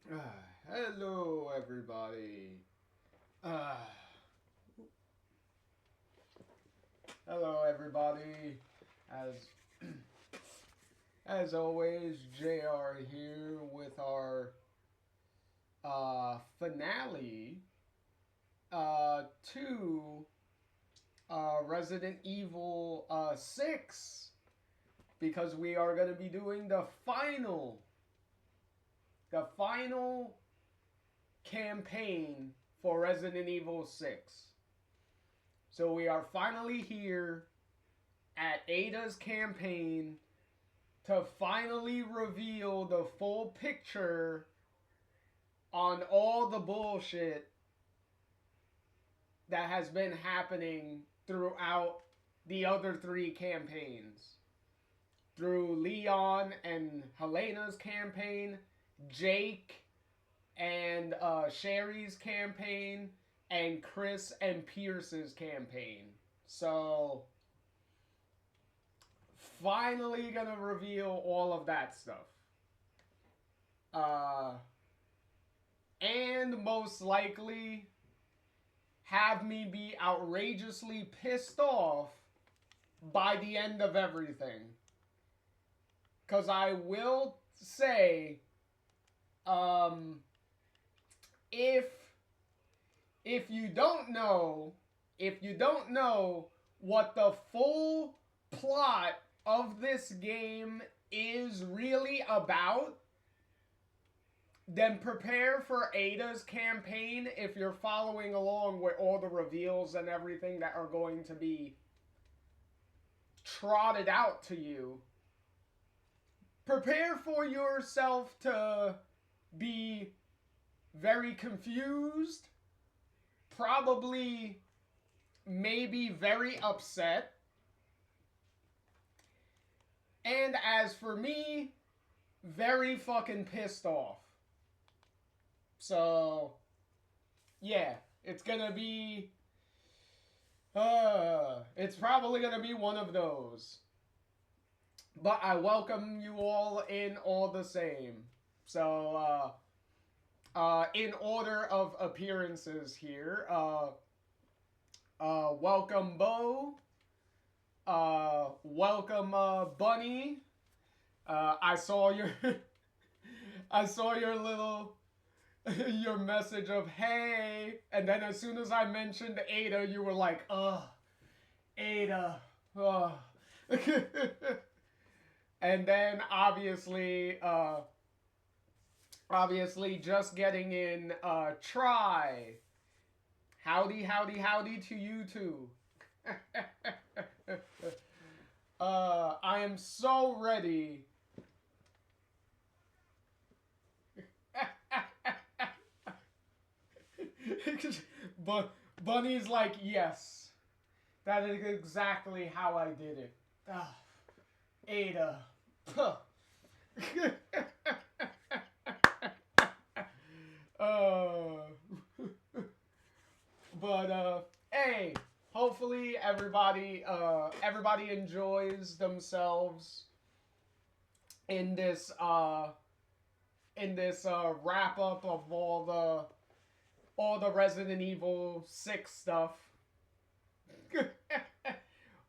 Hello, everybody. Uh, hello, everybody. As as always, Jr. here with our finale to Resident Evil 6, because we are going to be doing the final campaign for Resident Evil 6. So we are finally here at Ada's campaign to finally reveal the full picture on all the bullshit that has been happening throughout the other three campaigns. Through Leon and Helena's campaign, Jake and Sherry's campaign, and Chris and Pierce's campaign. So, finally gonna reveal all of that stuff. Uh, and most likely have me be outrageously pissed off by the end of everything. Because I will say, if you don't know, what the full plot of this game is really about, then prepare for Ada's campaign if you're following along with all the reveals and everything that are going to be trotted out to you. Prepare for yourself to be very confused, probably maybe very upset. And as for me, very fucking pissed off. So, yeah, it's gonna be. It's probably gonna be one of those. But I welcome you all in all the same. So, in order of appearances here, welcome Bo. Welcome Bunny. I saw your I saw your little your message of hey, and then as soon as I mentioned Ada, you were like, Ada, and then obviously just getting in, try. Howdy, howdy, howdy to you too. I am so ready. But Bunny's like, yes, that is exactly how I did it. Ada. uh, but hey, hopefully everybody enjoys themselves in this wrap up of all the Resident Evil 6 stuff.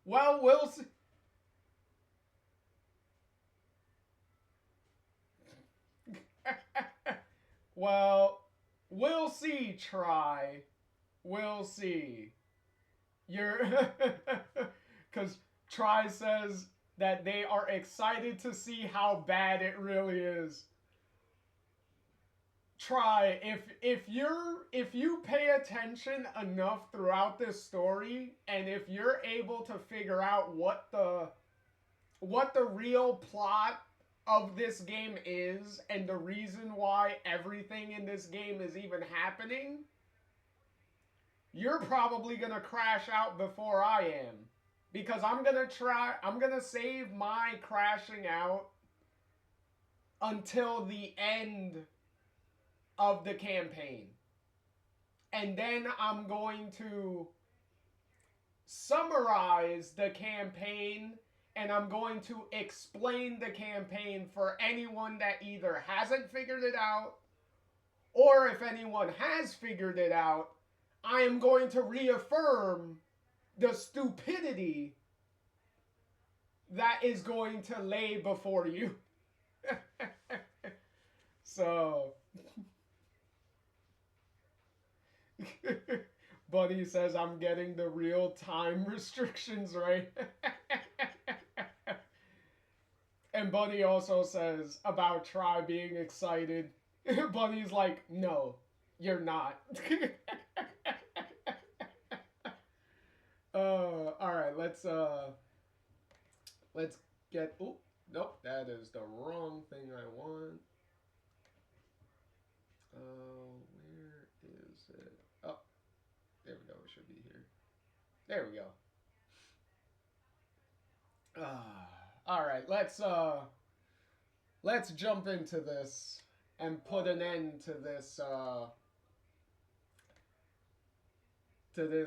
Well, we'll see. Well, we'll see, try. We'll see. You're. Because Try says that they are excited to see how bad it really is. Try, if you pay attention enough throughout this story, and if you're able to figure out what the real plot of this game is and the reason why everything in this game is even happening, you're probably gonna crash out before I am. Because I'm gonna save my crashing out until the end of the campaign. And then I'm going to summarize the campaign, and I'm going to explain the campaign for anyone that either hasn't figured it out Or if anyone has figured it out, I am going to reaffirm the stupidity that is going to lay before you. So, Buddy says I'm getting the real time restrictions right. And Buddy also says about Try being excited. Buddy's like, no, you're not. Alright, let's get, oh, nope, that is the wrong thing I want. Where is it? Oh, there we go, it should be here. There we go. Alright, let's jump into this and put an end to this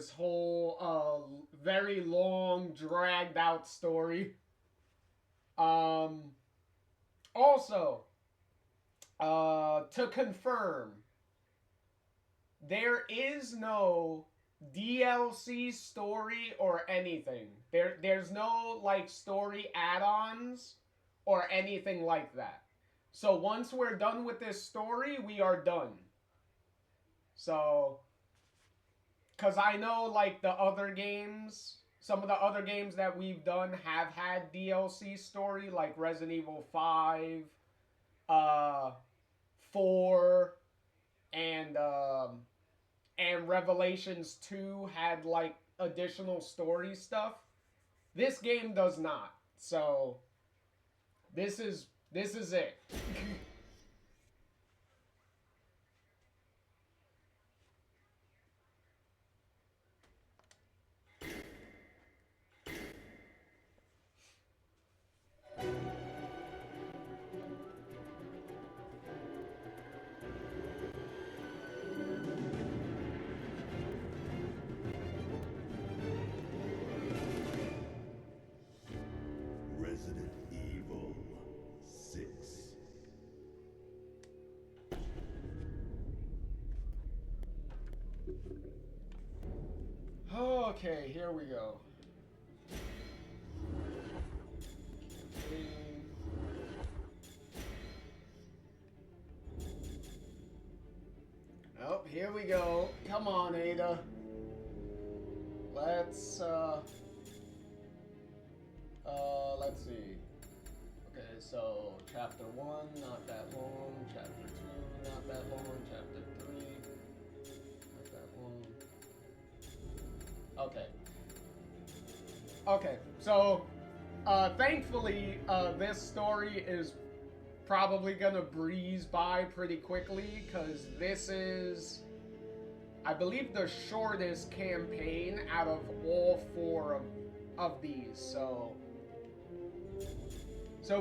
whole very long, dragged out story. Also, to confirm, there is no DLC story or anything. There's no like story add-ons or anything like that. So once we're done with this story, we are done. So, because I know like the other games, some of the other games that we've done have had DLC story, like Resident Evil 5, 4, and Revelations 2 had like additional story stuff. This game does not. So this is it. Resident Evil 6. Okay, here we go. Oh, here we go. Come on, Ada. Let's see. Okay, so chapter 1, not that long. Chapter 2, not that long. Chapter 3, not that long. Okay. Okay, so thankfully, this story is probably gonna breeze by pretty quickly, because this is, I believe, the shortest campaign out of all 4 of these, so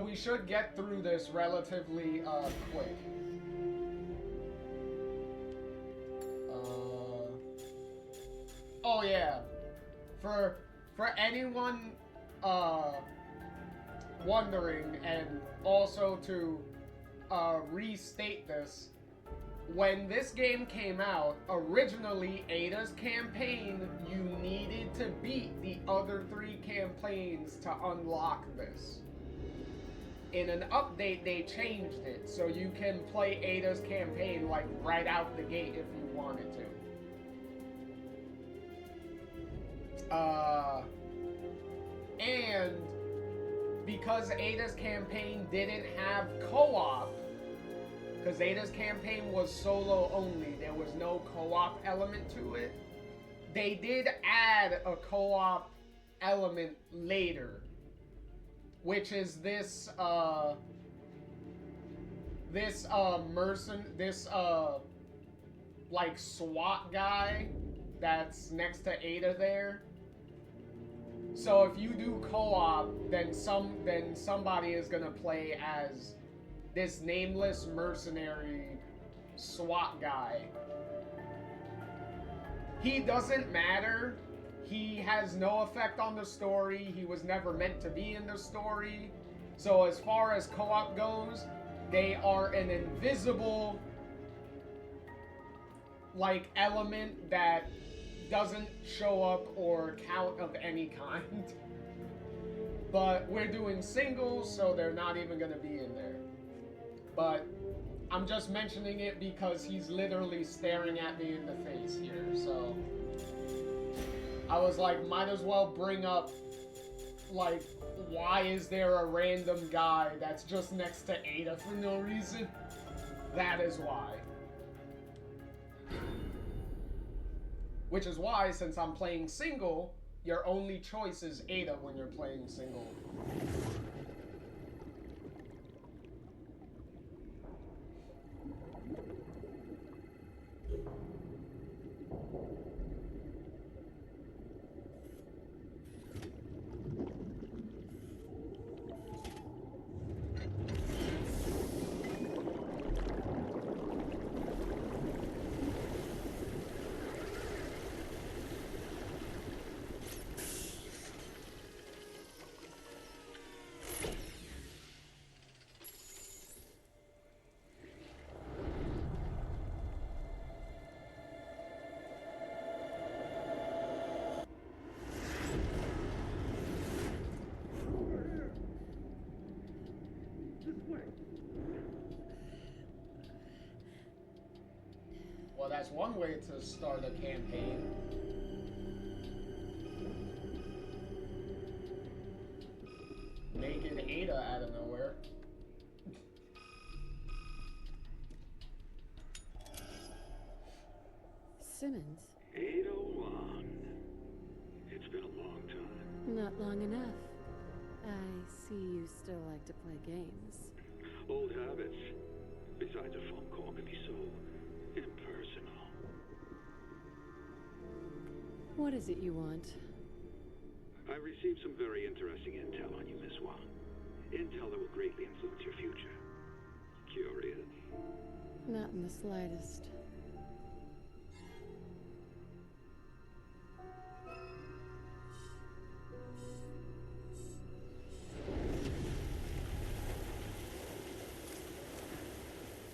we should get through this relatively quick. Oh yeah, for anyone wondering, and also to restate this, when this game came out, originally Ada's campaign, you needed to beat the other 3 campaigns to unlock this. In an update, they changed it, so you can play Ada's campaign like right out the gate if you wanted to. And because Ada's campaign didn't have co-op, because Ada's campaign was solo only, there was no co-op element to it, they did add a co-op element later, which is this like SWAT guy that's next to Ada there. So if you do co-op, then somebody is gonna play as this nameless mercenary SWAT guy. He doesn't matter. He has no effect on the story. He was never meant to be in the story. So as far as co-op goes, they are an invisible like element that doesn't show up or count of any kind. But we're doing singles, so they're not even gonna be in there. But I'm just mentioning it because he's literally staring at me in the face here, so I was like, might as well bring up, like, why is there a random guy that's just next to Ada for no reason? That is why. Which is why, since I'm playing single, your only choice is Ada when you're playing single. Well, that's one way to start a campaign. Naked Ada out of nowhere. Simmons? Ada Wong. It's been a long time. Not long enough. I see you still like to play games. Old habits. Besides, a phone call can be so impersonal. What is it you want? I've received some very interesting intel on you, Miss Wong. Intel that will greatly influence your future. Curious? Not in the slightest.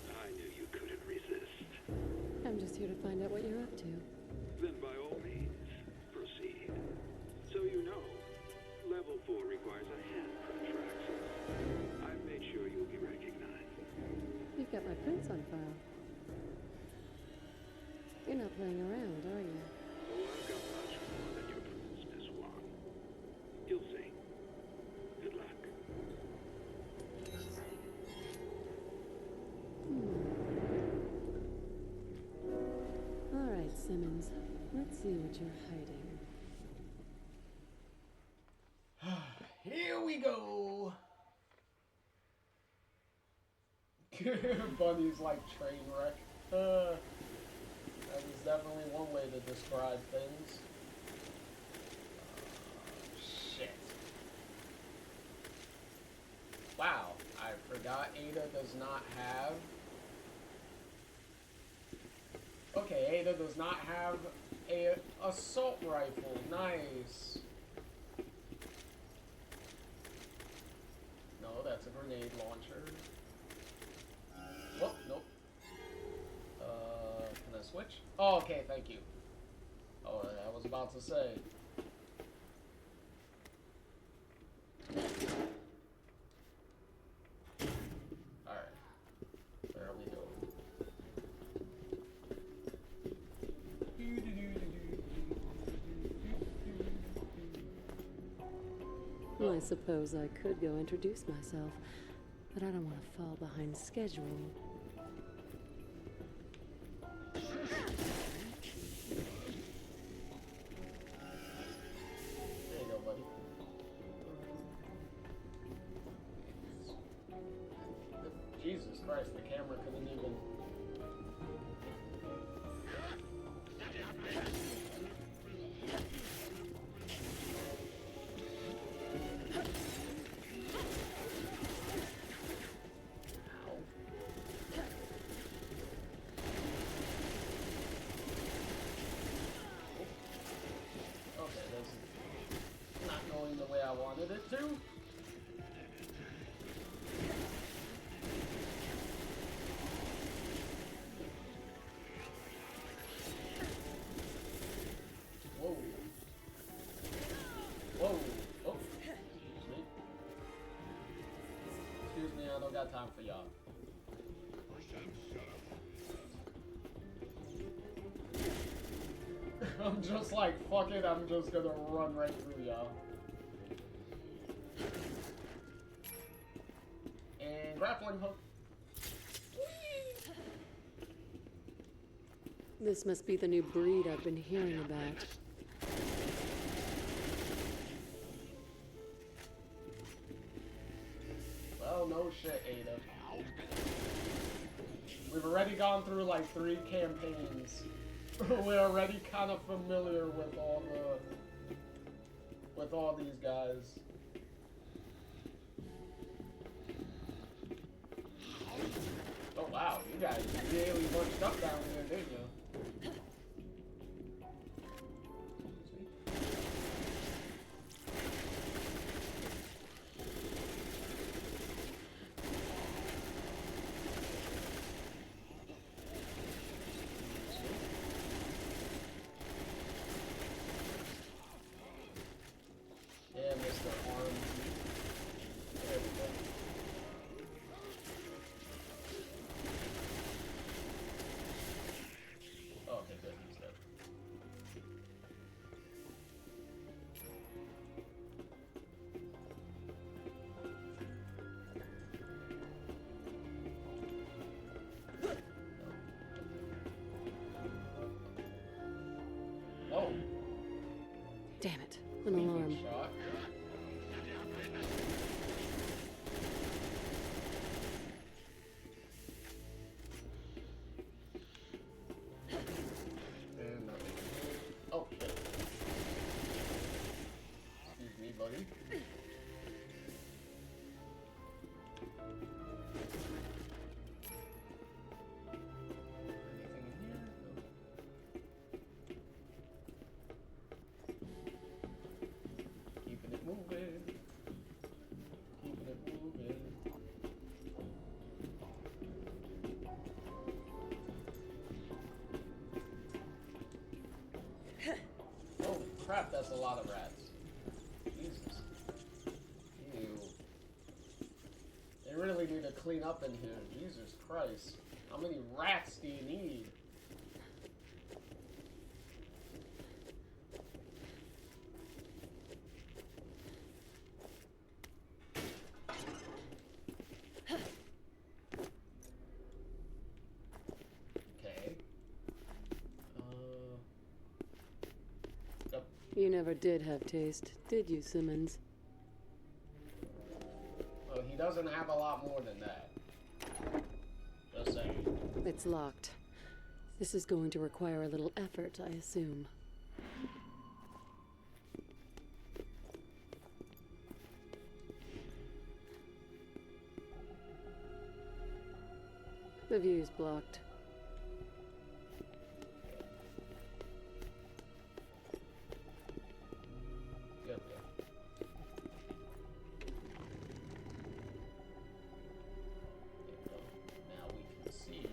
I knew you couldn't resist. I'm just here to find out what you're up to. Then by all means, proceed. So you know, level 4 requires a handprint for access. I've made sure you'll be recognized. You've got my prints on file. You're not playing around, are you? Oh, I've got much more than your prints, Miss Wong. You'll see. Good luck. All right, Simmons. Let's see what you're hiding. Here we go. Bunny's like train wreck. That is definitely one way to describe things. Shit. Wow, I forgot Ada does not have... Okay, Ada does not have a assault rifle. Nice. No, that's a grenade launcher. Oh, nope. Can I switch? Oh, okay, thank you. Oh, I was about to say. Alright. Where are we going? Well, I suppose I could go introduce myself, but I don't want to fall behind schedule. There you go, buddy. Jesus Christ, the camera couldn't even... Okay, this is not going the way I wanted it to. ya. I'm just like, fuck it, I'm just gonna run right through ya. And grappling hook. This must be the new breed I've been hearing about. Well, no shit, Ada. We've already gone through like 3 campaigns. We're already kind of familiar with all these guys. Oh wow, you guys really bunched up down here, didn't you? Yeah, Mr. Arm. There we go. Oh, okay, good. He's dead. Oh, Damn it. An alarm. shot. And nothing. Oh, shit. Excuse me, buddy. Anything in here? No. Keeping it moving. Keeping it moving. Oh crap, that's a lot of rats. Jesus. Ew. They really need to clean up in here. Jesus Christ. How many rats do you need? Okay. Yep. You never did have taste, did you, Simmons? Well, he doesn't have a lot more than that. Just saying. It's locked. This is going to require a little effort, I assume. The view's blocked. Yep, yep. There we go. Now we can see.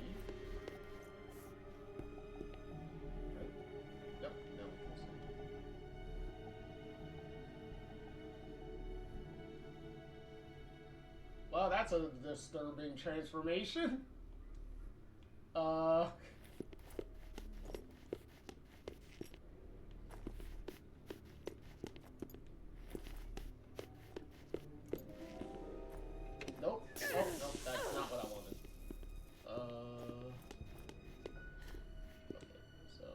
Right? Yep, now we can see. Well, that's a disturbing transformation. Nope. Oh, nope, that's not what I wanted. Okay, so.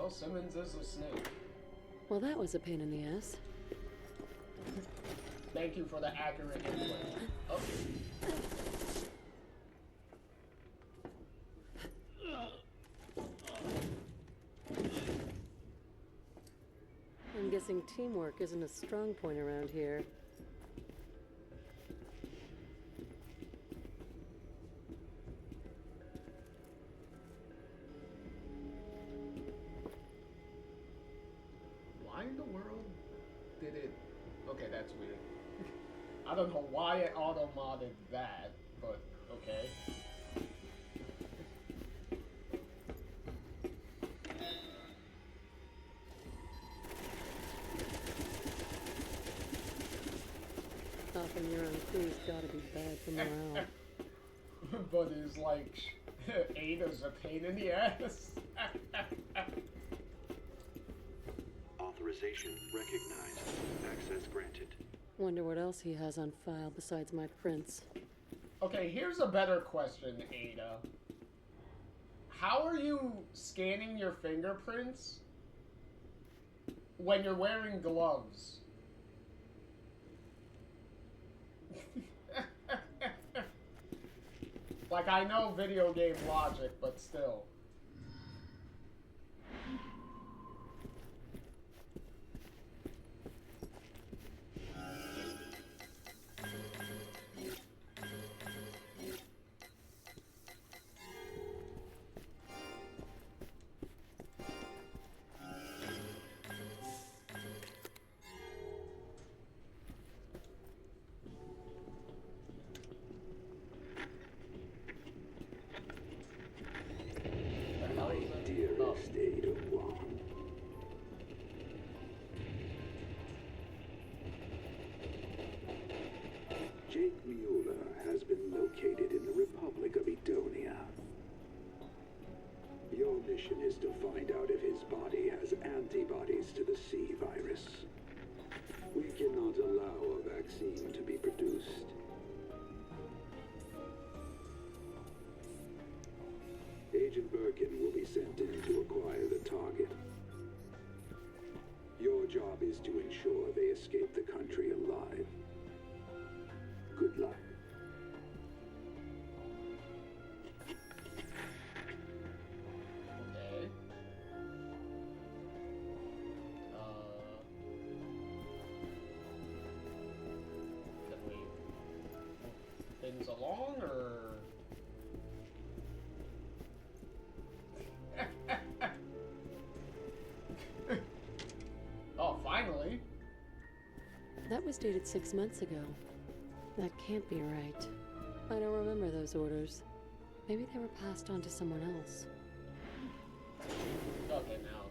Well, Simmons is a snake. Well, that was a pain in the ass. Thank you for the accurate input. Oh. I'm guessing teamwork isn't a strong point around here. Why in the world did it... Okay, that's weird. I don't know why it auto-modded that, but okay. Stopping your own crew's gotta be bad for morale. But it's like, Ada's a pain in the ass. Authorization recognized. Access granted. Wonder what else he has on file besides my prints. Okay, here's a better question, Ada. How are you scanning your fingerprints when you're wearing gloves? Like, I know video game logic, but still. Dearest Ada Wong. Jake Mueller has been located in the Republic of Edonia. Your mission is to find out if his body has antibodies to the C virus. We cannot allow a vaccine to be produced. Agent Birkin will be sent in to acquire the target. Your job is to ensure they escape the country alive. Good luck. Okay. Can we move things along, or? Oh, finally. That was dated 6 months ago. That can't be right. I don't remember those orders. Maybe they were passed on to someone else. Okay, now.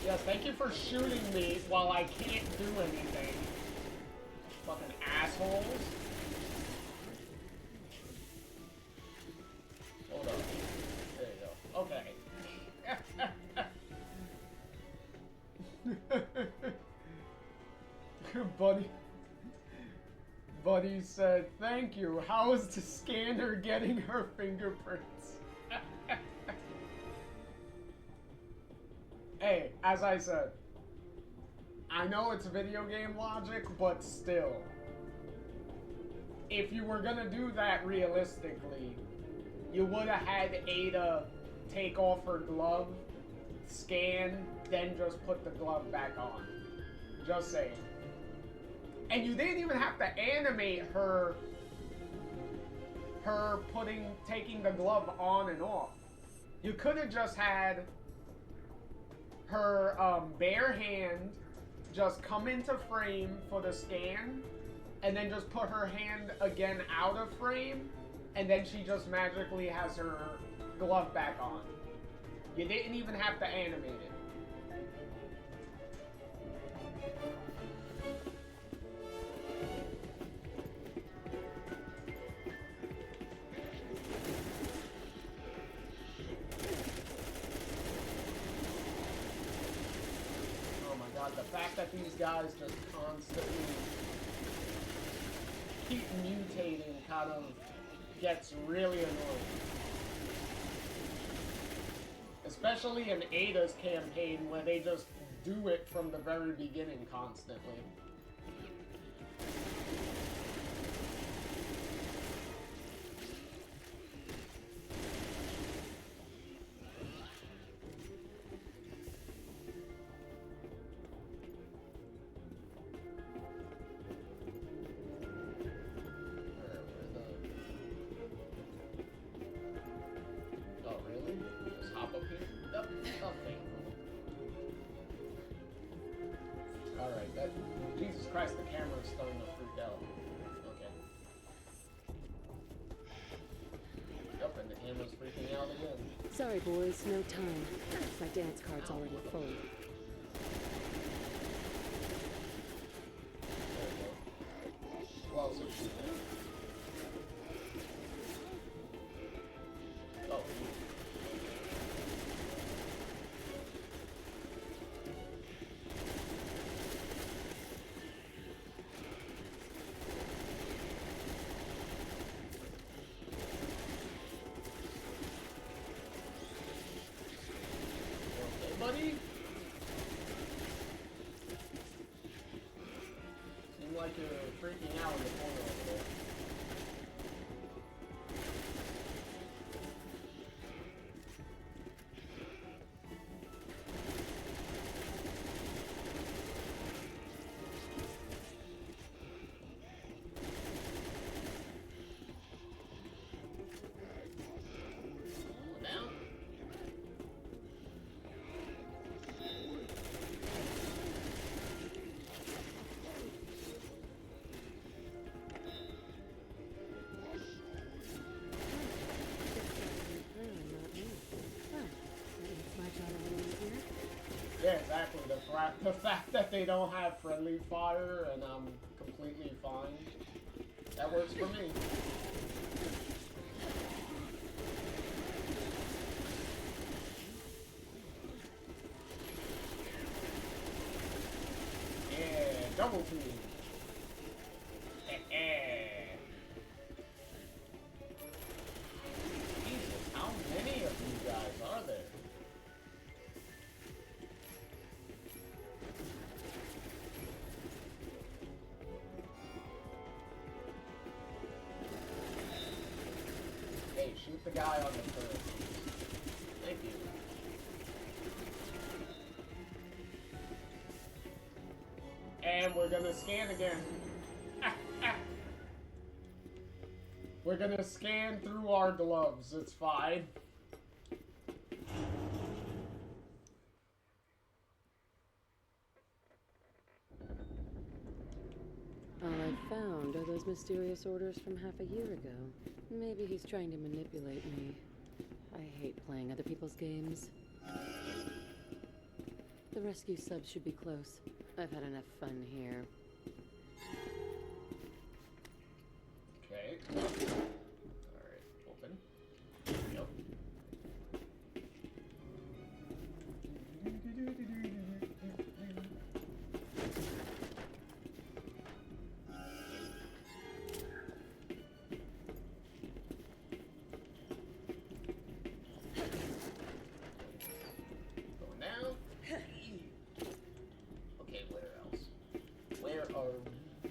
Yes, thank you for shooting me while I can't do anything. Fucking assholes. Hold up. There you go. Okay. Buddy said, thank you. How is the scanner getting her fingerprints? Hey, as I said, I know it's video game logic, but still. If you were gonna do that realistically, you would have had Ada take off her glove, scan, then just put the glove back on. Just saying. And you didn't even have to animate her taking the glove on and off. You could have just had her bare hand just come into frame for the scan, and then just put her hand again out of frame, and then she just magically has her glove back on. You didn't even have to animate it. The fact that these guys just constantly keep mutating kind of gets really annoying. Especially in Ada's campaign, where they just do it from the very beginning constantly. Jesus Christ, the camera's starting to freak out. Okay. Yep, and the camera's freaking out again. Sorry, boys, no time. My dance card's already full. There we go. Well, so she... Oh. Buddy? Seems like you're freaking out in the corner over there. Yeah, exactly. The fact that they don't have friendly fire and I'm completely fine, that works for me. Yeah, double team. Jesus, how many of you guys are there? Hey, shoot the guy on the turret. Thank you. And we're gonna scan again. We're gonna scan through our gloves. It's fine. All I found are those mysterious orders from half a year ago. Maybe he's trying to manipulate me. I hate playing other people's games. The rescue subs should be close. I've had enough fun here. Okay. Alright, open. Yep. Going down. Okay, where else? Where are we?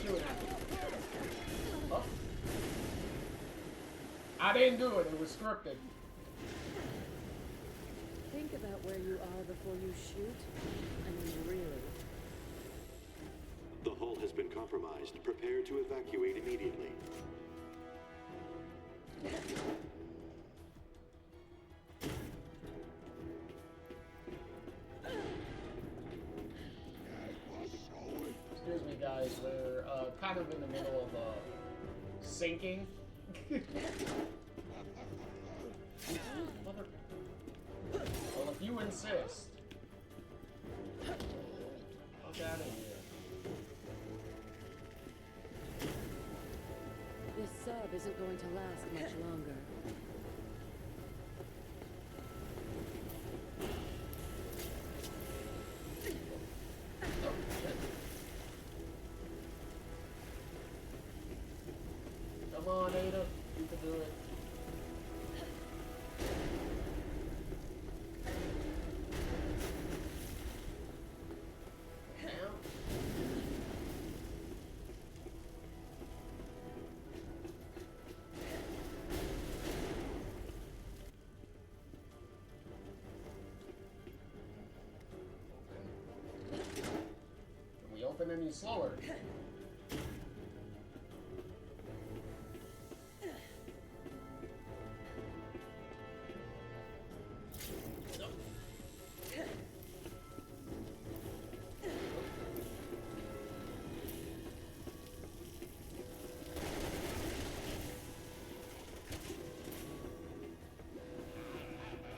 shooting at me. Oh. I didn't do it. It was scripted. Think about where you are before you shoot. I mean, really. The hull has been compromised. Prepare to evacuate immediately. Excuse me, guys. We're kind of in the middle of sinking. Well, if you insist. Fuck out of here. This sub isn't going to last much longer. Oh, shit. Come on, Ada. You can do it. Down. Can we open any slower?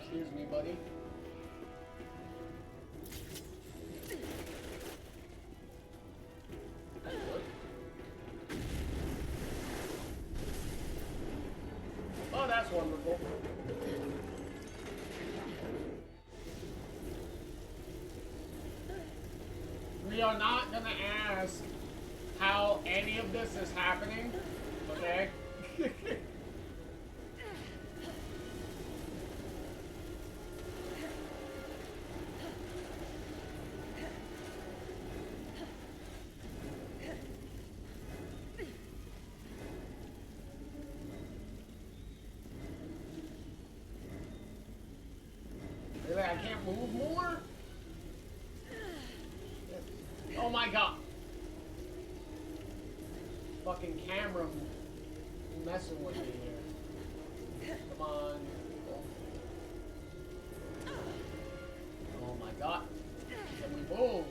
Excuse me, buddy. Oh, that's wonderful. We are not gonna ask how any of this is happening, okay? Really, I can't move more? Oh my god. Fucking camera messing with me here. Come on. Oh my god. Can we move?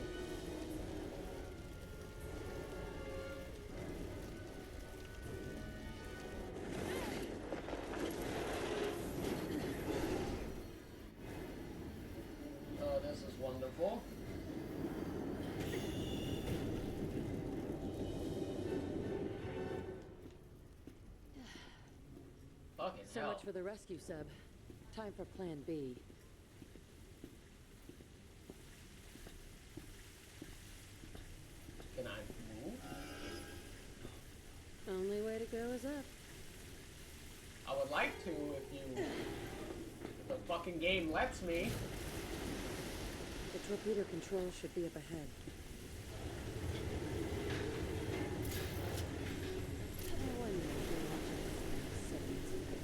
Oh, this is wonderful. Fucking So hell. much for the rescue sub. Time for plan B. Can I move? Only way to go is up. I would like to if the fucking game lets me. The torpedo control should be up ahead. I wonder if you're watching this in 7 seconds.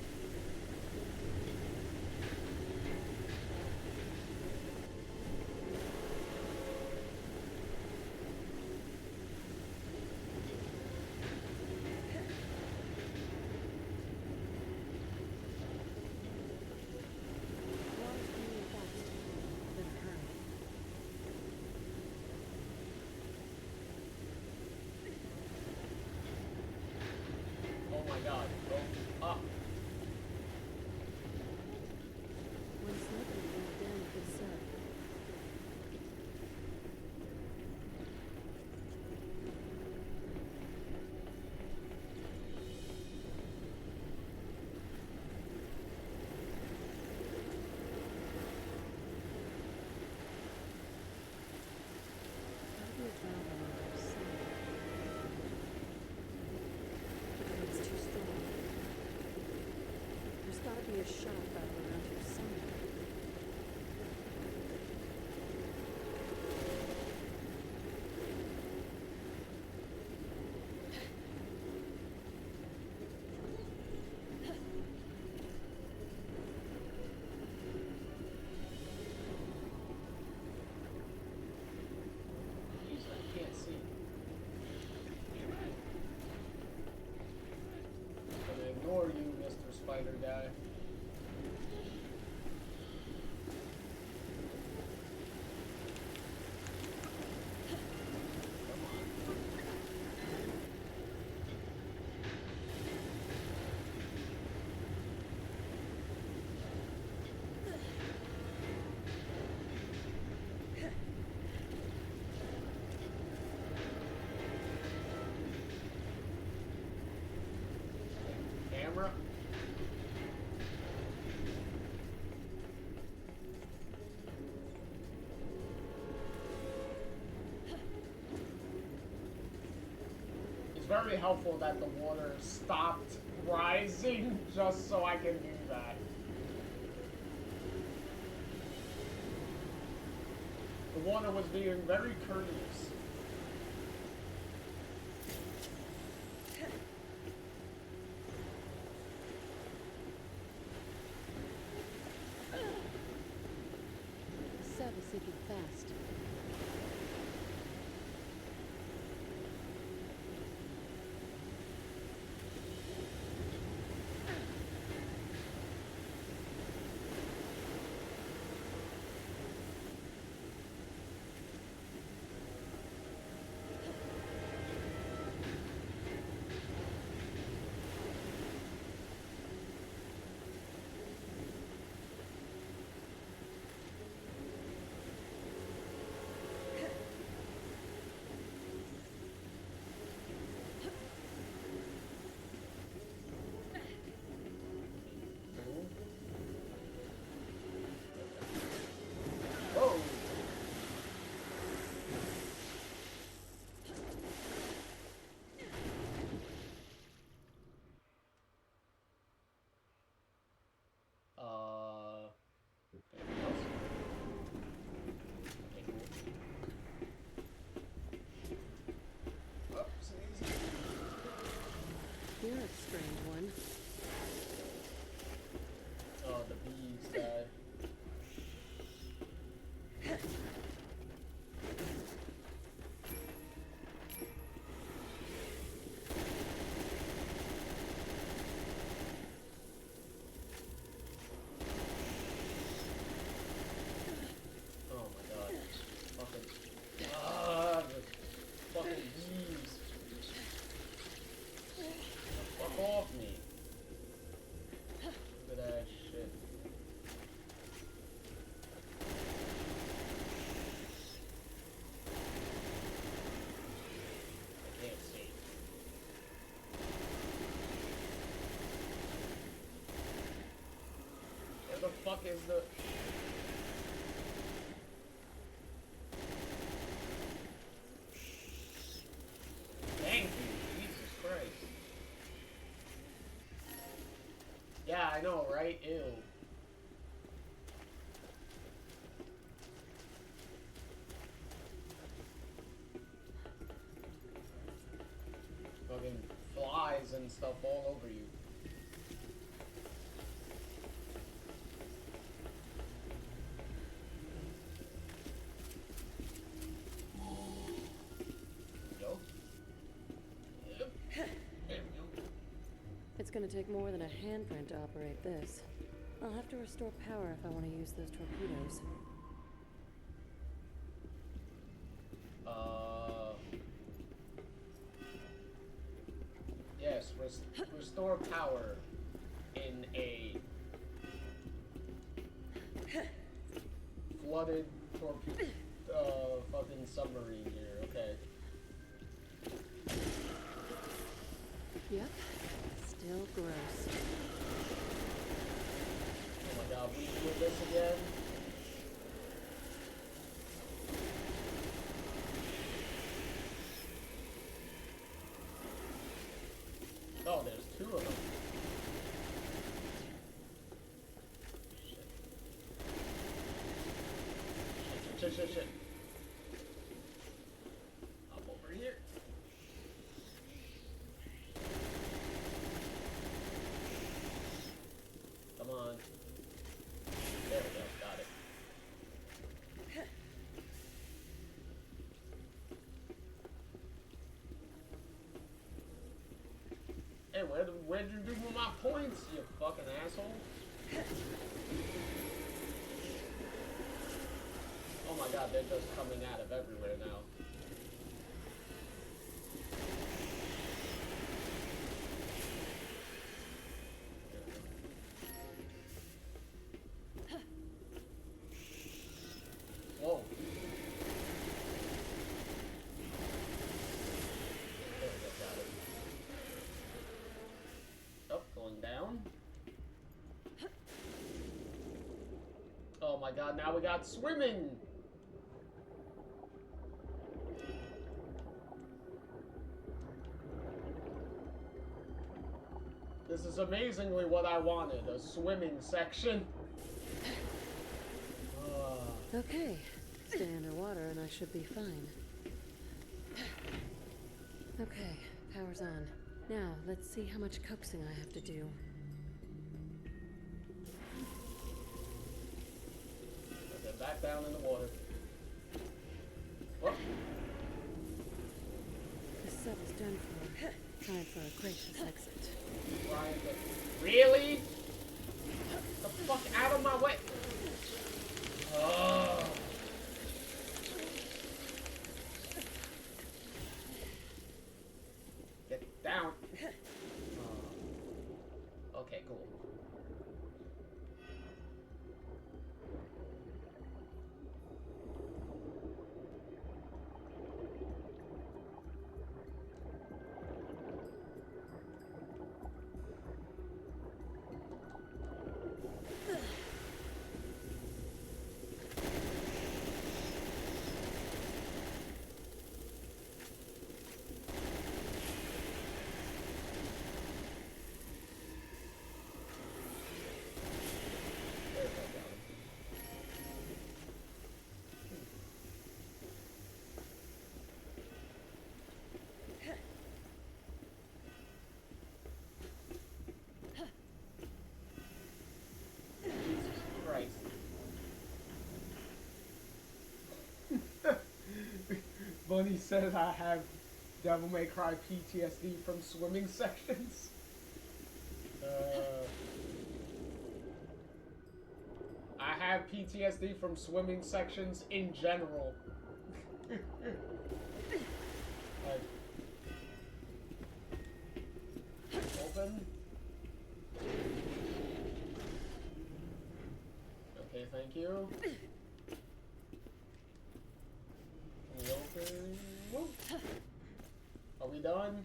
Water's coming in fast. Better hurry. Oh my god. Go up. One sniper went down with this sub. Gotta be a valve on the other side. But it's too strong. There's gotta be a shot valve around here somewhere. spider guy. Camera. It's very helpful that the water stopped rising just so I can do that. The water was being very courteous. Seb is sinking fast. Whoa! Anything else? Oh, sneeze. You're a strange one. Oh, the bees guy. Oh my god. Fucking. The fucking bees. Fuck off me. Look at that shit. I can't see. Where the fuck is the... Thank you, Jesus Christ. Yeah, I know, right? Ew. Fucking flies and stuff all over you. Yo. Yep. There we go. It's gonna take more than a handprint to operate this. I'll have to restore power if I want to use those torpedoes. Yes, restore power in a flooded fucking submarine here, okay. Yep. Still gross. Oh my god, we doing this again? Oh, there's two of them. Shit. Hop over here. Come on. There we go, got it. Hey, where'd you do with my points, you fucking asshole? Oh my god, they're just coming out of everywhere now. Whoa. There we go, got it. Oh, going down. Oh my god, now we got swimming! This is amazingly what I wanted, a swimming section. Okay, stay underwater and I should be fine. Okay, power's on. Now, let's see how much coaxing I have to do. Okay, back down in the water. Whoop. The sub is done for. Time for a gracious exit. Really? The fuck out of my way! Oh. Get down. Okay, cool. Bunny says I have Devil May Cry PTSD from swimming sections. I have PTSD from swimming sections in general. Like, open. Okay, thank you. Open. Whoop. Are we done?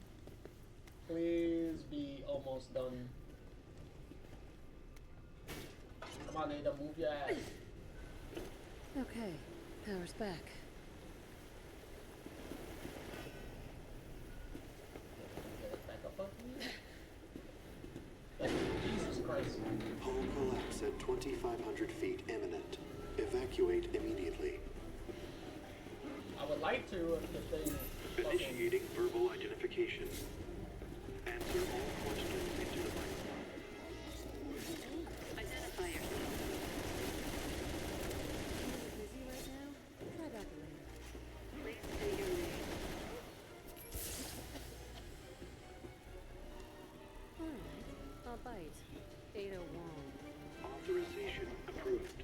Please be almost done. Come on, Ada, move your ass. Okay, power's back. Get it back up here. Jesus Christ. Hull collapse at 2,500 feet imminent. Evacuate immediately. I would like to if they Initiating verbal identification. Answer all questions into the microphone. Identify yourself. Busy right now? Try back later. Please say your name. Alright, I'll bite. Ada Wong. Authorization approved.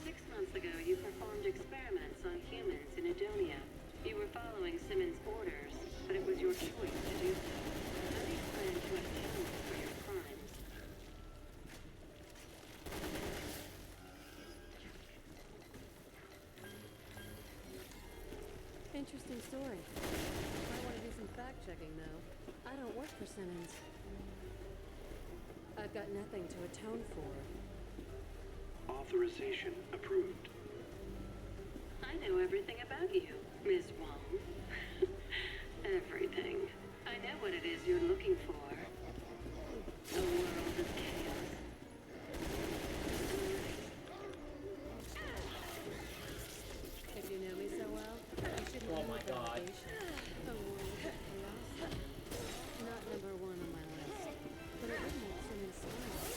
6 months ago, you performed experiments on humans in Edonia. You were following Simmons' orders, but it was your choice to do so. How do you plan to atone for your crimes? Interesting story. Might want to do some fact-checking, though. I don't work for Simmons. I've got nothing to atone for. Authorization approved. I know everything about you, Ms. Wong. Everything. I know what it is you're looking for. A world of chaos. If you know me so well, you shouldn't Oh be my with God. validation. A world of chaos. Not number one on my list, but it would make Simmons smile.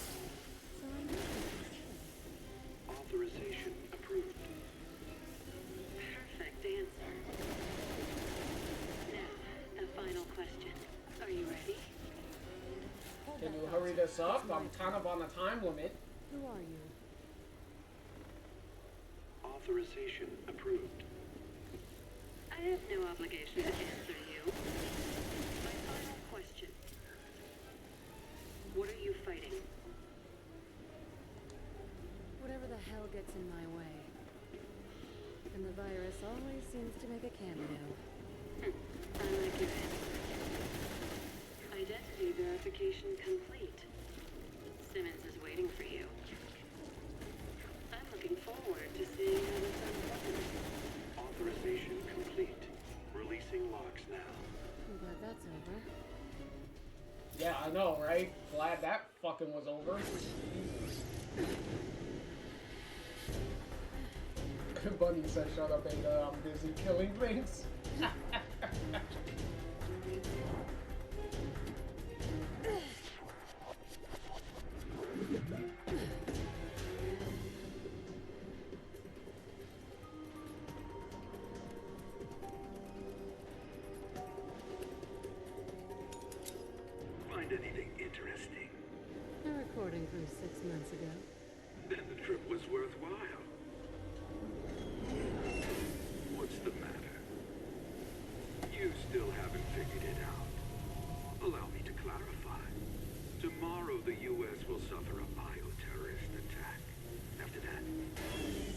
So I might consider. Authorization approved. this up. I'm kind of on a time limit. Who are you? Authorization approved. I have no obligation to answer you. My final question. What are you fighting? Whatever the hell gets in my way. And the virus always seems to make a cameo. I like your answer. Identity verification complete. Simmons is waiting for you. I'm looking forward to seeing how this unfolds. Authorization complete. Releasing locks now. I'm glad that's over. Yeah, I know, right? Glad that fucking was over. Bunny said, shut up, Ada, I'm busy killing things. Find anything interesting? A recording from 6 months ago. Then the trip was worthwhile. What's the matter? You still haven't figured it out. Allow me to clarify. Tomorrow the U.S. will suffer a bioterrorist attack. After that,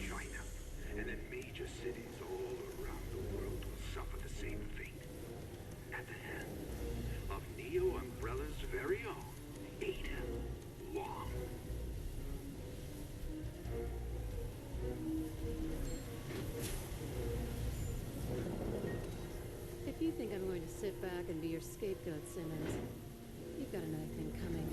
China, and then major cities all around the world will suffer the same fate. At the hands of Neo Umbrella's very own Ada Wong. If you think I'm going to sit back and be your scapegoat, Simmons, you've got another thing coming.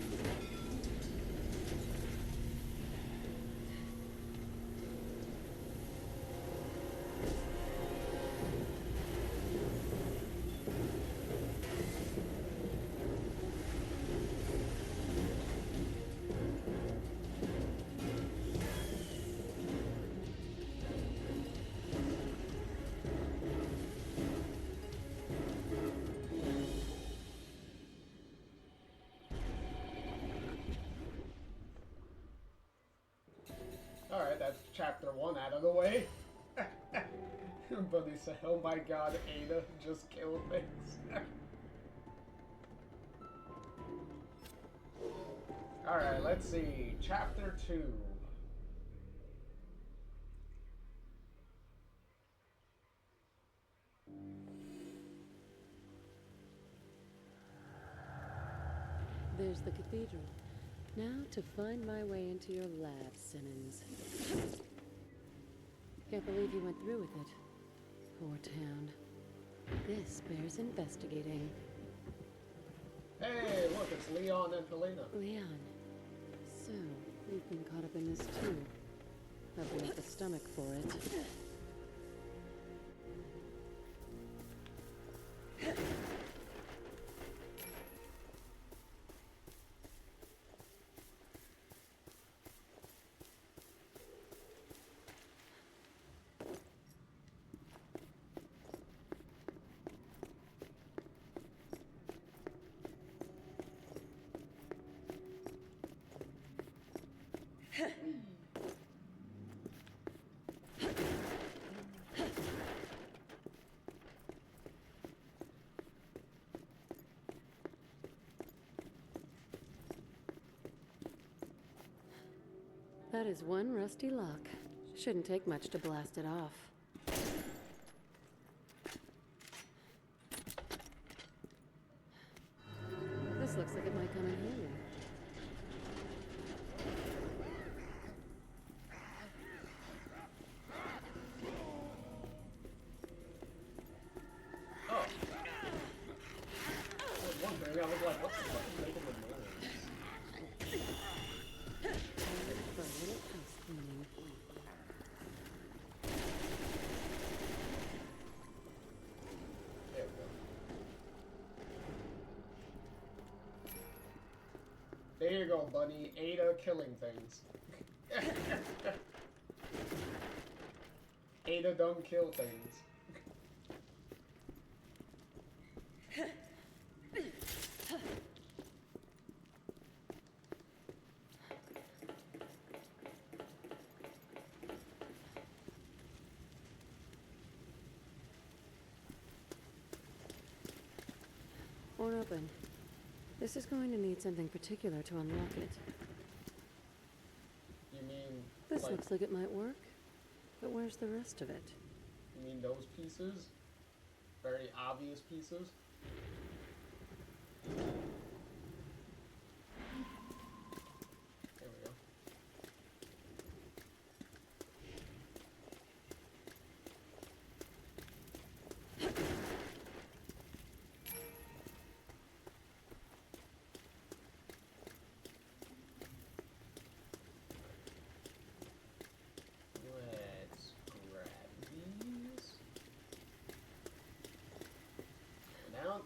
Alright, that's chapter 1 out of the way. Buddy said, oh my god, Ada just killed things. Alright, let's see. Chapter 2. There's the cathedral. Now to find my way into your lab, Simmons. Can't believe you went through with it. Poor town. This bears investigating. Hey, look, it's Leon and Helena. Leon. So, you've been caught up in this too. Hope you have the stomach for it. That is one rusty lock. Shouldn't take much to blast it off. This looks like it might come in handy. Oh. I was wondering, I was like, what's the fucking making the noise? For a little house cleaning. There we go. There you go, buddy. Ada killing things. Ada done kill things. Won't open. This is going to need something particular to unlock it. You mean This like, looks like it might work. But where's the rest of it? you mean those pieces? Very obvious pieces? There we go. Let's grab these. Now.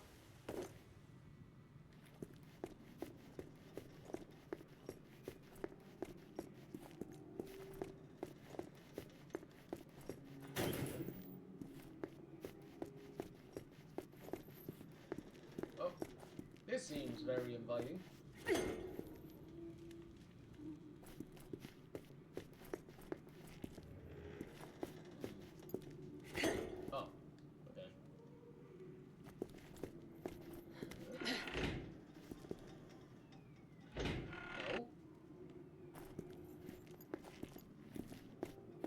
Oh, this seems very inviting. Oh, okay. No.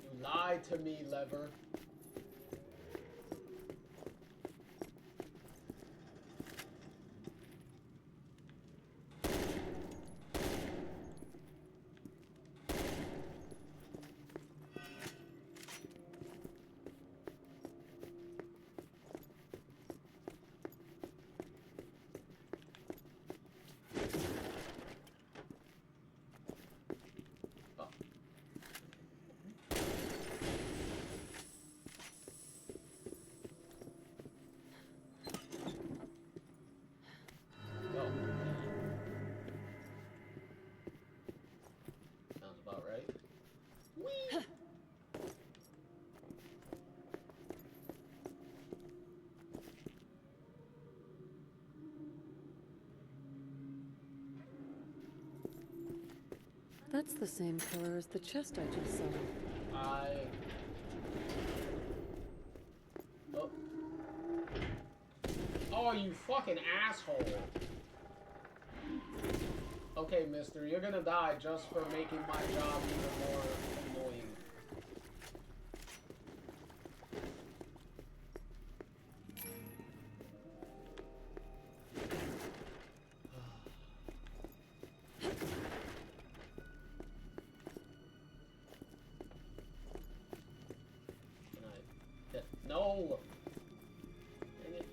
You lied to me, lever. Oh. No. Sounds about right. Whee! That's the same color as the chest I just saw. Oh. Oh, you fucking asshole. Okay, mister, you're gonna die just for making my job even more annoying. Can I get... No! Dang it.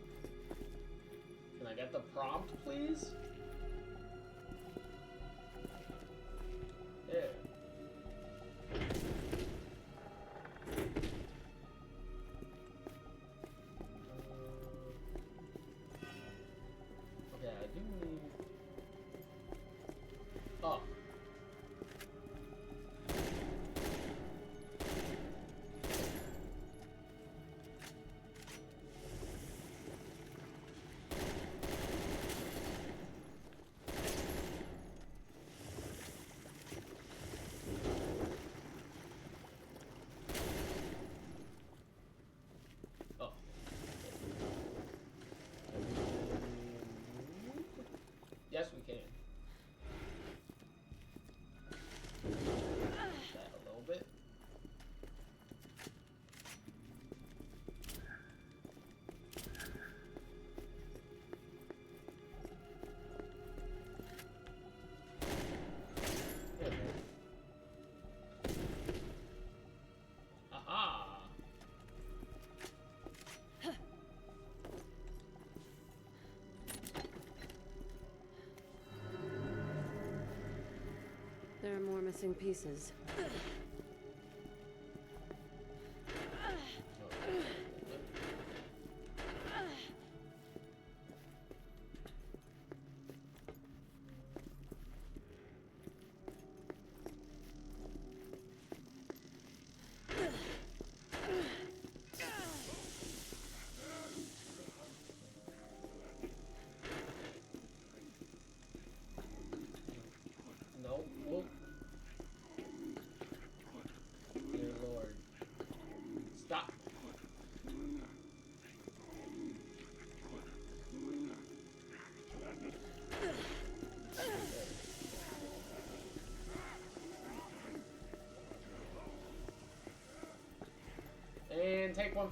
Can I get the prompt, please? There. Okay, I do need... Oh. Oh. Yes, we can. That a little bit. There we go. Aha! There are more missing pieces. No, look.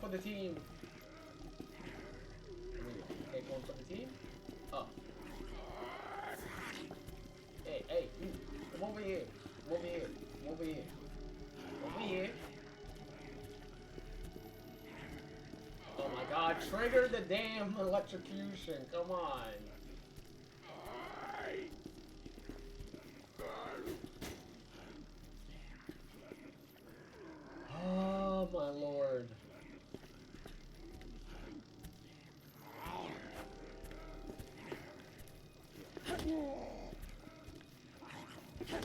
for the team. Take one for the team. Oh. Hey, hey, you. Come over here. Come over here. Come over here. Over here. Oh my god, trigger the damn electrocution. Come on. Oh my lord.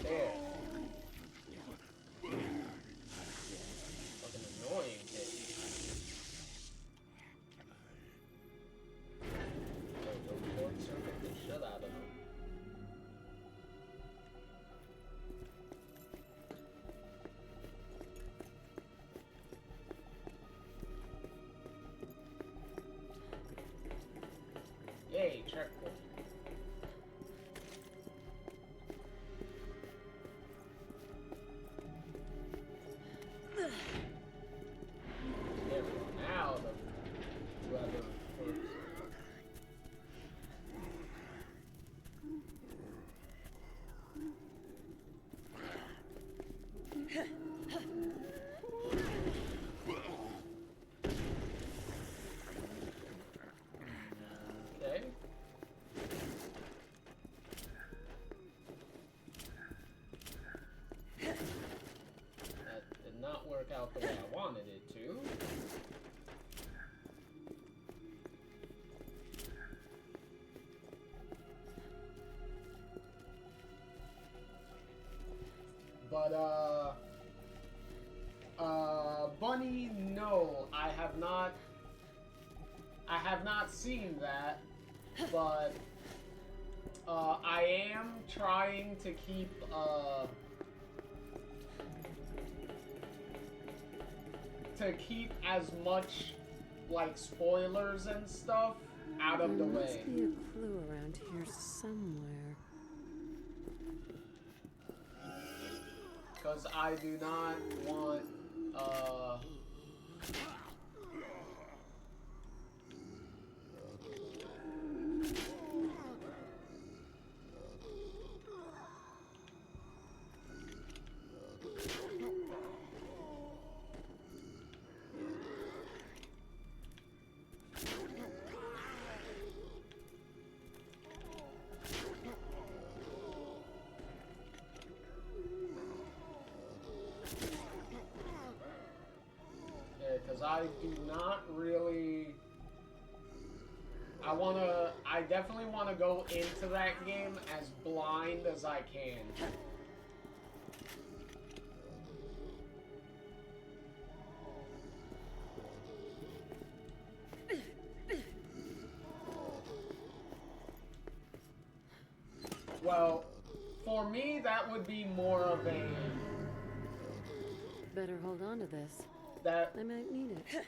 There. Fucking annoying kid. Go short circuit the shit out of him. Yay, checkpoint. There we go. Now the whoever first. Okay. That did not work out the way I wanted it to. But, Bunny, no, I have not seen that, but, I am trying to keep as much, like, spoilers and stuff out of the There way. must be a clue around here somewhere. Because I do not want, because I do not really... I definitely want to go into that game as blind as I can. Well, for me, that would be more of a... Better hold on to this. That, I might need it.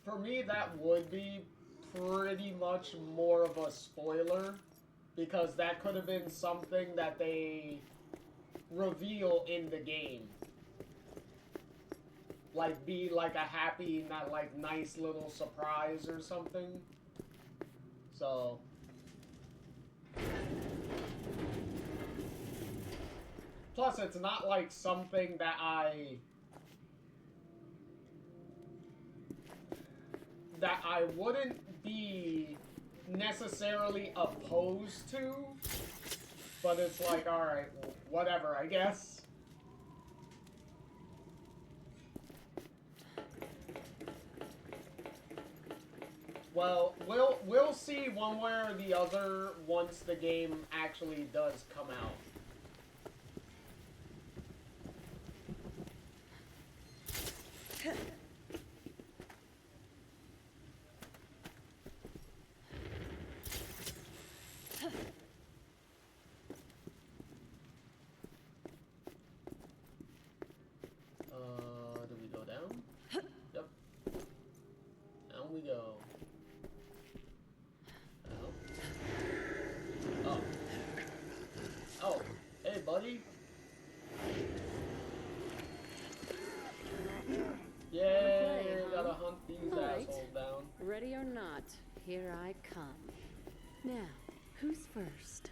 for me, that would be pretty much more of a spoiler, because that could have been something that they reveal in the game. Like, be like a happy, not like nice little surprise or something. So... Plus, it's not like something that I wouldn't be necessarily opposed to, but it's like, alright, well, whatever, I guess. Well, we'll see one way or the other once the game actually does come out. Do we go down? Yep. Down we go. Oh. Oh. Hey, buddy. Yay! Got a All right. assholes down. Ready or not, here I come. Now, who's first?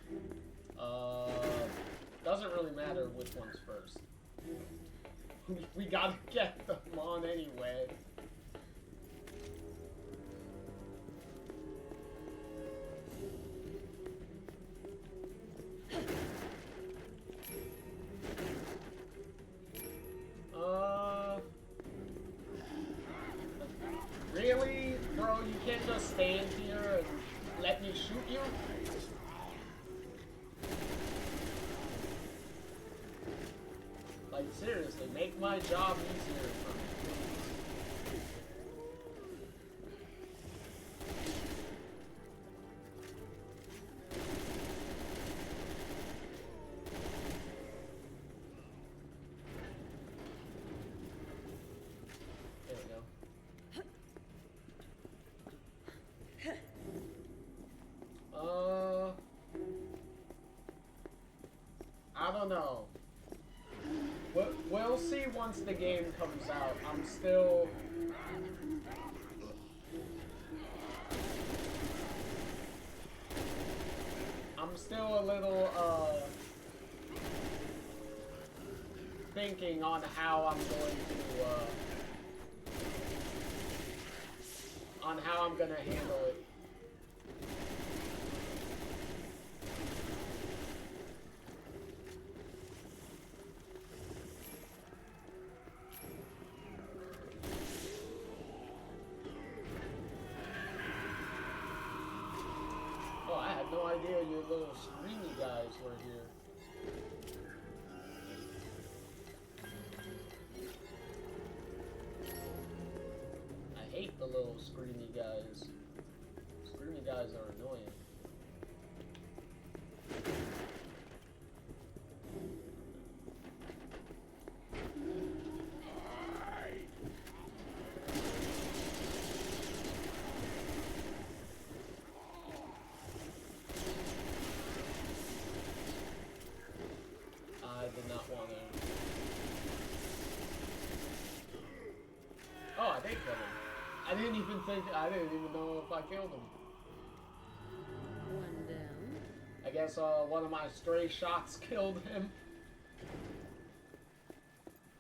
Doesn't really matter which one's first. We gotta get them on anyway. Really? Bro, you can't just stand here and let me shoot you? Like, seriously, make my job easier for me, please. There we go. I don't know. We'll see once the game comes out. I'm still a little thinking on how I'm going to how I'm gonna handle it. Oh, I had no idea your little screamy guys were here. I hate the little screamy guys. Screamy guys are annoying. I did not want to. Oh, I did kill him. I didn't even know if I killed him. One down. I guess one of my stray shots killed him.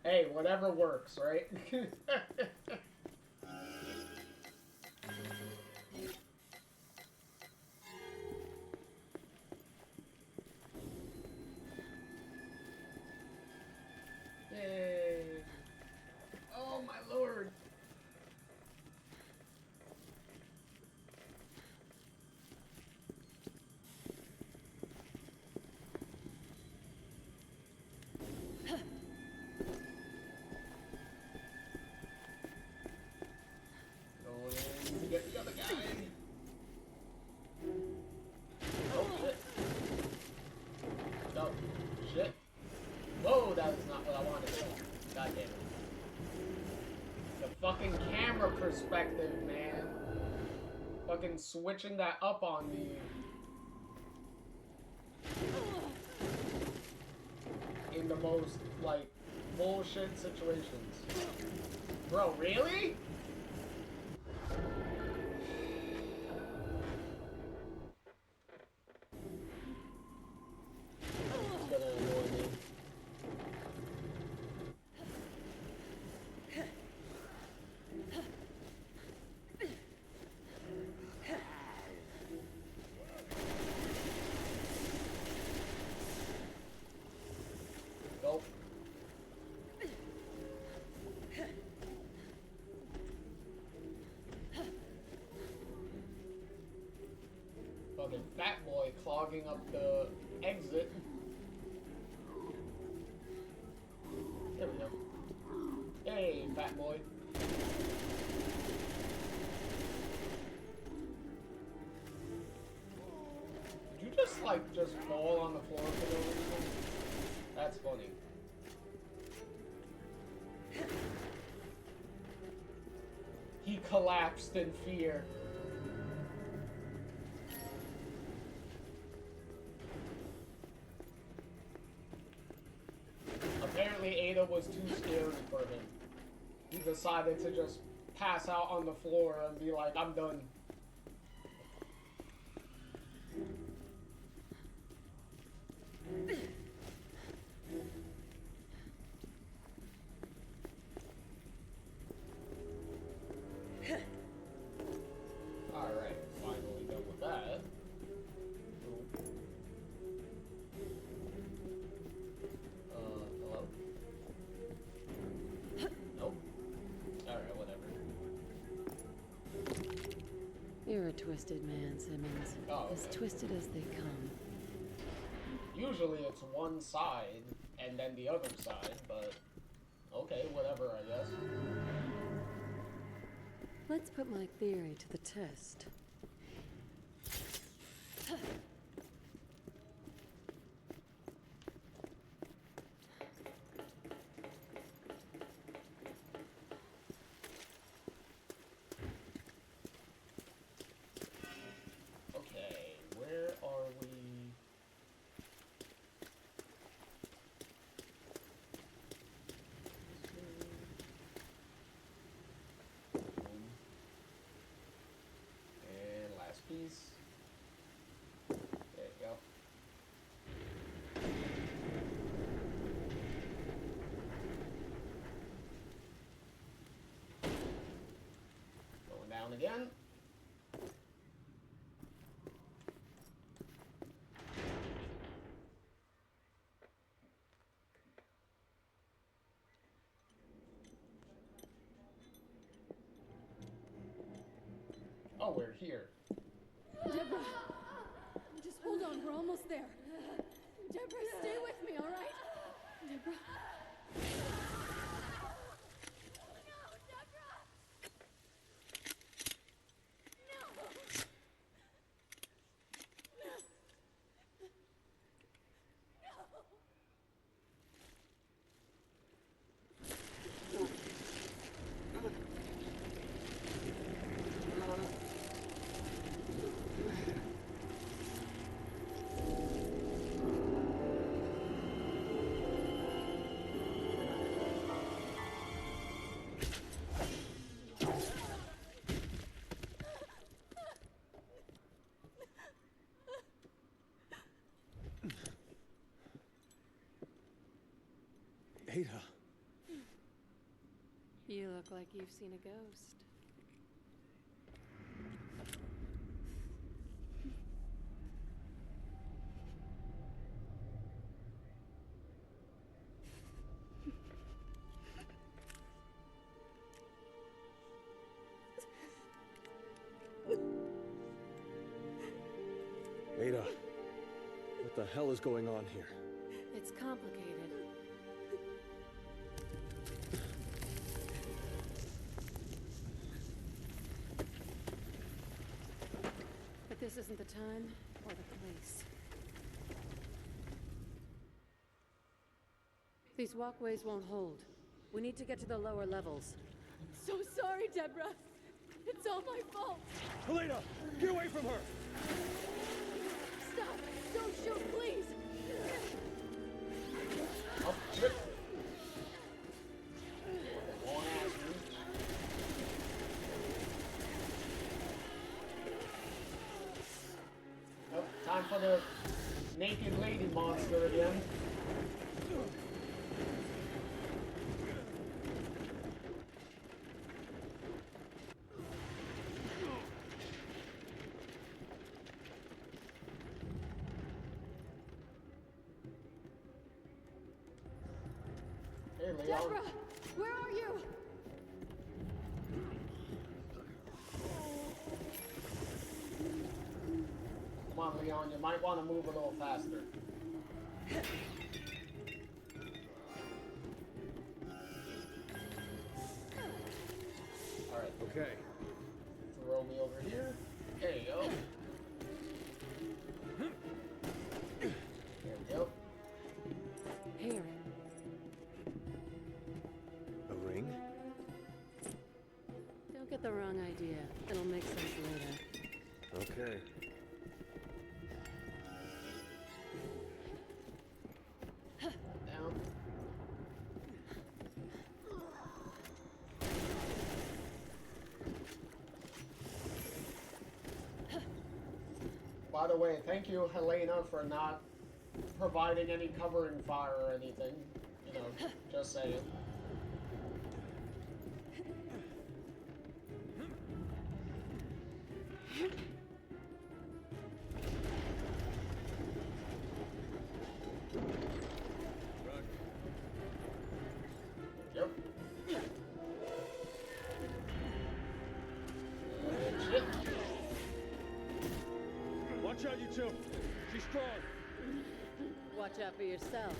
Hey, whatever works, right? Yay. Oh my lord. Going in to get the other guy. Oh shit. No. Shit. Whoa, that is not what I wanted. God damn it. The fucking camera perspective, man. Fucking switching that up on me. In the most, like, bullshit situations. Bro, really? It's gonna annoy me. Nope. Fucking fat boy clogging up the exit. There we go. Hey, fat boy. Did you just, like, just fall on the floor for no reason? That's funny. He collapsed in fear. Apparently Ada was too scary for him. He decided to just pass out on the floor and be like, I'm done. Alright, finally done with that. Hello? Nope. Alright, whatever. You're a twisted man, Simmons. Oh, As okay. twisted as they come. Usually it's one side and then the other side, but okay, whatever, I guess. Let's put my theory to the test. Okay, where are we? And last piece. There you go. Going down again. Oh, we're here. Deborah! Just hold on, we're almost there. Deborah, stay with me, all right? Deborah. Ada. You look like you've seen a ghost. Ada. What the hell is going on here? It's complicated. But this isn't the time or the place. These walkways won't hold. We need to get to the lower levels. So sorry, Deborah. It's all my fault. Helena! Get away from her! Stop! Don't shoot, please! Oh, shit. Long ass reach. Nope, time for the naked lady monster again. Hey, Leon. Deborah! Where are you? Come on, Leon, you might want to move a little faster. Alright, Okay. throw me over here. There you go. There we go. Here. A ring? Don't get the wrong idea. It'll make sense later. Okay. Down. By the way, thank you, Helena, for not providing any covering fire or anything. You know, just saying. Yep. Shit. Watch out, you two. She's strong. Watch out for yourself.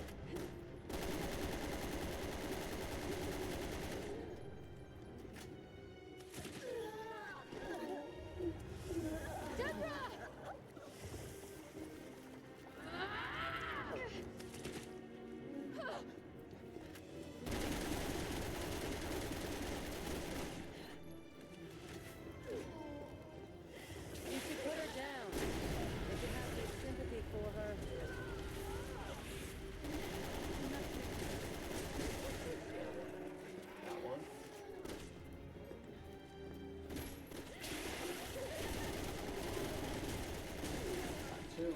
You should put her down. If you have any sympathy for her. That one. Two.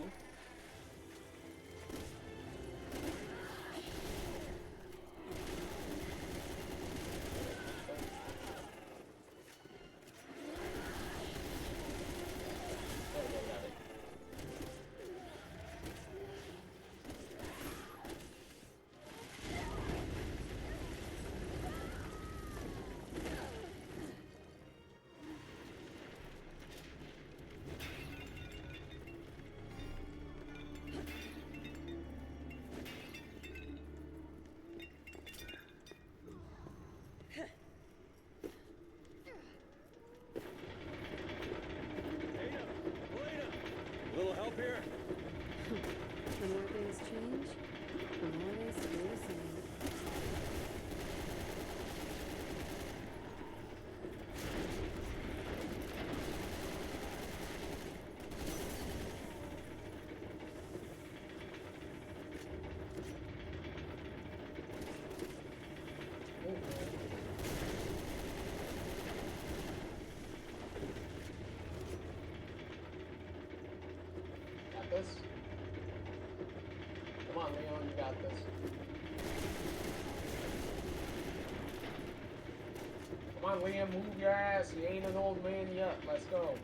There we go, got it. Elena! A little help here? The more things change, the more they stay the same. Got this? Come on, Leon, you got this. Come on, Liam, move your ass. You ain't an old man yet. Let's go.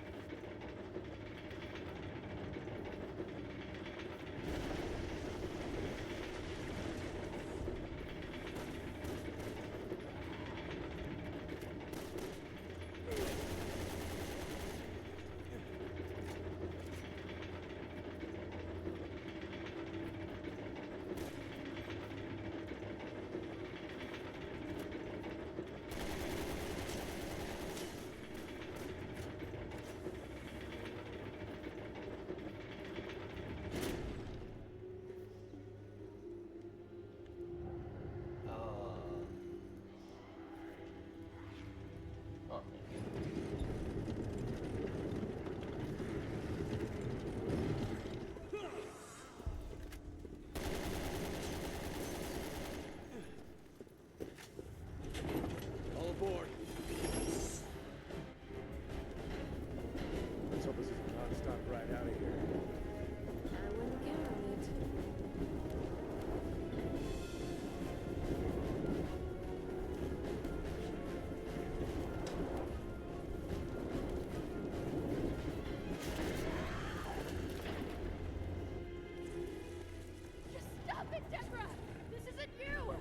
All aboard. Let's hope this is a non-stop ride out of here. I wouldn't count on it. Just stop it, Deborah! This isn't you!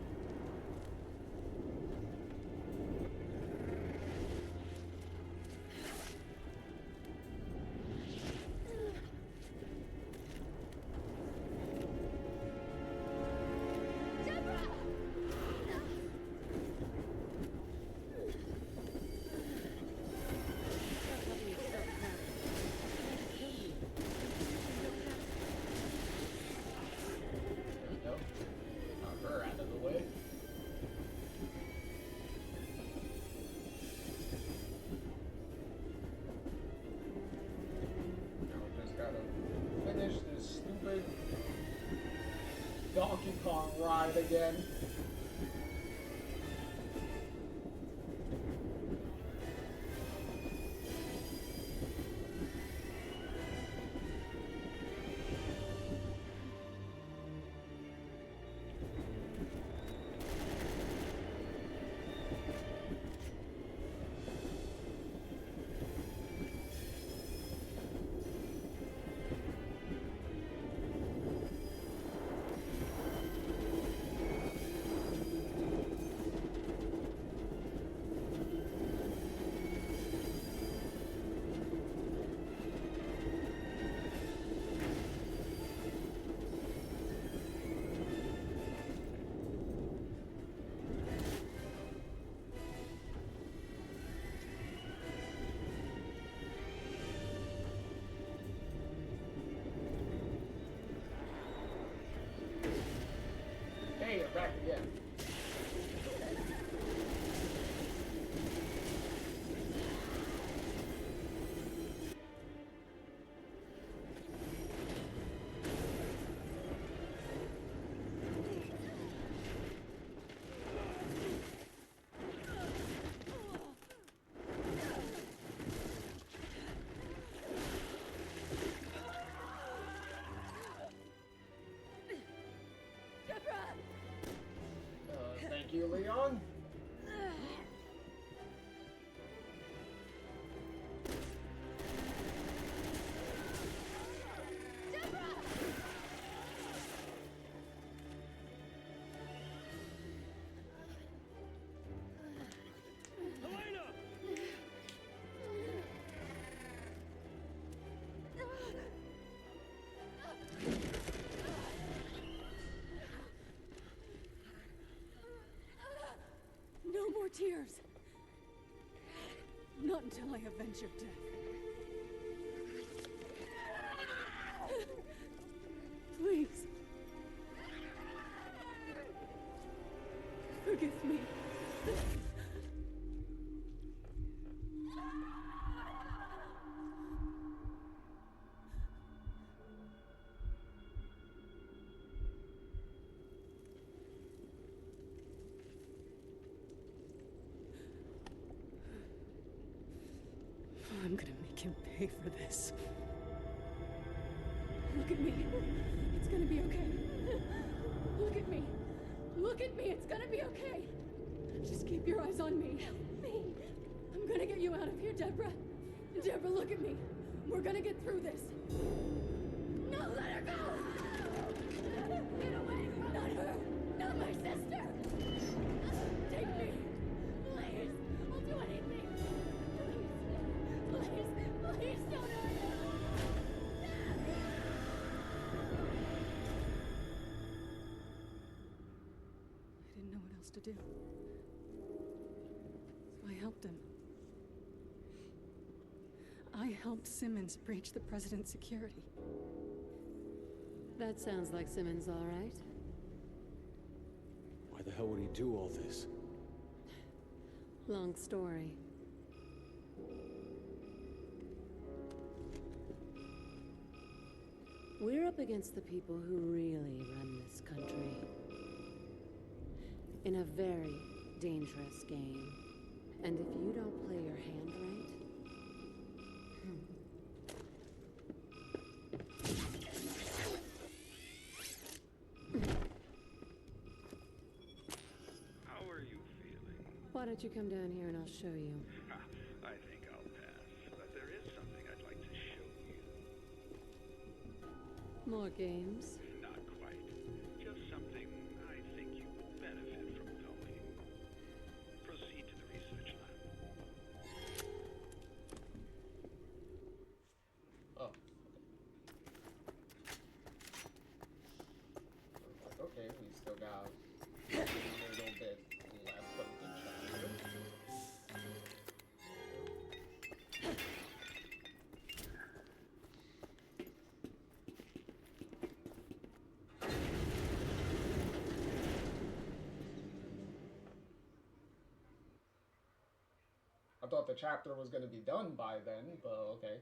Deborah! Stop letting yourself happen. I'll kill you. There we go. Knock her out of the way. Now we just gotta finish this stupid Donkey Kong ride again. tears. Not until I avenge your death. Please. Forgive me. I'm gonna make him pay for this. Look at me. It's gonna be okay. Look at me. Look at me. It's gonna be okay. Just keep your eyes on me. Help me. I'm gonna get you out of here, Deborah. Deborah, look at me. We're gonna get through this. No, let her go! Get away! Not her! Not my sister! Take me! Please! I'll do anything! Please don't hurt her! I didn't know what else to do. So I helped him. I helped Simmons breach the president's security. That sounds like Simmons, all right. Why the hell would he do all this? Long story. We're up against the people who really run this country. In a very dangerous game. And if you don't play your hand right... How are you feeling? Why don't you come down here and I'll show you? I think I'll pass, but there is something I'd like to show you. More games? Not quite. Just something I think you would benefit from knowing. Proceed to the research lab. Oh. Okay, we still got a little bit left of the chapter. I thought the chapter was going to be done by then, but okay.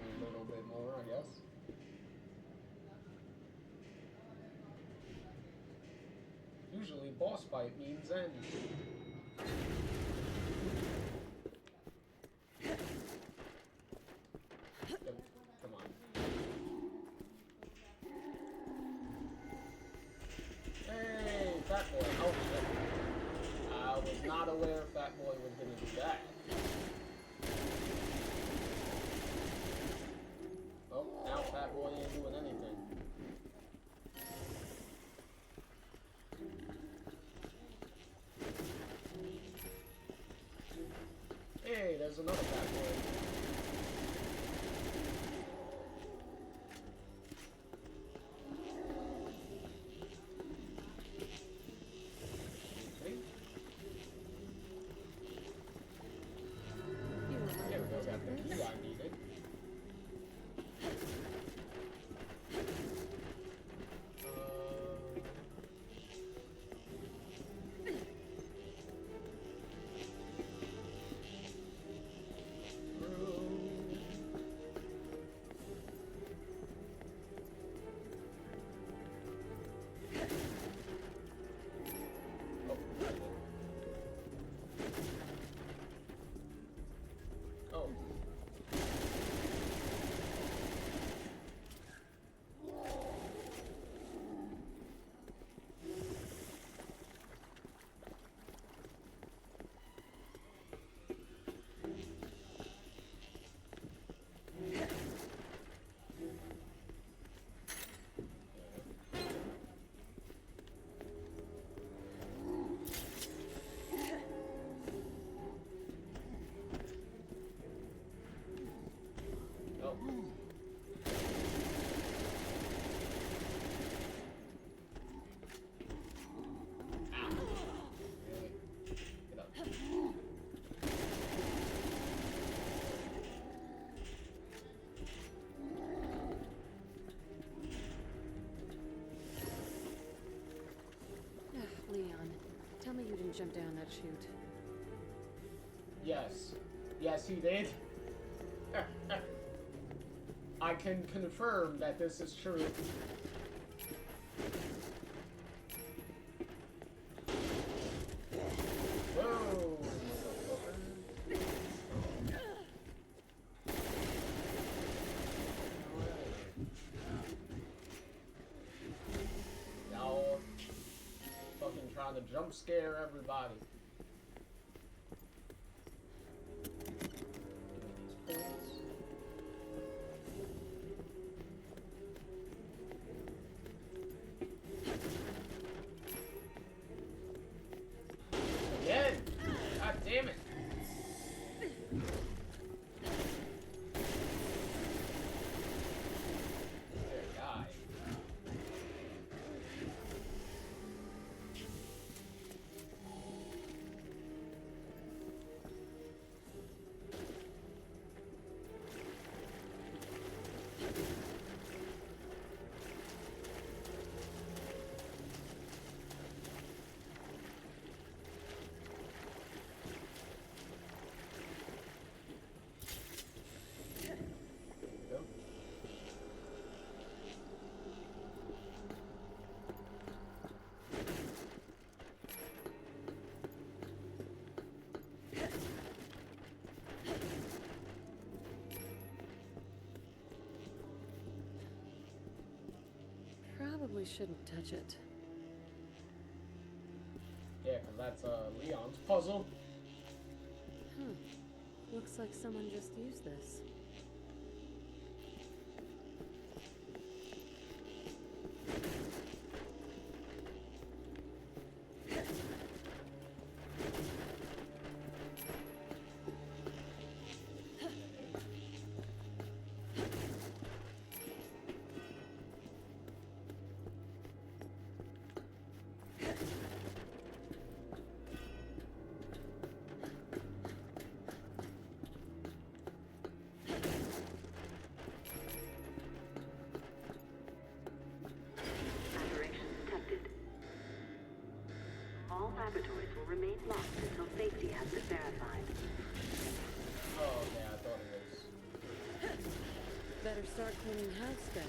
A little bit more, I guess. Usually boss fight means end. Come on. Hey, Fat Boy. Oh shit. I was not aware Fat Boy was gonna do that. Oh, now Fat Boy ain't doing anything. Hey, there's another Fat Boy. See? You were There we go, right got the about key this. I needed. Oh. Oh. Ow. Really? jump down that chute. Yes. Yes, he did. I can confirm that this is true. Whoa. Now, fucking trying to jump scare everybody. Again! God damn it! There, die. Go. Probably shouldn't touch it. Yeah, because that's Leon's puzzle. Huh. Looks like someone just used this. Aberration detected. All laboratories will remain locked until safety has been verified. Oh, yeah, I thought it was. Better start cleaning house then.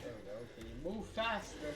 There we go. Can you move faster?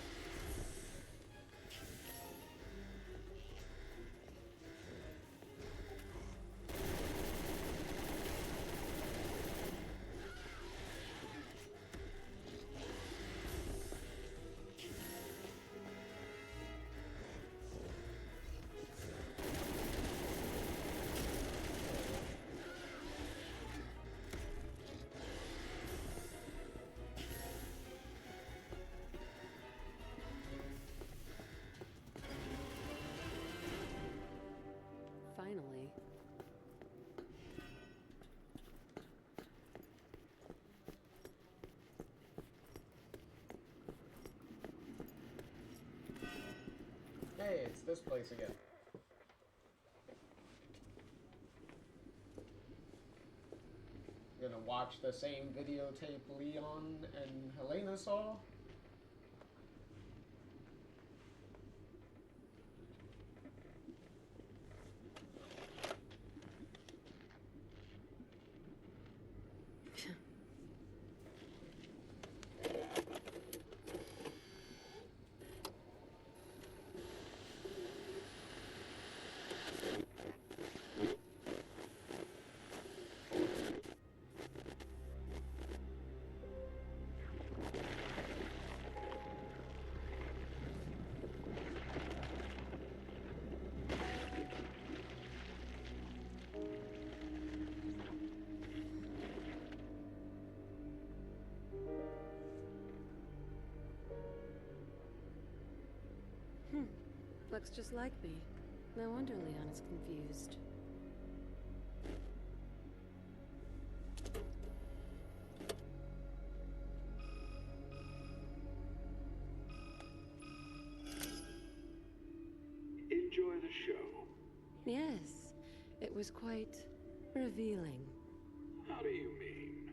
Finally. Hey, it's this place again. Gonna watch the same videotape Leon and Helena saw? Looks just like me. No wonder Leon is confused. Enjoy the show. Yes, it was quite revealing. How do you mean?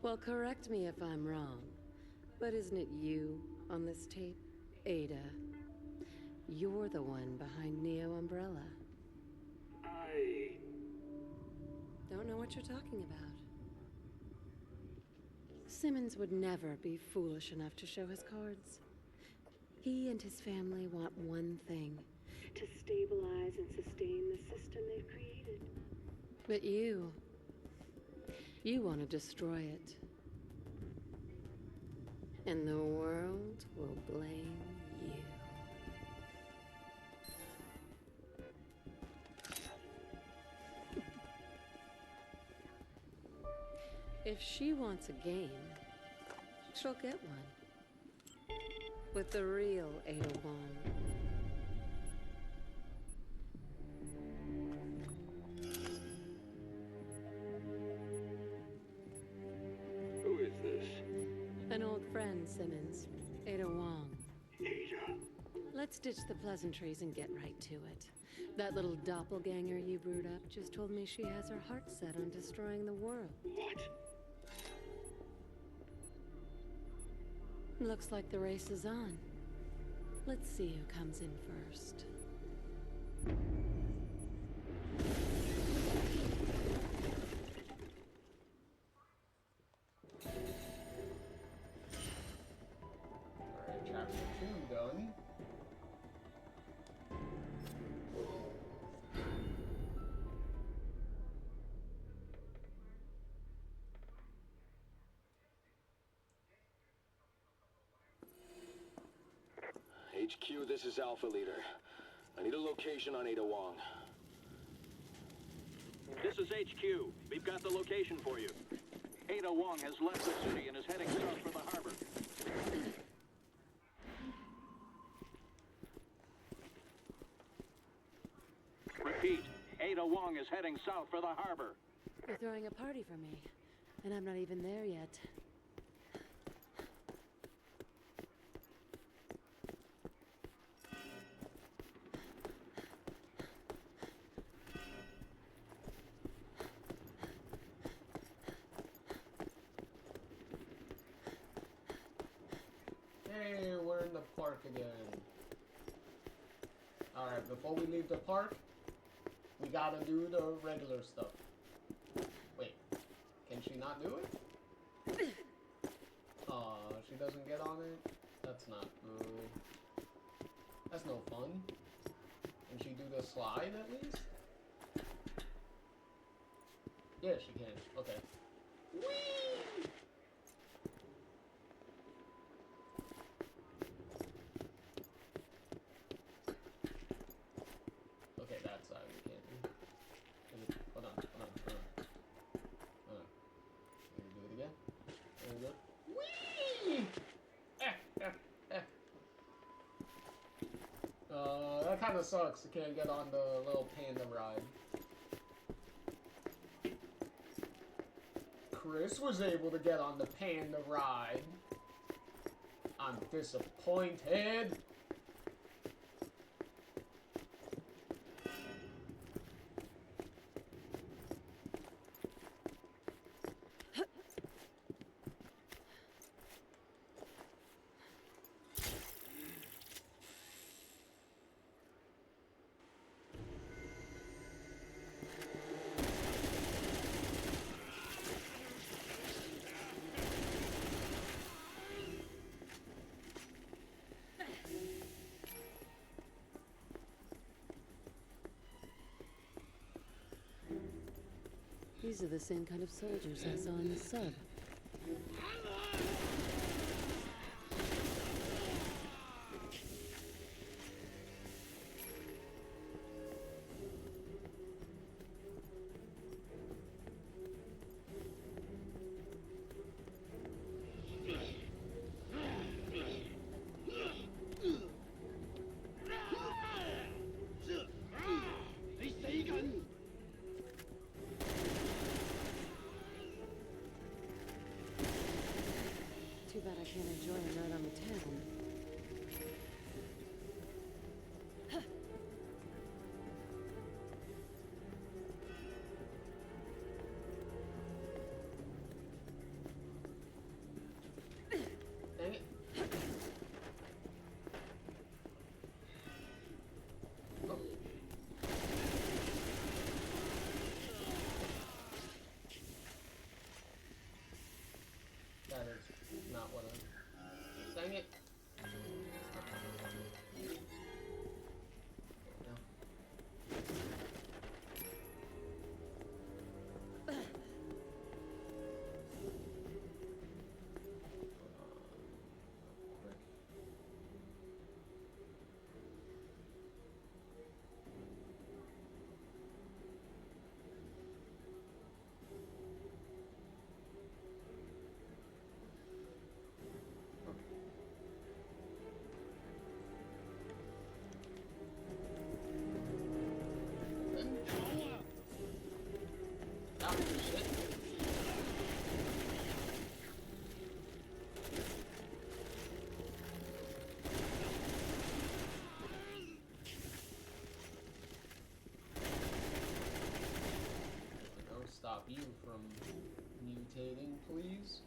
Well, correct me if I'm wrong, but isn't it you on this tape, Ada? You're the one behind Neo Umbrella. I... Don't know what you're talking about. Simmons would never be foolish enough to show his cards. He and his family want one thing: To stabilize and sustain the system they've created. but you want to destroy it. And the world will blame you. If she wants a game, she'll get one. With the real Ada Wong. Who is this? An old friend, Simmons. Ada Wong. Ada. Let's ditch the pleasantries and get right to it. That little doppelganger you brewed up just told me she has her heart set on destroying the world. What? Looks like the race is on. Let's see who comes in first. Alright, chapter 2 done. HQ, this is Alpha Leader. I need a location on Ada Wong. This is HQ. We've got the location for you. Ada Wong has left the city and is heading south for the harbor. Repeat, Ada Wong is heading south for the harbor. You're throwing a party for me, and I'm not even there yet. Hey, we're in the park again. Alright, before we leave the park, we gotta do the regular stuff. Wait, can she not do it? She doesn't get on it? That's not good. That's no fun. Can she do the slide at least? Yeah, she can. Okay. Whee! Okay, that side we can't do. Hold on. Can we do it again? There we go. Whee! That kind of sucks. You can't get on the little panda ride. Chris was able to get on the panda ride. I'm disappointed. These are the same kind of soldiers I saw in the sub. you from mutating, please?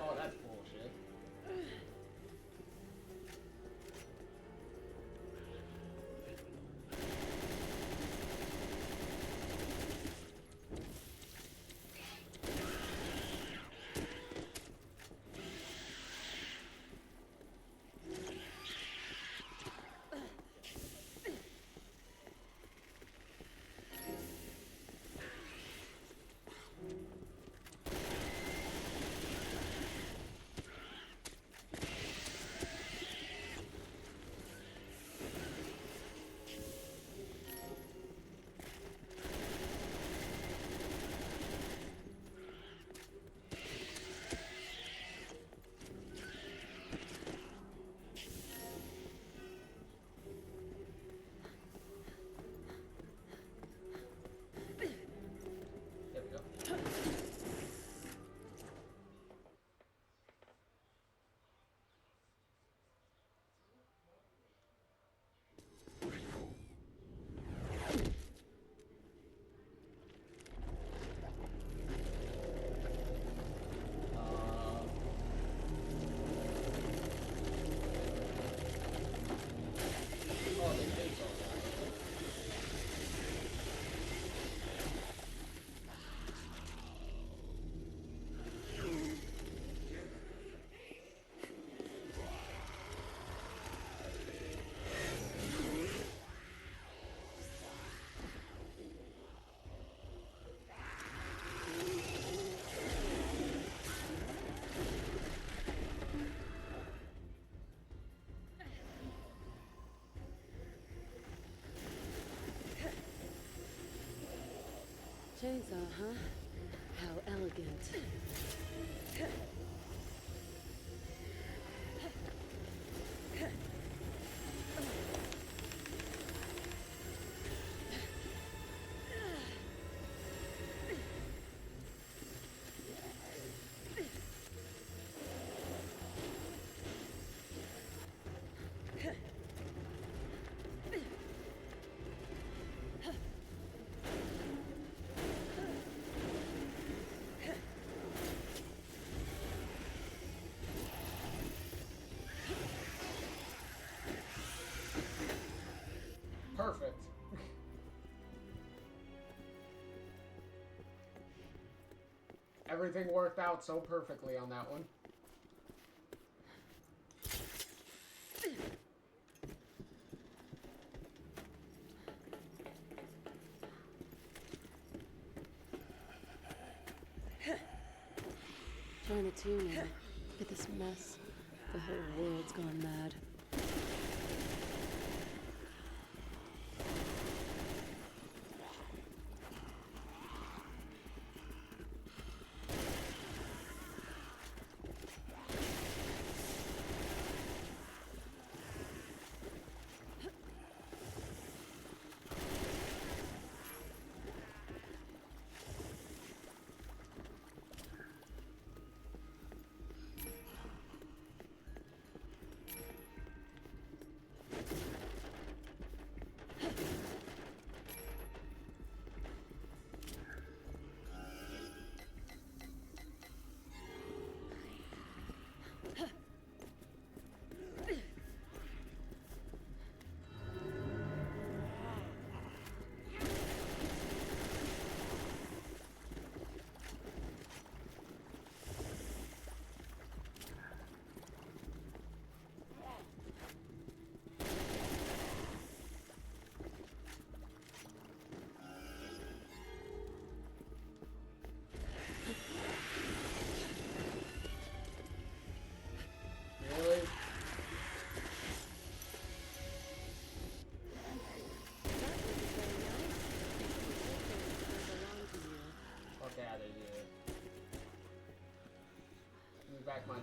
Oh, that's bullshit. There we go. Oh, they did all that. Chainsaw, huh? How elegant. Perfect. Everything worked out so perfectly on that one. China too now. Look at this mess. The whole world's gone mad.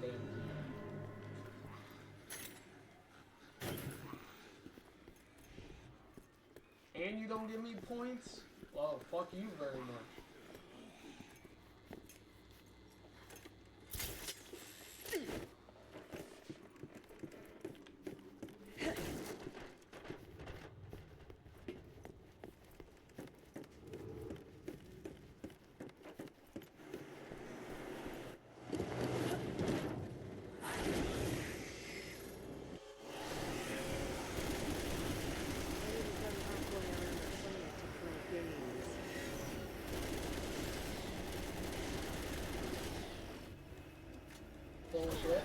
goddamn key. And you don't give me points? Well, fuck you very much. Bullshit.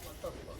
What the fuck?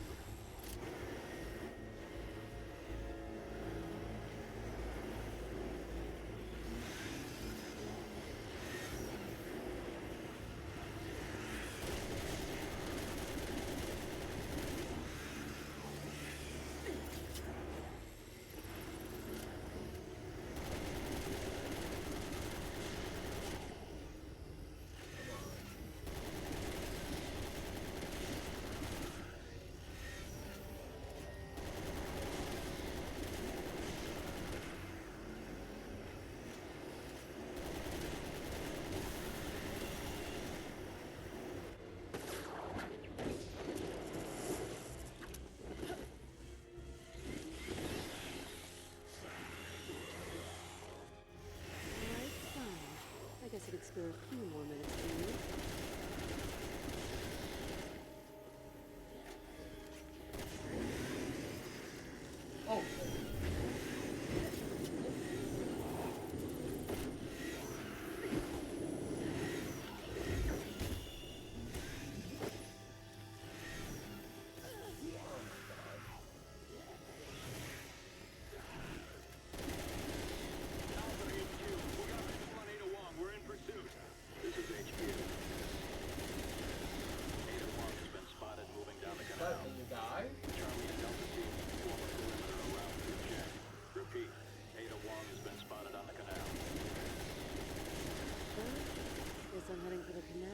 I guess I could spare a few more minutes for you. Oh. I'm heading for the canal.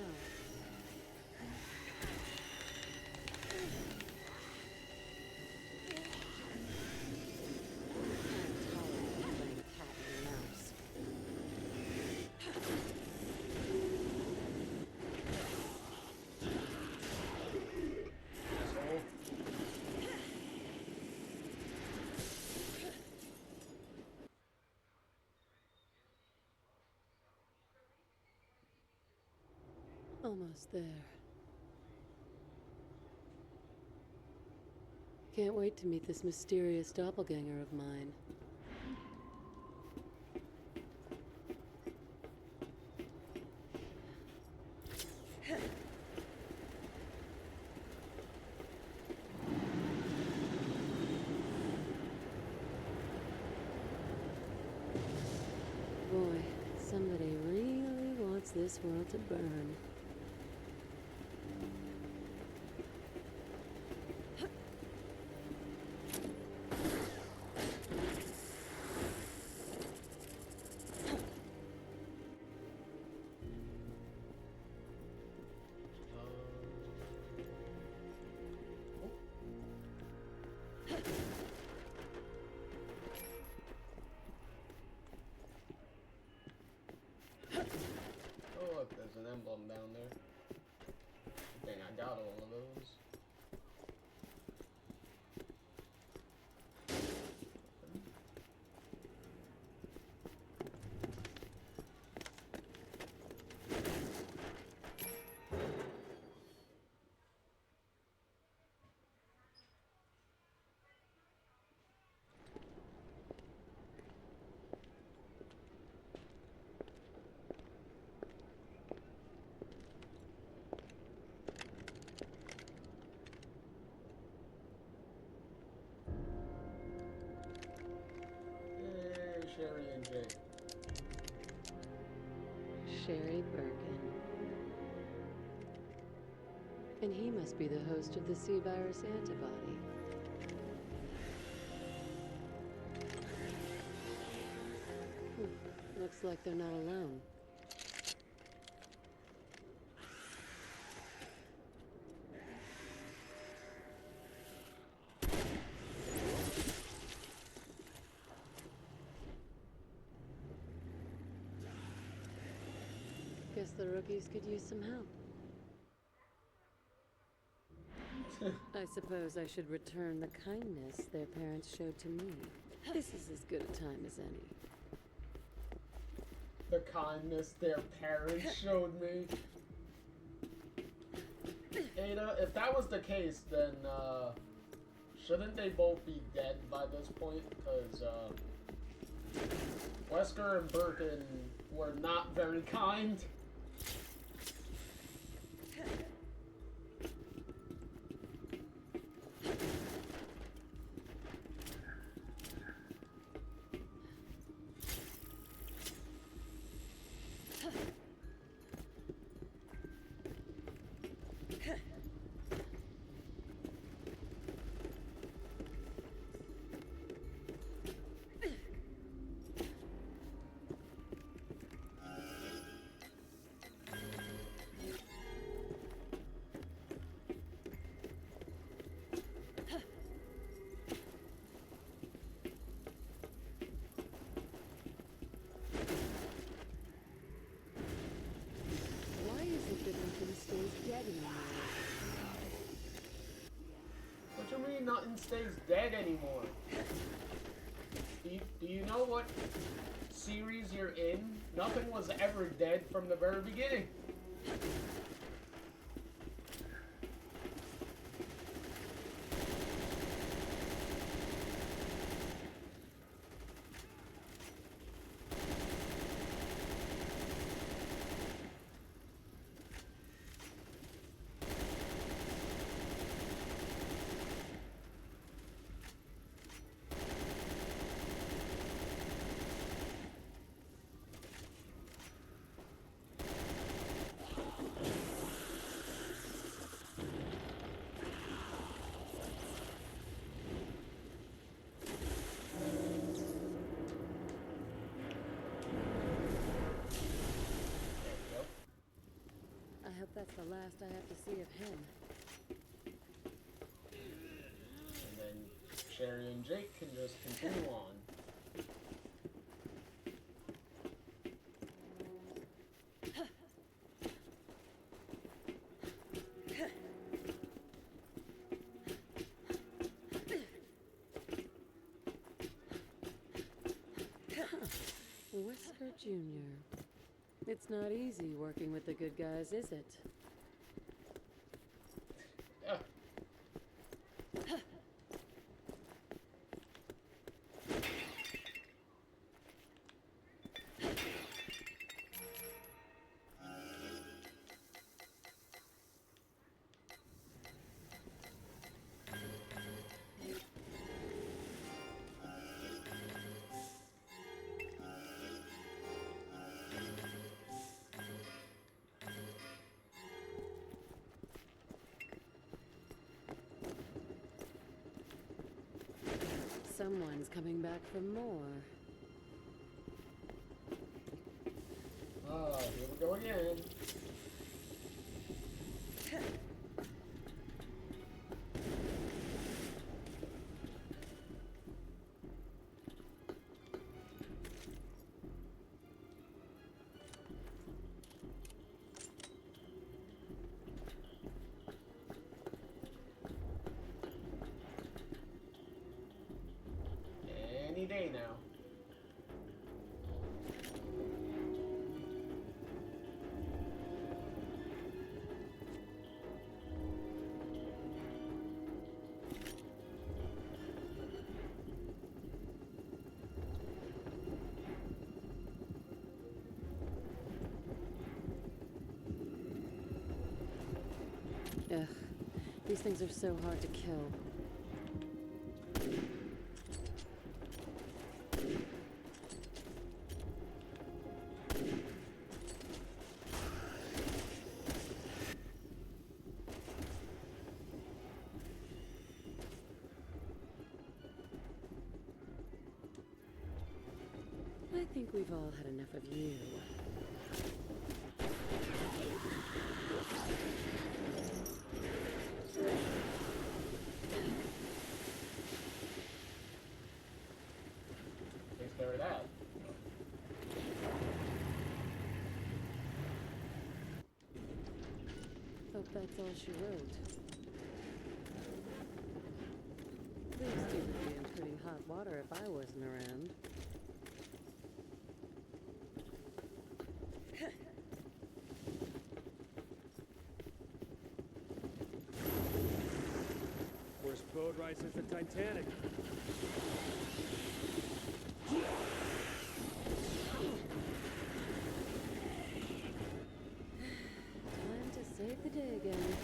Can't tolerate playing cat and mouse. Asshole. Almost there. Can't wait to meet this mysterious doppelganger of mine. Boy, somebody really wants this world to burn. Oh look, there's an emblem down there. Dang, I got all of those. Sherry and Jay. Sherry Birkin. And he must be the host of the C-virus antibody. Looks like they're not alone. Guess the rookies could use some help. I suppose I should return the kindness their parents showed to me. This is as good a time as any. The kindness their parents showed me. Ada, if that was the case, then, shouldn't they both be dead by this point? Because, Wesker and Birkin were not very kind. Why is it that nothing stays dead anymore? What do you mean nothing stays dead anymore? Do you know what series you're in? Nothing was ever dead from the very beginning. I hope that's the last I have to see of him. And then Sherry and Jake can just continue on. Wesker Jr. It's not easy working with the good guys, is it? Yeah. Someone's coming back for more. Oh, here we go again. Any day now. Ugh, these things are so hard to kill. I think we've all had enough of you. Takes care of that. Hope that's all she wrote. These two would be in pretty hot water if I wasn't around. Worst boat ride since the Titanic. Time to save the day again.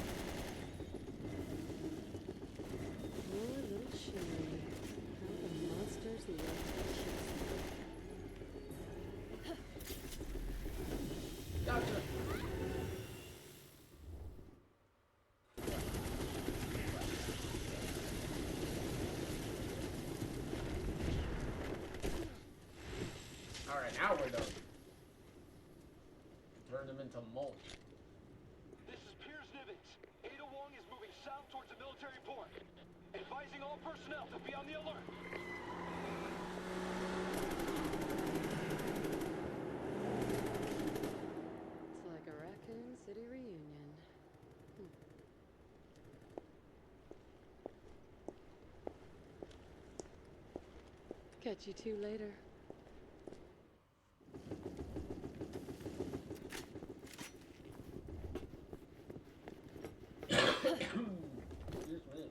Poor little Sherry. How the monsters love that ship. Gotcha. Alright, now we're done. Turn them into mulch. This is Piers Nivens. Ada Wong is moving south towards the military port. Advising all personnel to be on the alert. It's like a Raccoon City reunion. Catch you two later. Excuse me.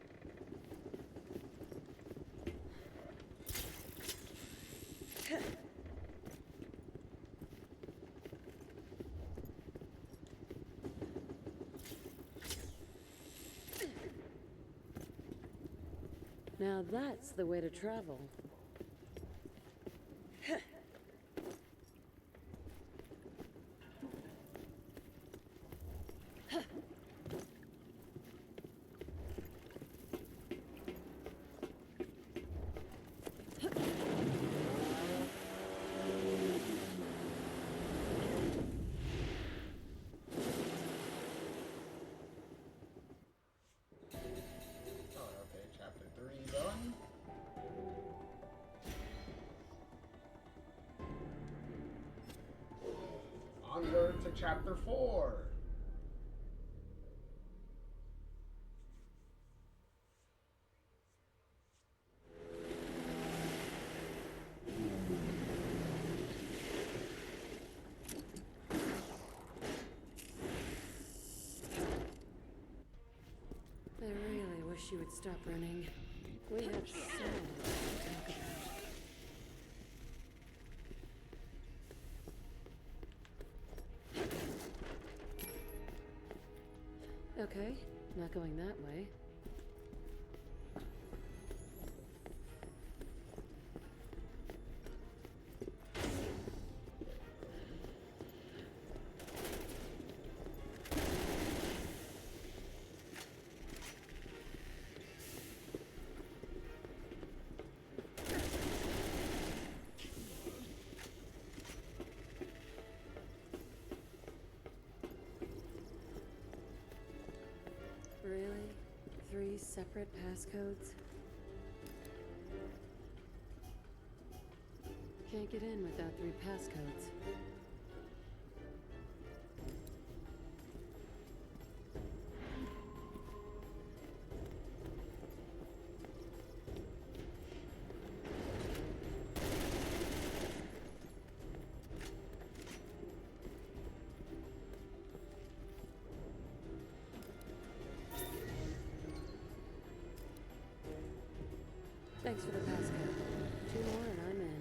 Now that's the way to travel. Oh, okay, chapter 3 done. Onward to chapter 4. I really wish you would stop running. We have so much to talk about. Okay, not going that way. Really? 3 separate passcodes? Can't get in without 3 passcodes. Thanks for the passcode. 2 more and I'm in.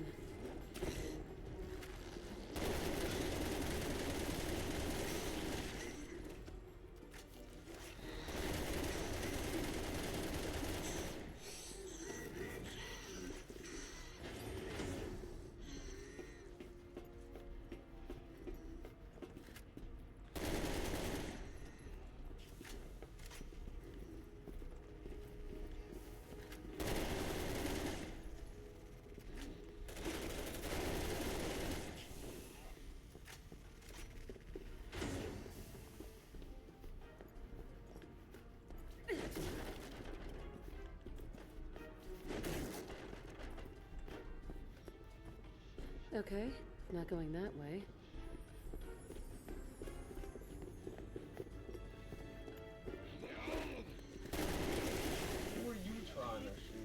Okay, not going that way. Who are you trying to shoot?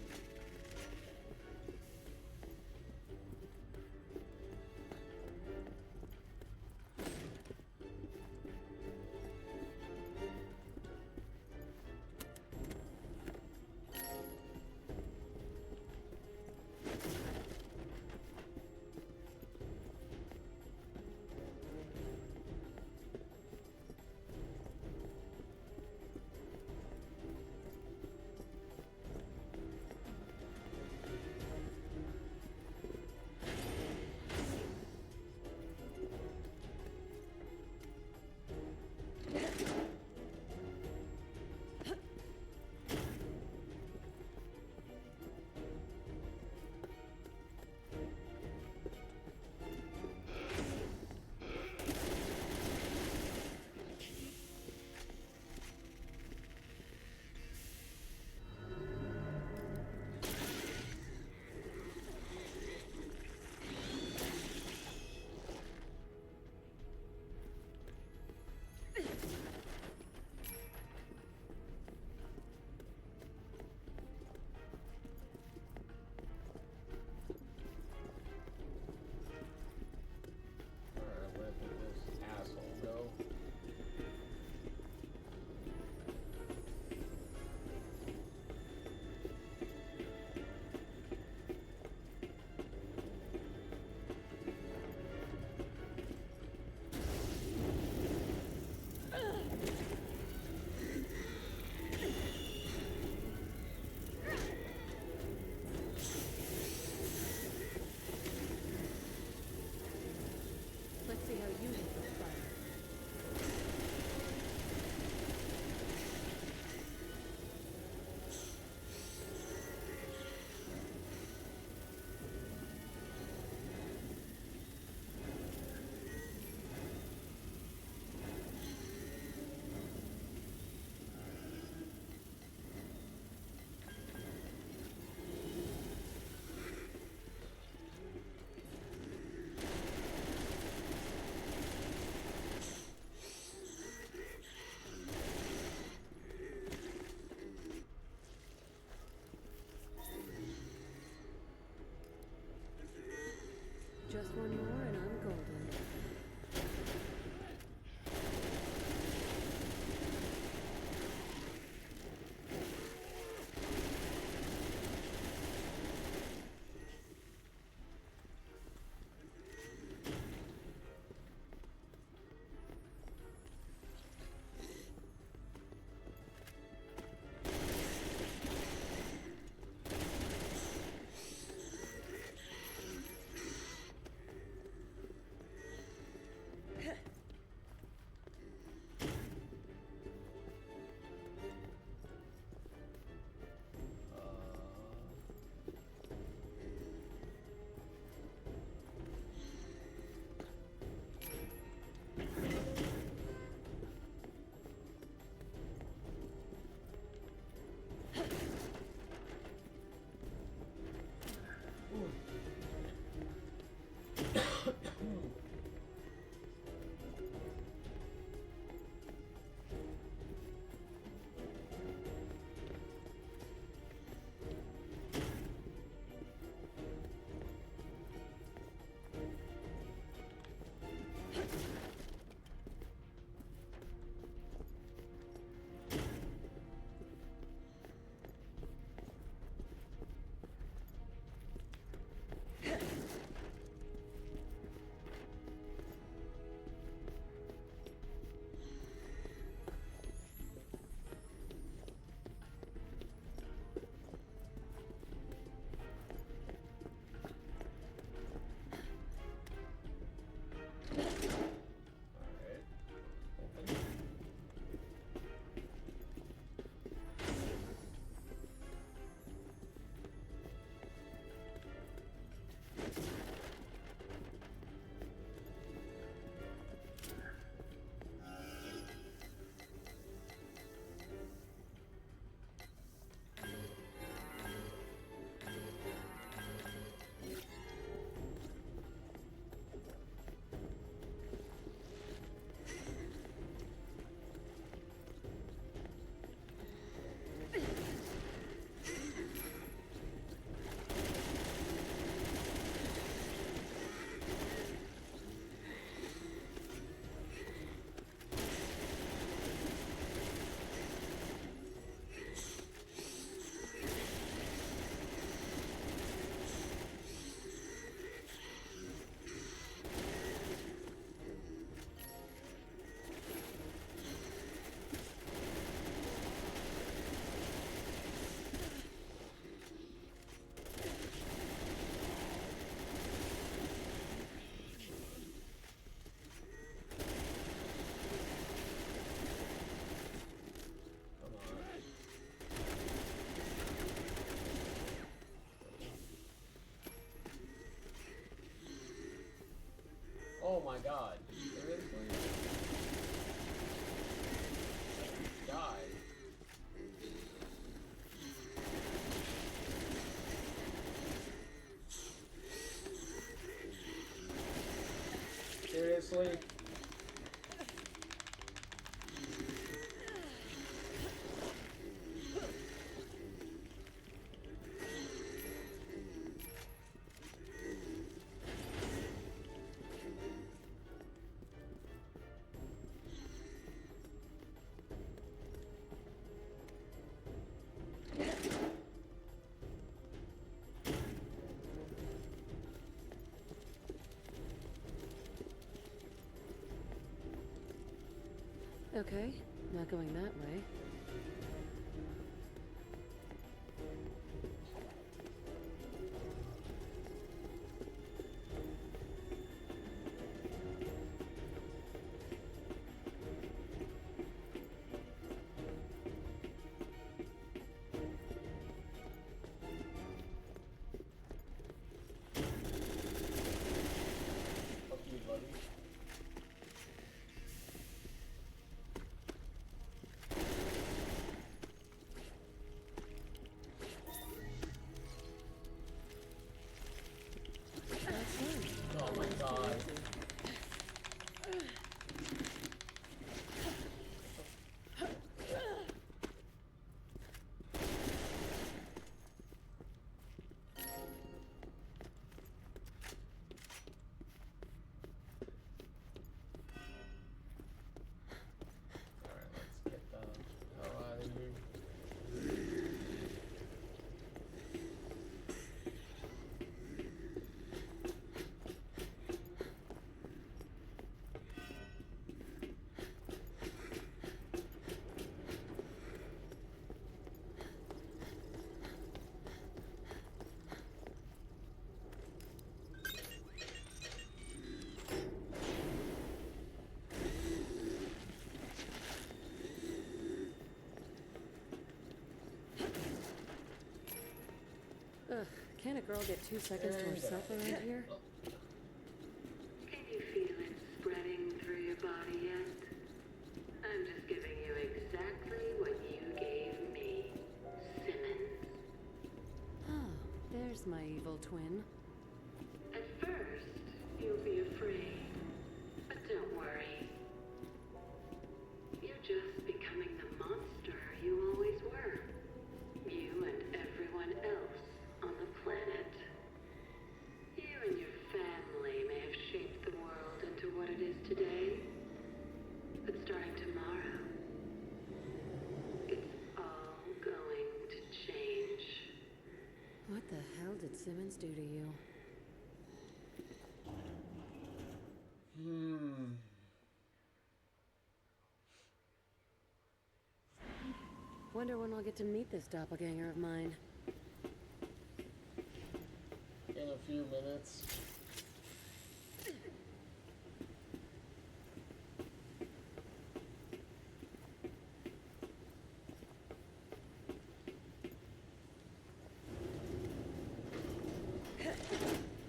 god. Seriously? Die. Seriously? Okay, not going that way. Fuck you, buddy. Oh my god. Alright, let's get the hell out of here. Ugh, can't a girl get 2 seconds to herself around here? Can you feel it spreading through your body yet? I'm just giving you exactly what you gave me, Simmons. Oh, there's my evil twin. At first, you'll be afraid, but don't worry. You're just becoming the monster you always were. You and everyone else on the planet. You and your family may have shaped the world into what it is today, but starting tomorrow, it's all going to change. What the hell did Simmons do to you? Wonder when I'll get to meet this doppelganger of mine. In a few minutes.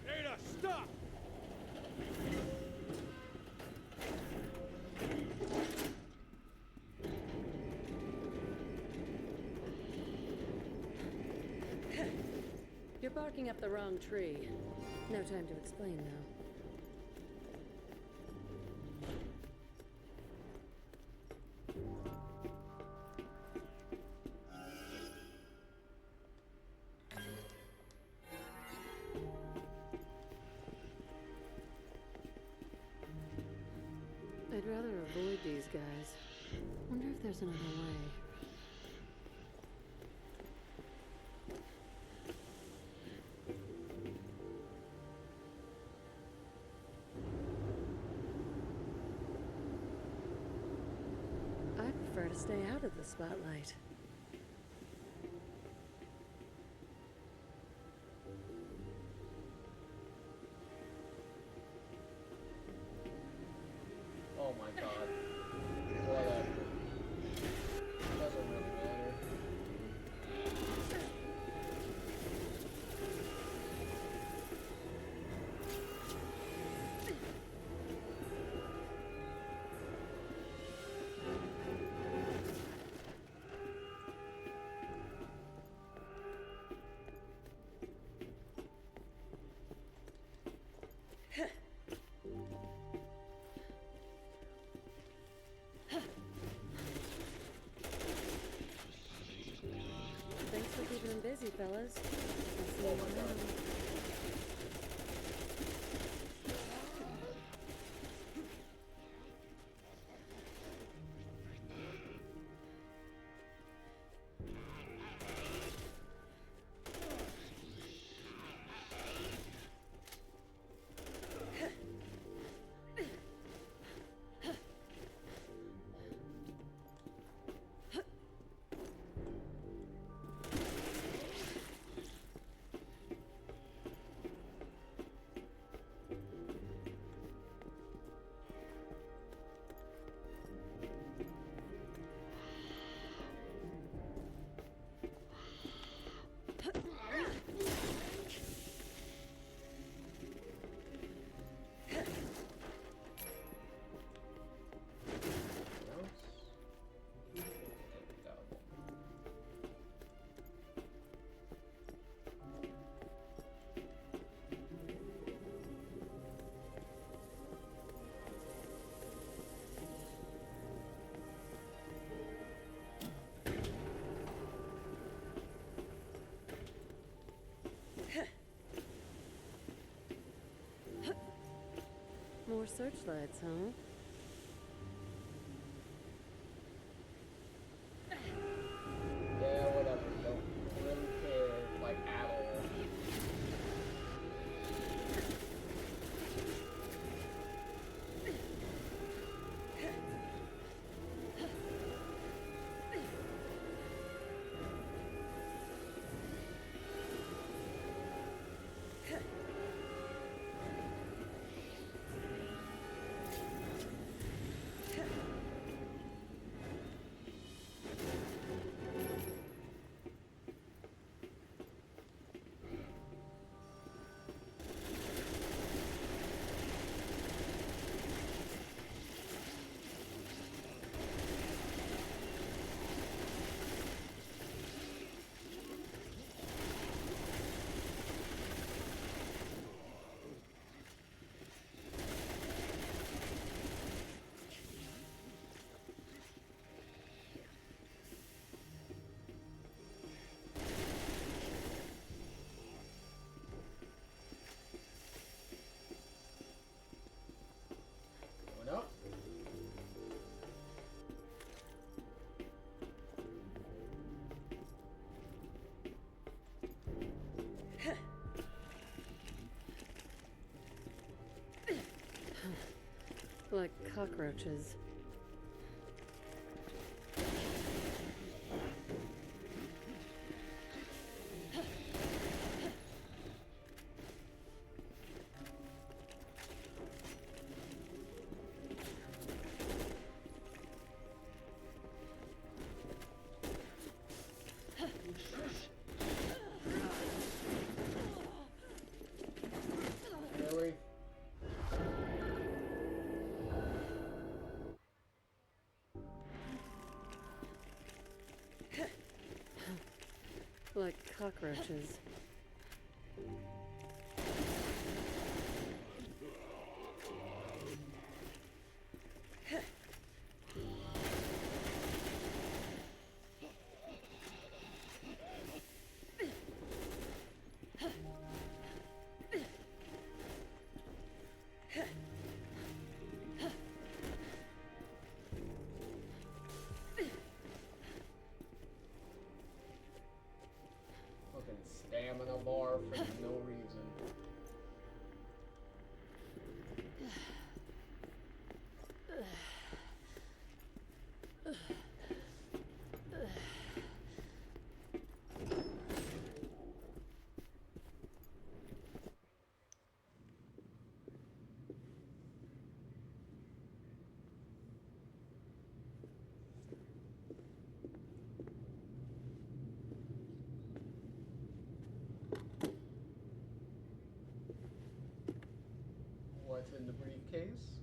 Ada, stop! You're barking up the wrong tree. No time to explain now. I'd rather avoid these guys. Wonder if there's another way. I prefer to stay out of the spotlight. Oh my god. Whatever. Doesn't really matter. goes. I'll see you around. More searchlights, huh? Yeah, whatever. Don't really care, like, at all. Going up. Like cockroaches. Really? Like cockroaches. Fucking stamina bar for no reason. What's in the briefcase?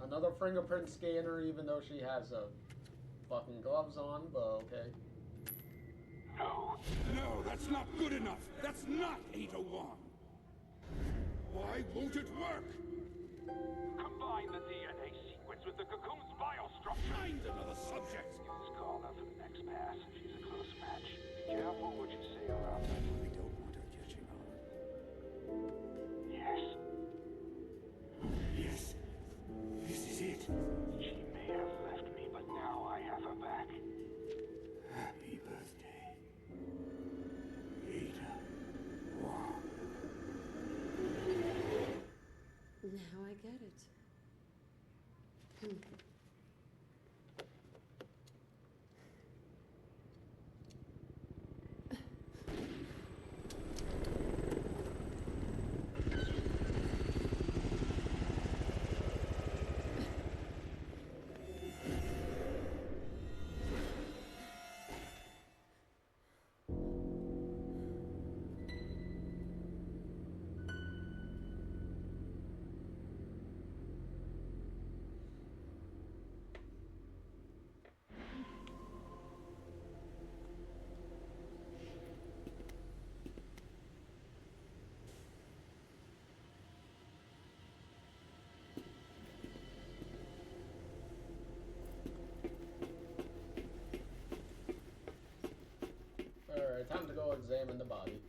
Another fingerprint scanner, even though she has a fucking gloves on, but okay. No. No, that's not good enough. That's not Ada Wong. Why won't it work? Combine the DNA sequence with the cocoon's biostructure. Find another subject. Use caller for the next pass. Alright, time to go examine the body.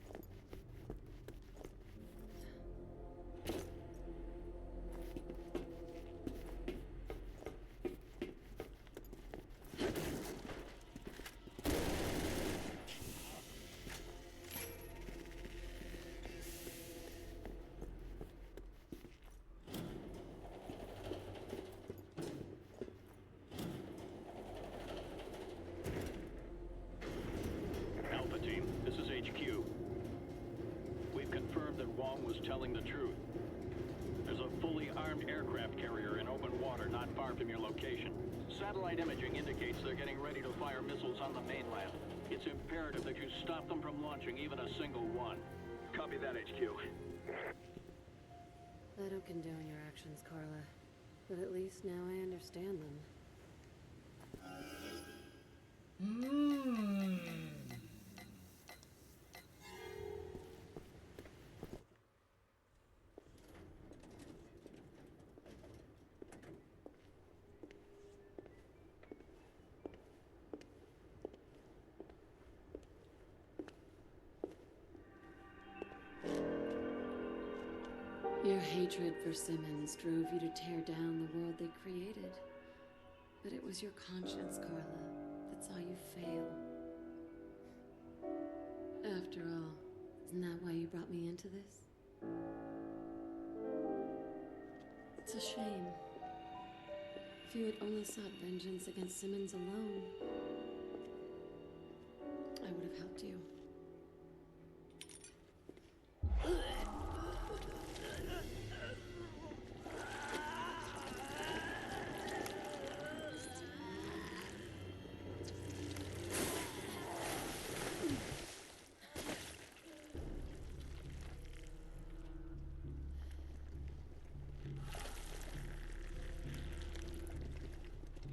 Alpha Team, this is HQ. We've confirmed that Wong was telling the truth. There's a fully armed aircraft carrier in open water not far from your location. Satellite imaging indicates they're getting ready to fire missiles on the mainland. It's imperative that you stop them from launching even a single one. Copy that, HQ. I don't condone your actions, Carla. But at least now I understand them. Your hatred for Simmons drove you to tear down the world they created. But it was your conscience, Carla, that saw you fail. After all, isn't that why you brought me into this? It's a shame. If you had only sought vengeance against Simmons alone, I would have helped you.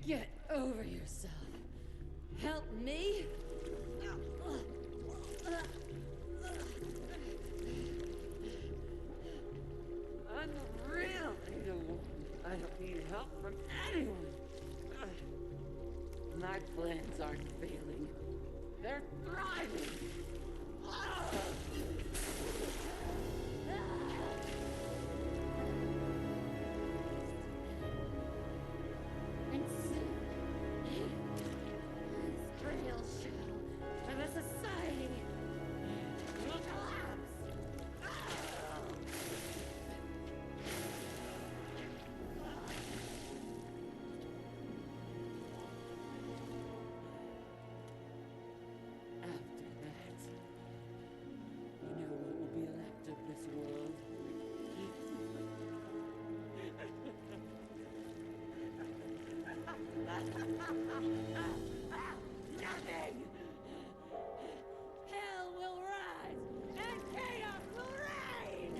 Get over yourself. Help me? I'm real. I don't need help from anyone. My plans aren't failing. They're thriving. And soon, this real shell of a society will collapse. After that, you know what will be left of this world? Nothing! Hell will rise, and chaos will reign!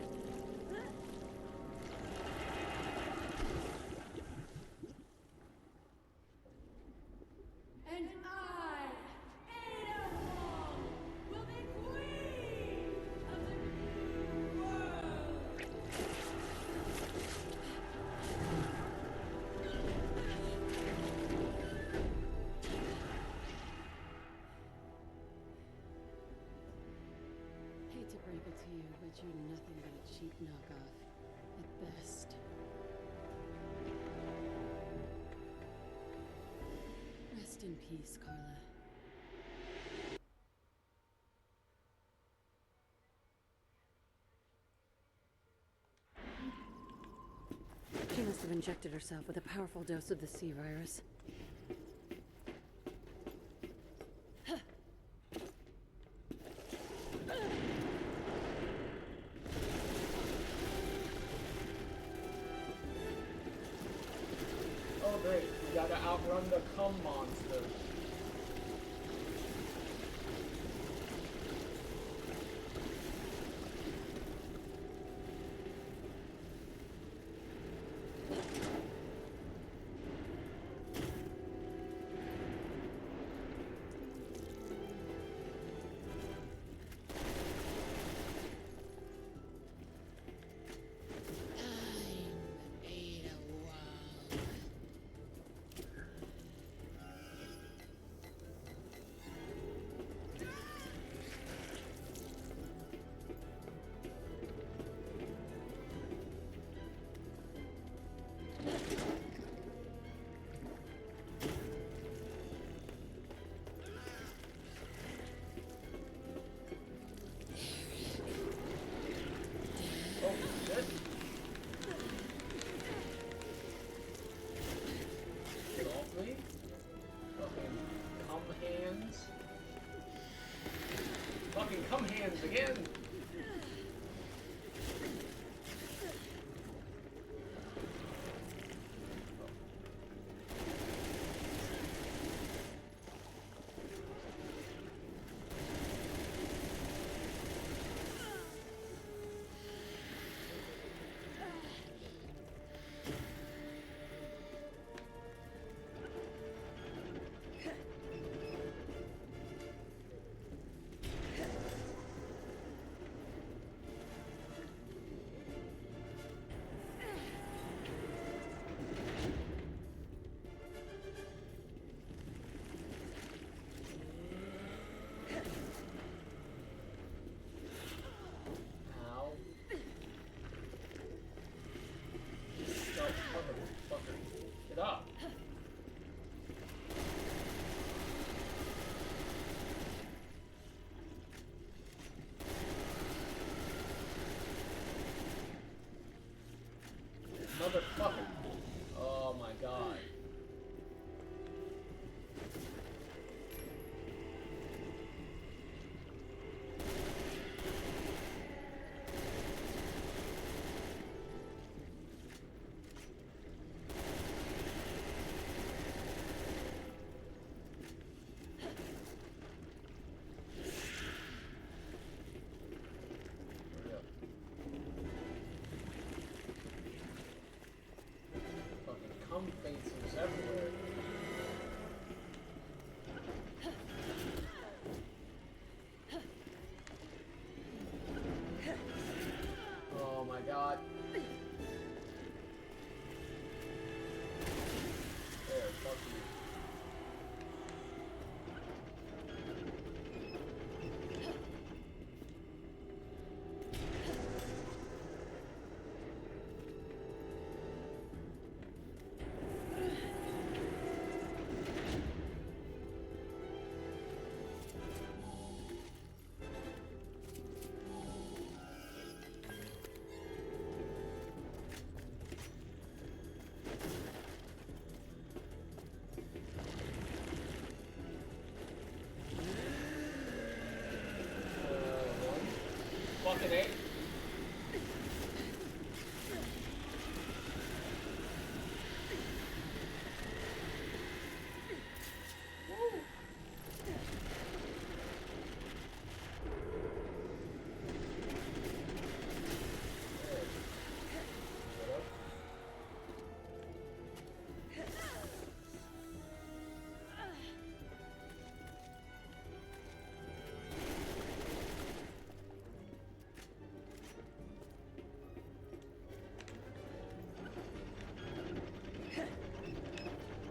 And I, Ada Wong, will be queen of the new world! Hate to break it to you, but you're nothing but a cheap knockoff. At best. Rest in peace, Carla. She must must have injected herself with a powerful dose of the C virus. Oh great, we gotta outrun the cum monster. Oh shit. Get off me. Fucking cum hands. Fucking cum hands again. Ow. No, motherfucker. Get up. Motherfucker. Oh my god. Hurry up. Fucking cum faces everywhere. Oh my god. There, fuck you. Fucking A. Woo. There. Get up.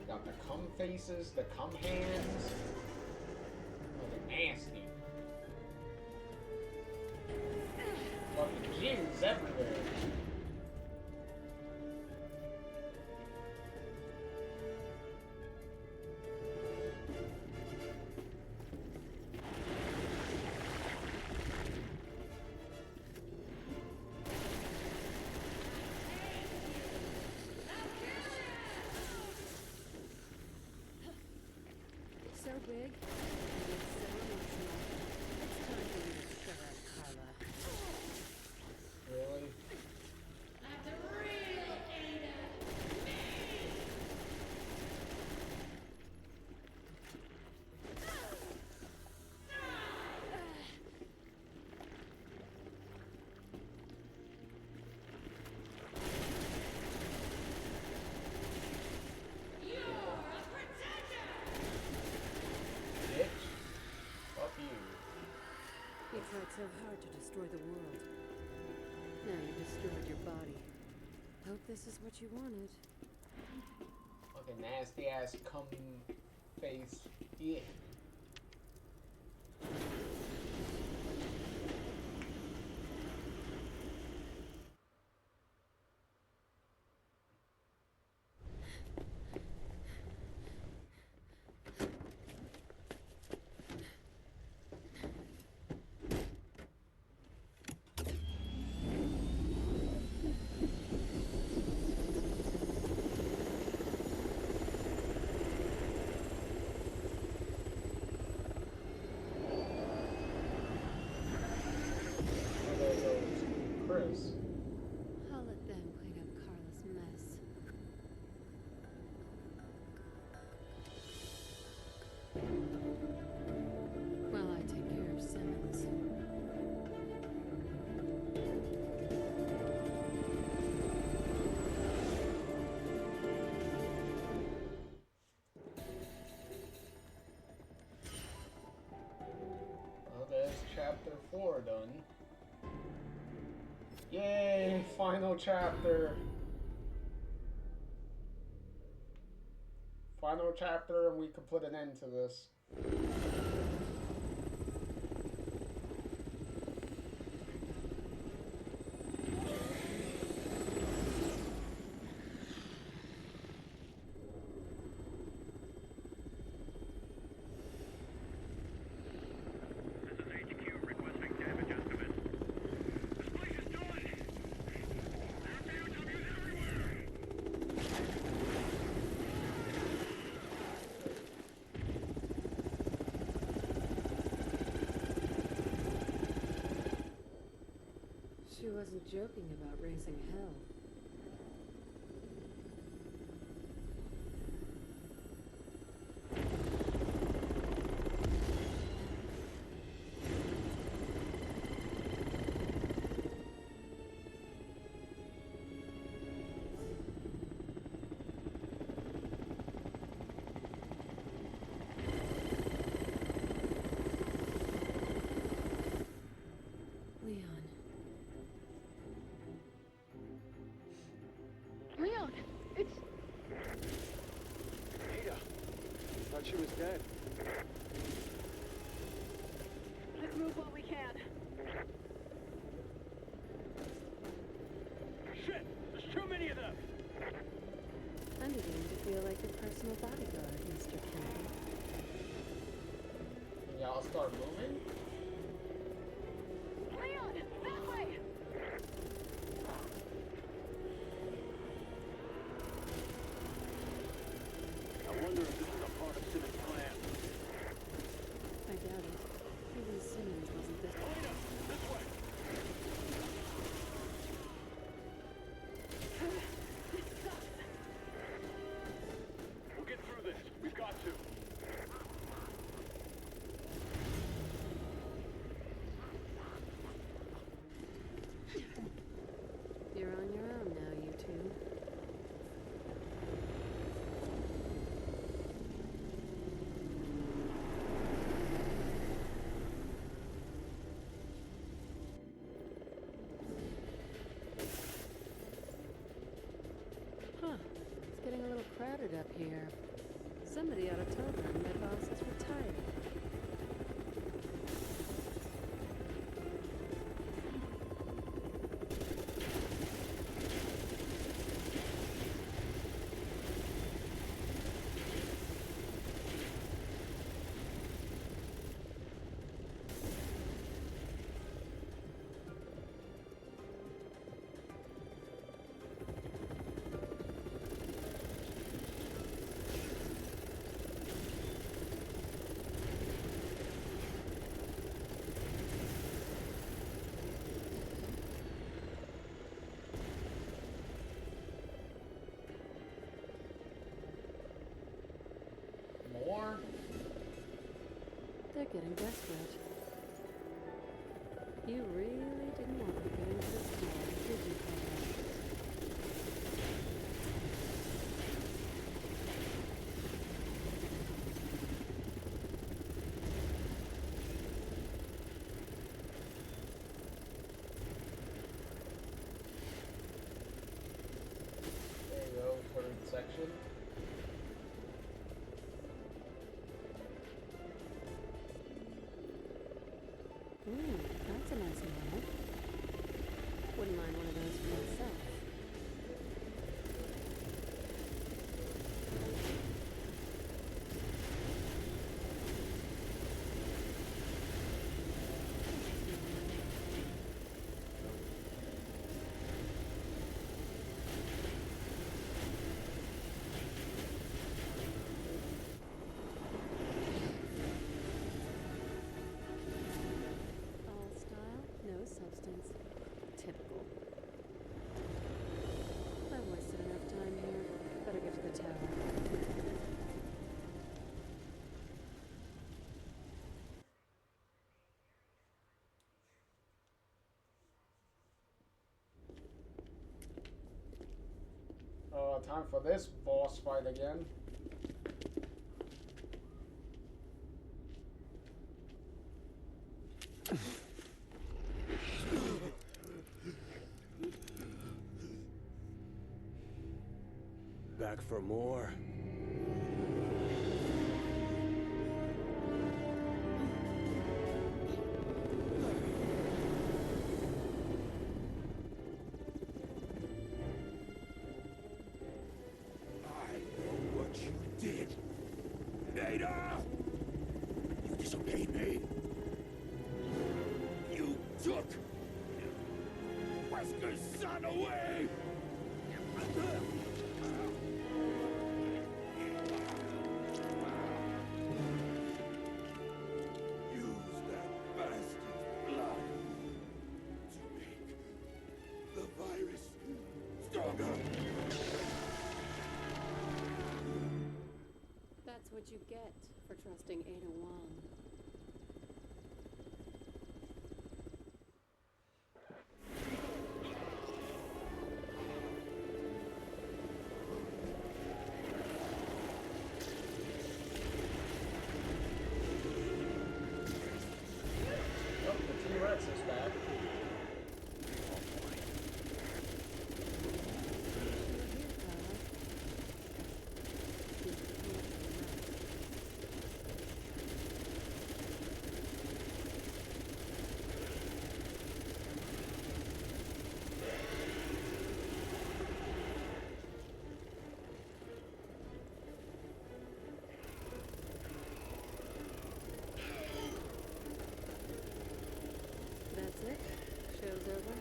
Got the cum faces, the cum hands. Fucking nasty. Fucking jizz everywhere. Just what you wanted. Like a nasty ass cum face. Yeah. Chris. I'll let them clean up Carla's mess. While I take care of Simmons. Well, there's chapter 4 done. Yay! Final chapter. Final chapter, and we can put an end to this. She wasn't joking about raising hell. Leon. Leon, it's... Ada, thought she was dead. Let's move while we can. Shit! There's too many of them! I'm beginning to feel like your personal bodyguard, Mr. Kennedy. Y'all start moving? Leon, that way! I wonder if this is a part of Simmons' plan. I doubt it. Even Simmons wasn't this... Ada! This way! This sucks. We'll get through this. We've got to. You're on your own now, you two. Huh. It's getting a little crowded up here. Somebody ought to tell them their boss is retired. More? They're getting desperate. You really didn't want to get into this deal, did you, Carla? time for this boss fight again. Back for more? I know what you did. Ada! You disobeyed me. You took Wesker's son away! Use that bastard's blood to make the virus stronger. That's what you get for trusting Ada Wong. Oh, the T-Rex is back. That's it? Show's over?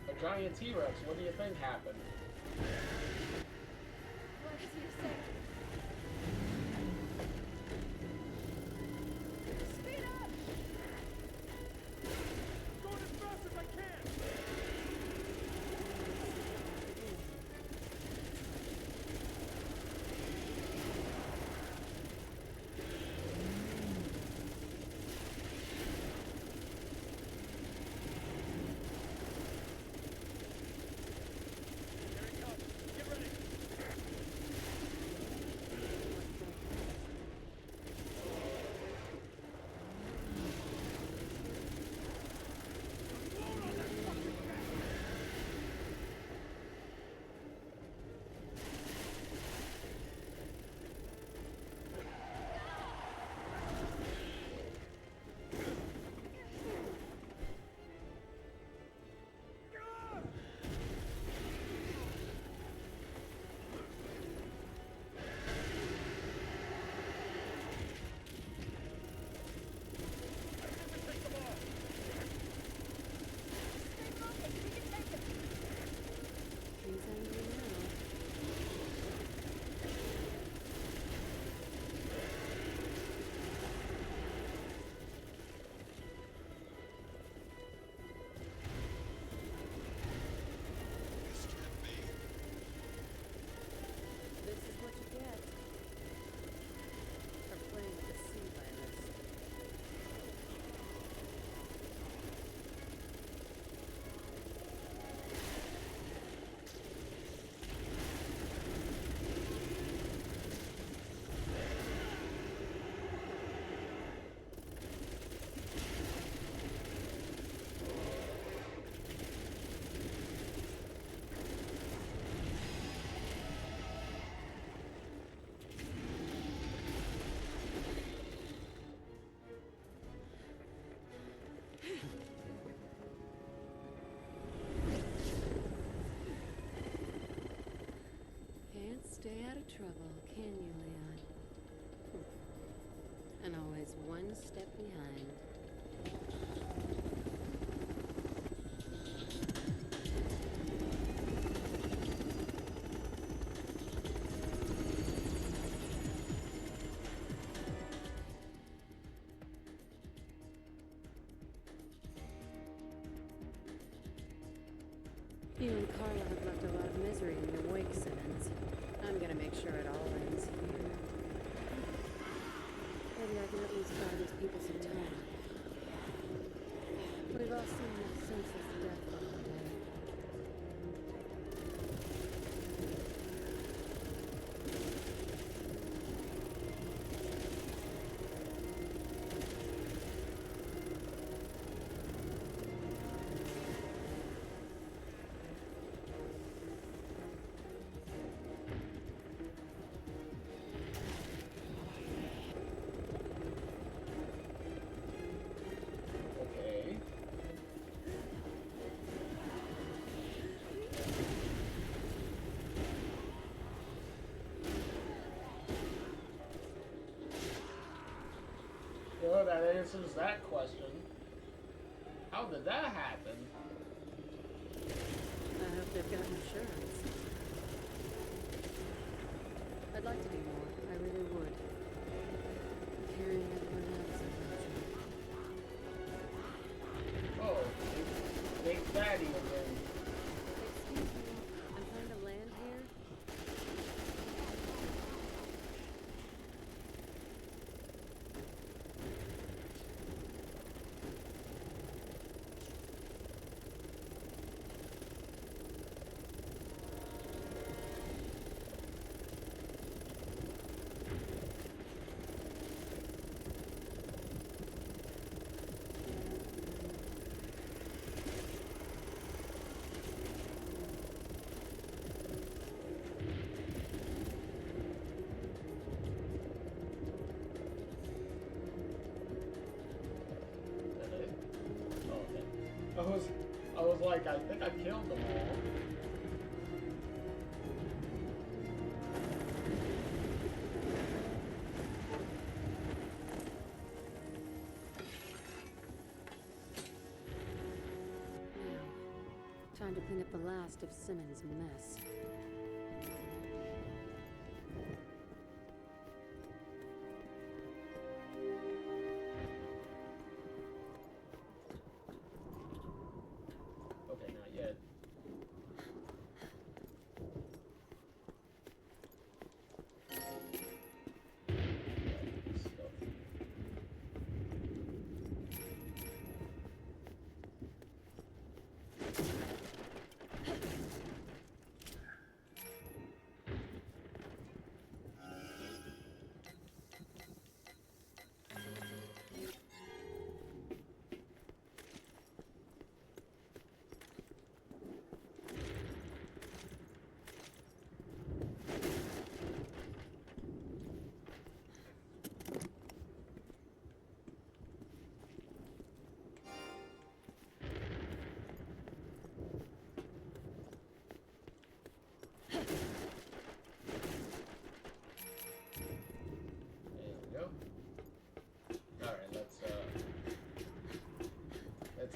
A giant T-Rex, what do you think happened? What is he saying? Speed up! Going as fast as I can! Here it comes. Get ready. He's angry now. This is what you get for playing with the sea virus. Can't stay out of trouble, can you, Leon? And always one step behind. You and Carla have left a lot of misery in your wake, Simmons. I'm gonna make sure it all ends here. Maybe I can at least buy these people some time. We've all seen that senseless death on the day. Okay. Well, that answers that question. How did that happen? I hope they've got insurance. I'd like to do more. I really would. Carrying everyone else around. Oh, Big Fatty again. Excuse me, I'm trying to land here. I was like, I think I killed them all. Now, time to clean up the last of Simmons' mess. Okay, not yet.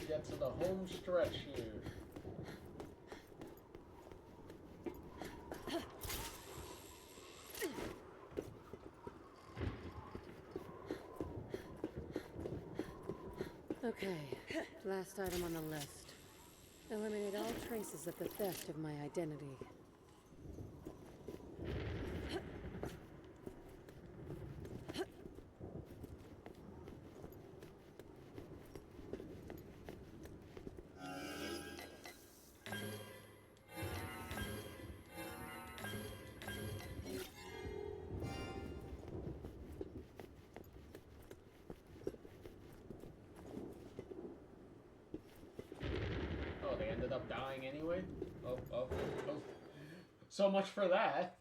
Get to the home stretch here. Okay, last item on the list. Eliminate all traces of the theft of my identity. They ended up dying anyway? Oh. So much for that.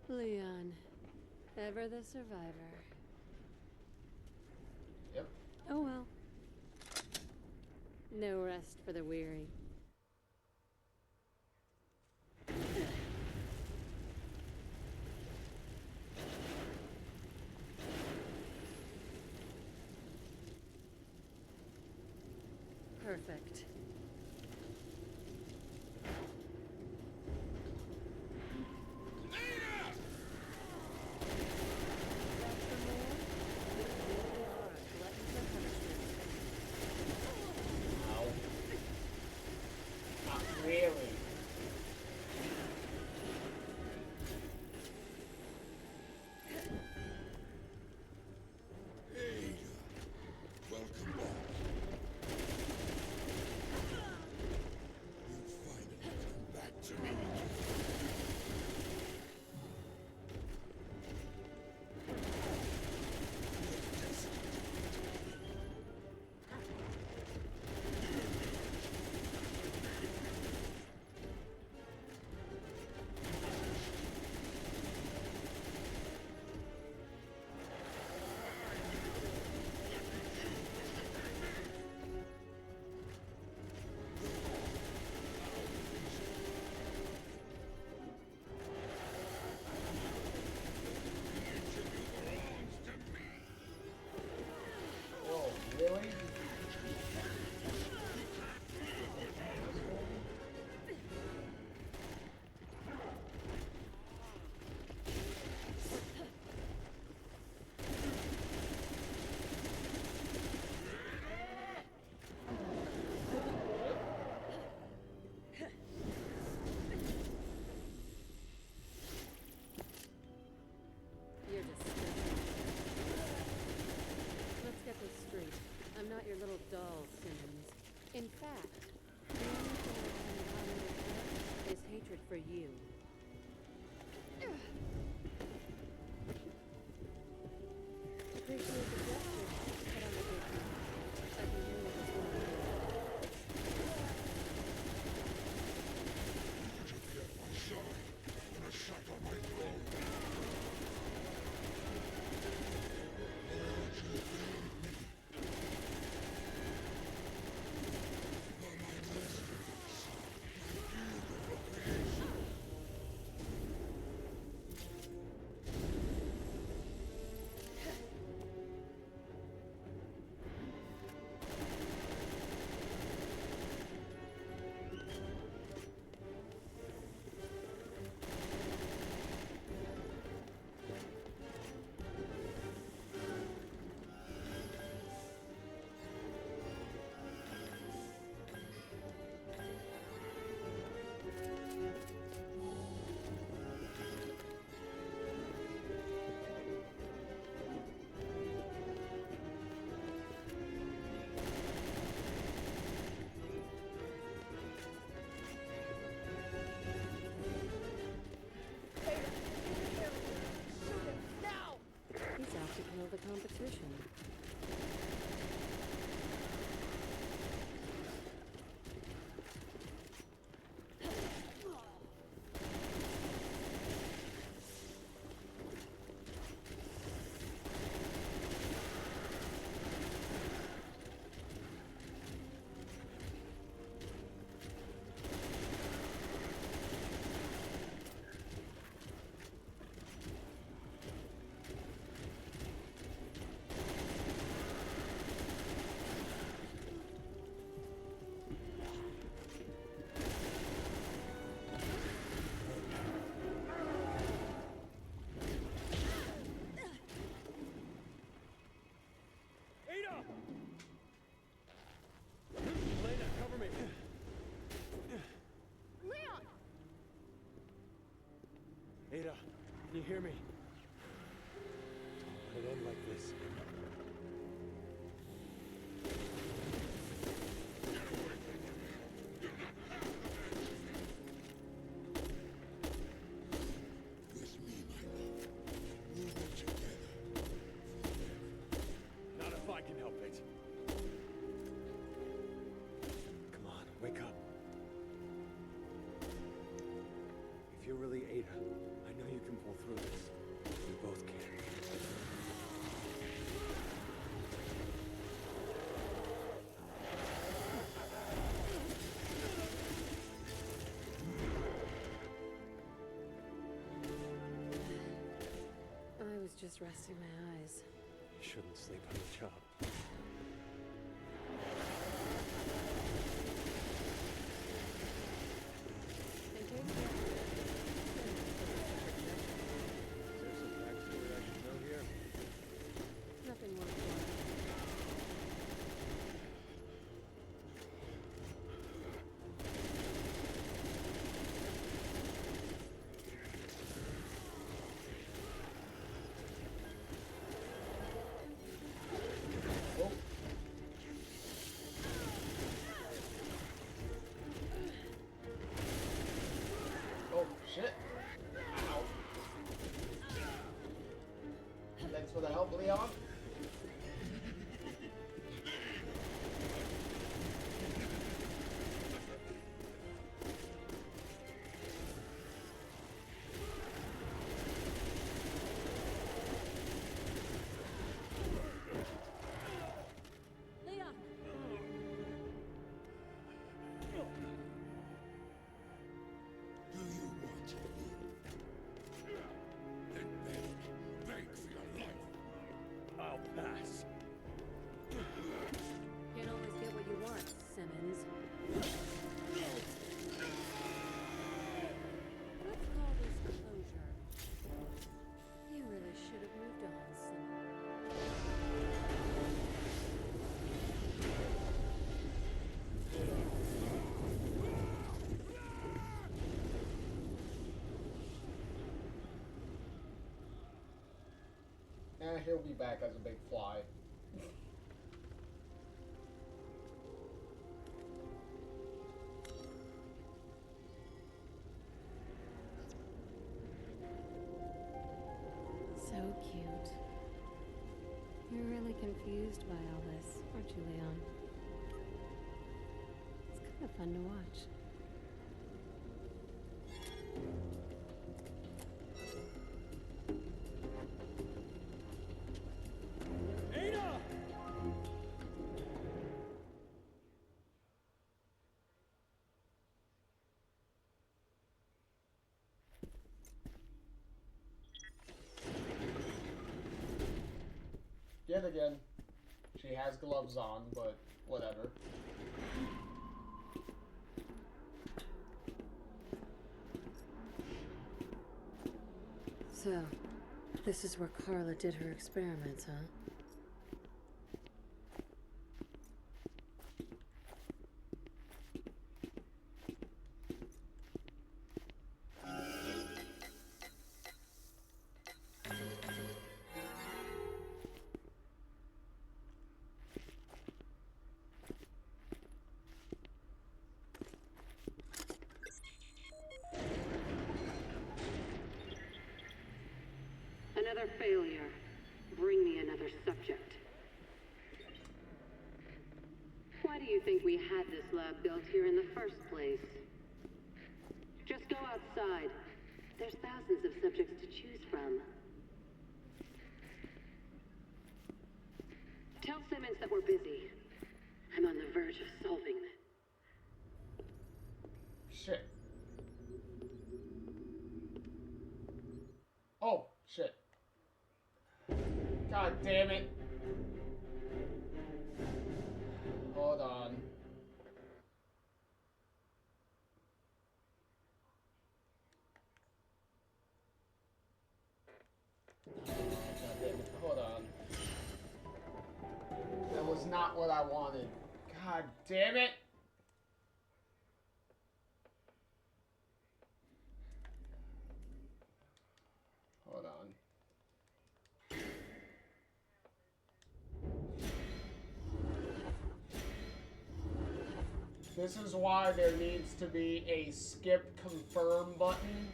Leon, ever the survivor. Yep. Oh well. No rest for the weary. Perfect. Really? Welcome back. You finally come back to me. Oh, really? You're disgusting. Let's get this straight. I'm not your little doll, Simmons. In fact, the only thing I have in common with her is hatred for you. Appreciate the gesture, but I'm a big fan. I can hear what this woman is. Get my side and a shot on my throne. He's out to kill the competition. Ada, can you hear me? Don't let it end like this. With me, my love. We'll be together forever. Not if I can help it. Come on, wake up. If you're really Ada, I know you can pull through this. We both can. I was just resting my eyes. You shouldn't sleep on the job. shit. Ow. Thanks for the help, Leon. Leon! Do you want to live? Then beg. Beg for your life. I'll pass. Can't always get what you want, Simmons. Let's call this closure. You really should have moved on, Simmons. He'll be back as a big fly. So cute. You're really confused by all this, aren't you, Leon? It's kind of fun to watch. Ada! Yet again, she has gloves on, but whatever. So, this is where Carla did her experiments, huh? Another failure. Bring me another subject. Why do you think we had this lab built here in the first place? Just go outside. There's thousands of subjects to choose from. Tell Simmons that we're busy. I'm on the verge of solving this. Shit. Oh, shit. God damn it. Hold on. God damn it. Hold on. That was not what I wanted. God damn it. Hold on. This is why there needs to be a skip confirm button.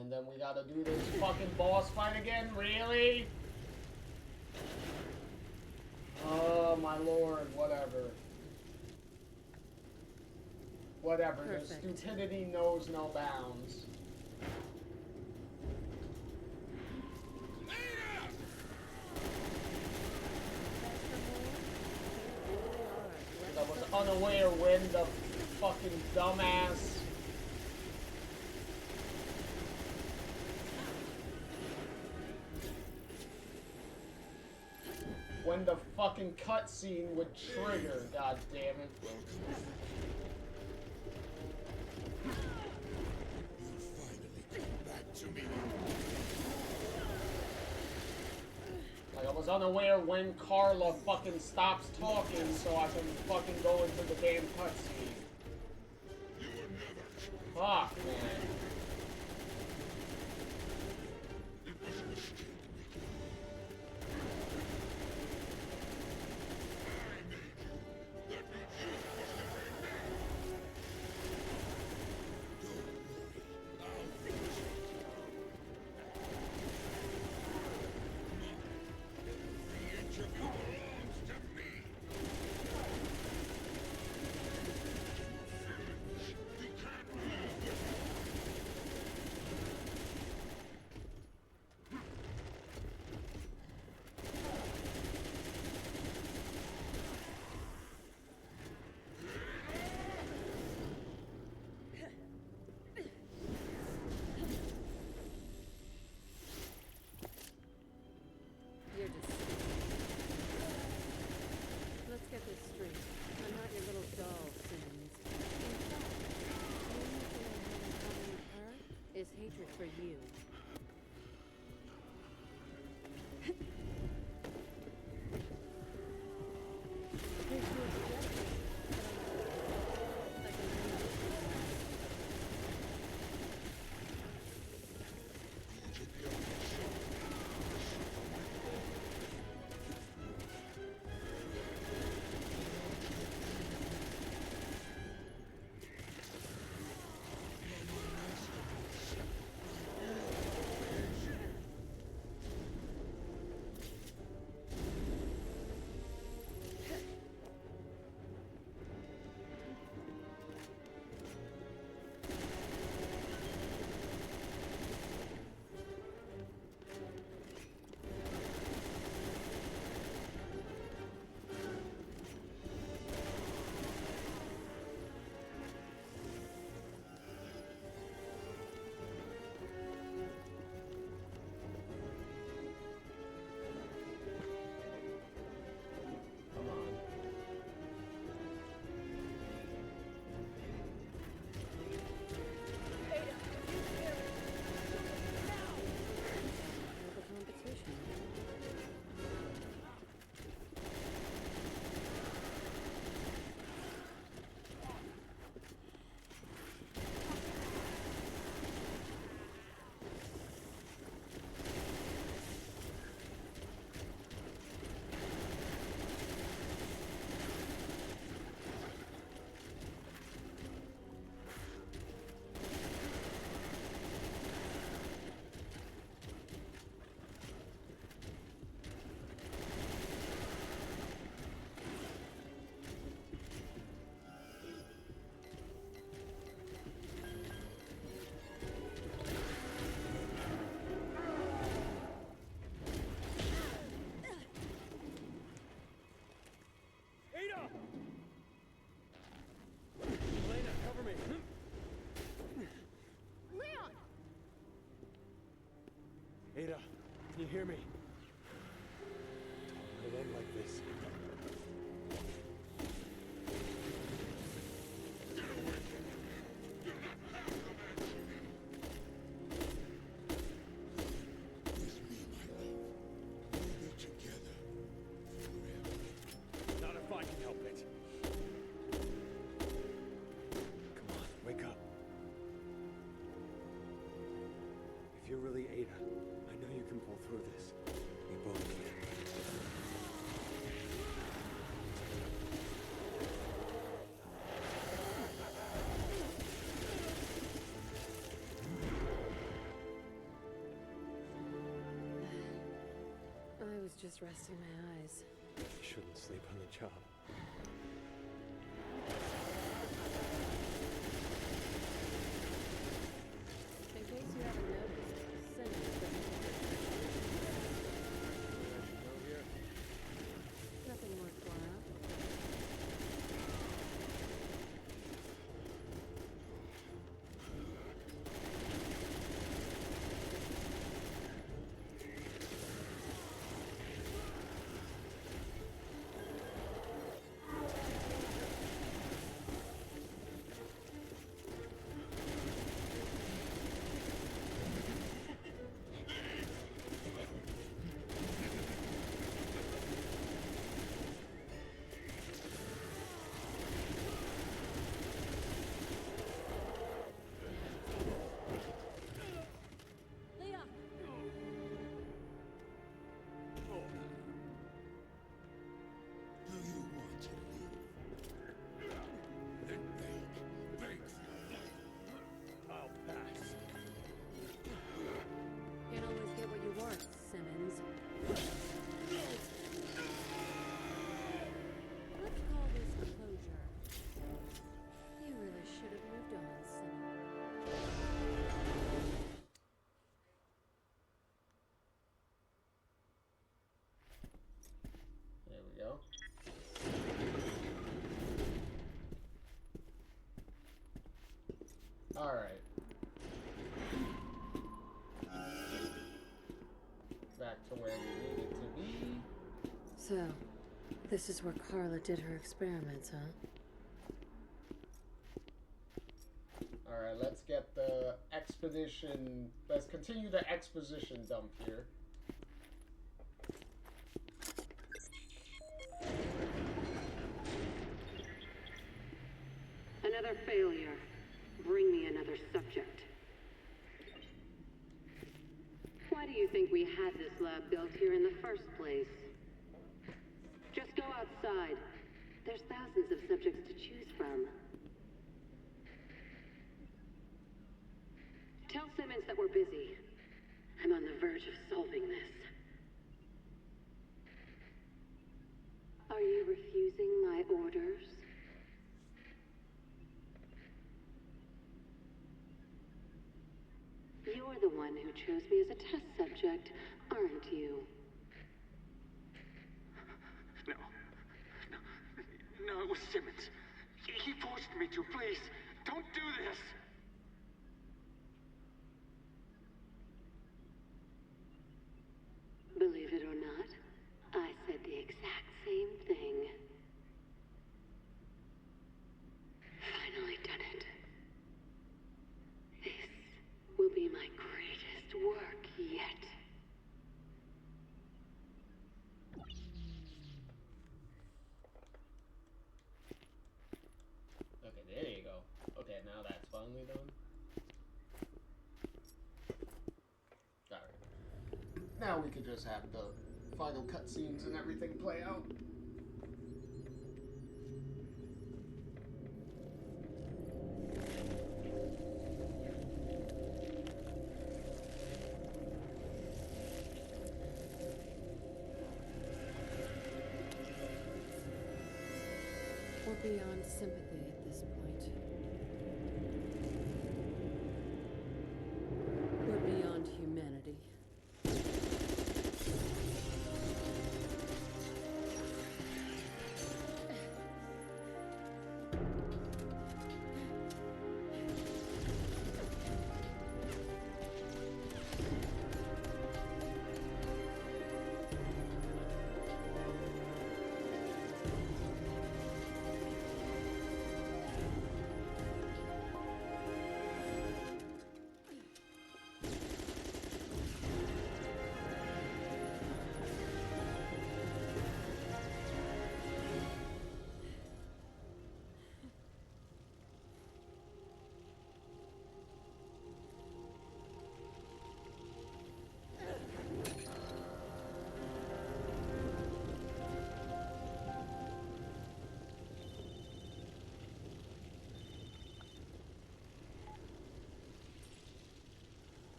And then we gotta do this fucking boss fight again? Really? Oh my lord, whatever. Whatever, the Perfect. stupidity knows no bounds. I was unaware when the fucking dumbass. When the fucking cutscene would trigger, god damn it. You'll finally come back to me. Like, I was unaware when Carla fucking stops talking so I can fucking go into the damn cutscene. Fuck, man. You're just... Let's get this straight. I'm not your little doll, Simmons. In fact, the only thing I have in common with her is hatred for you. Ada, can you hear me? Don't let it end like this. Not if I can help it. Come on, wake up. If you're really Ada, I know you can pull through this. We both can. I was just resting my eyes. You shouldn't sleep on the job. In case you haven't noticed, Simmons doesn't nothing worthwhile. So, this is where Carla did her experiments, huh? Alright, let's get the expedition. Let's continue the exposition dump here. Another failure. Bring me another subject. Why do you think we had this lab built here in the first place? Just go outside. There's thousands of subjects to choose from. Tell Simmons that we're busy. I'm on the verge of solving this. Are you refusing my orders? You're the one who chose me as a test subject, aren't you? No, it was Simmons. He forced me to. Please, don't do this. Believe it or not, I said the exact same thing. Finally done it. This will be my greatest work yet. Okay, there you go. Okay, now that's finally done. Alright. Now we could just have the final cutscenes and everything play out. We're beyond sympathy at this point. We're beyond humanity.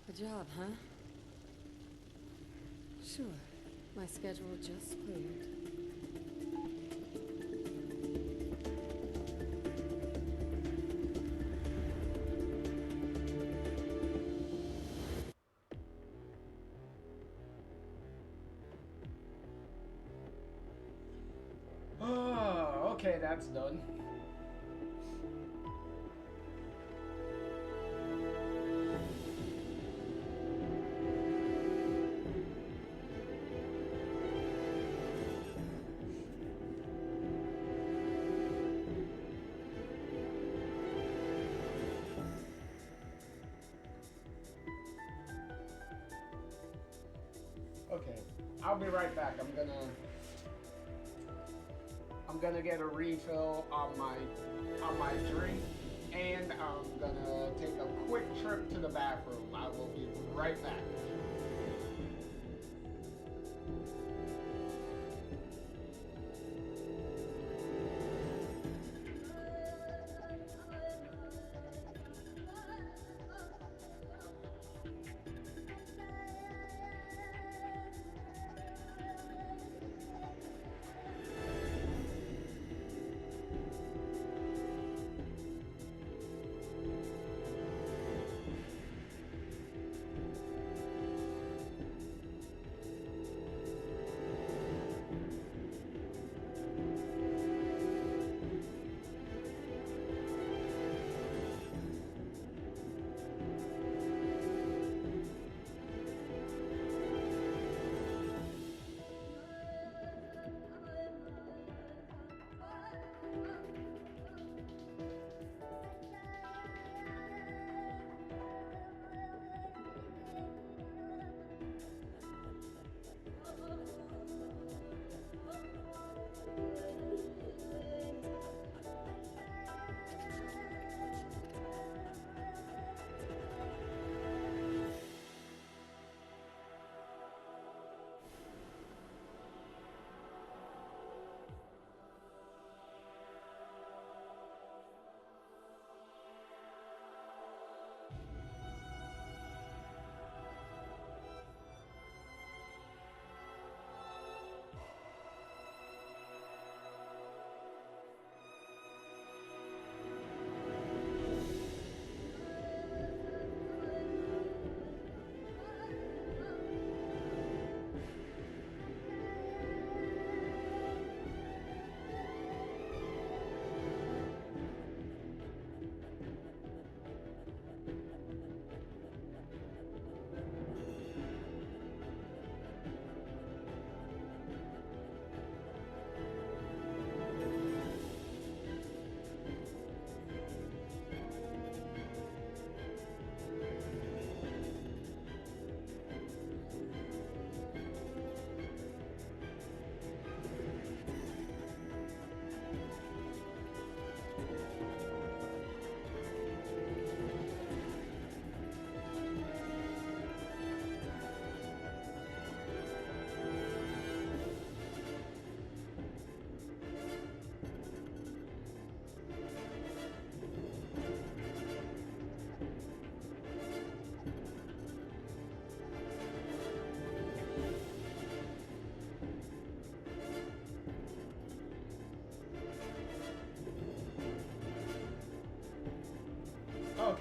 A job, huh? Sure. My schedule just cleared. Oh, okay, that's done. Okay, I'll be right back. I'm gonna get a refill on my drink, and I'm gonna take a quick trip to the bathroom. I will be right back.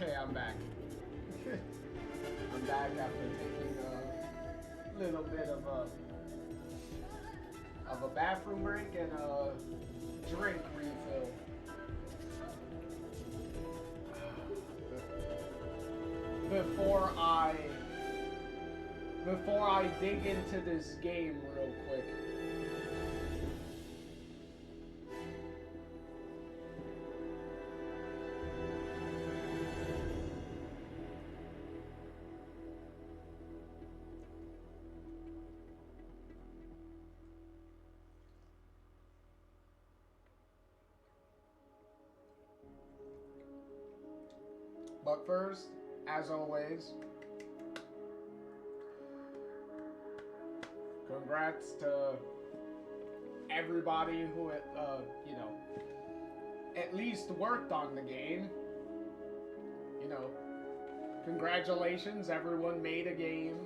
Okay, I'm back. I'm back after taking a little bit of a bathroom break and a drink refill. Before I dig into this game real quick. But first, as always, congrats to everybody who, you know, at least worked on the game. You know, congratulations, everyone made a game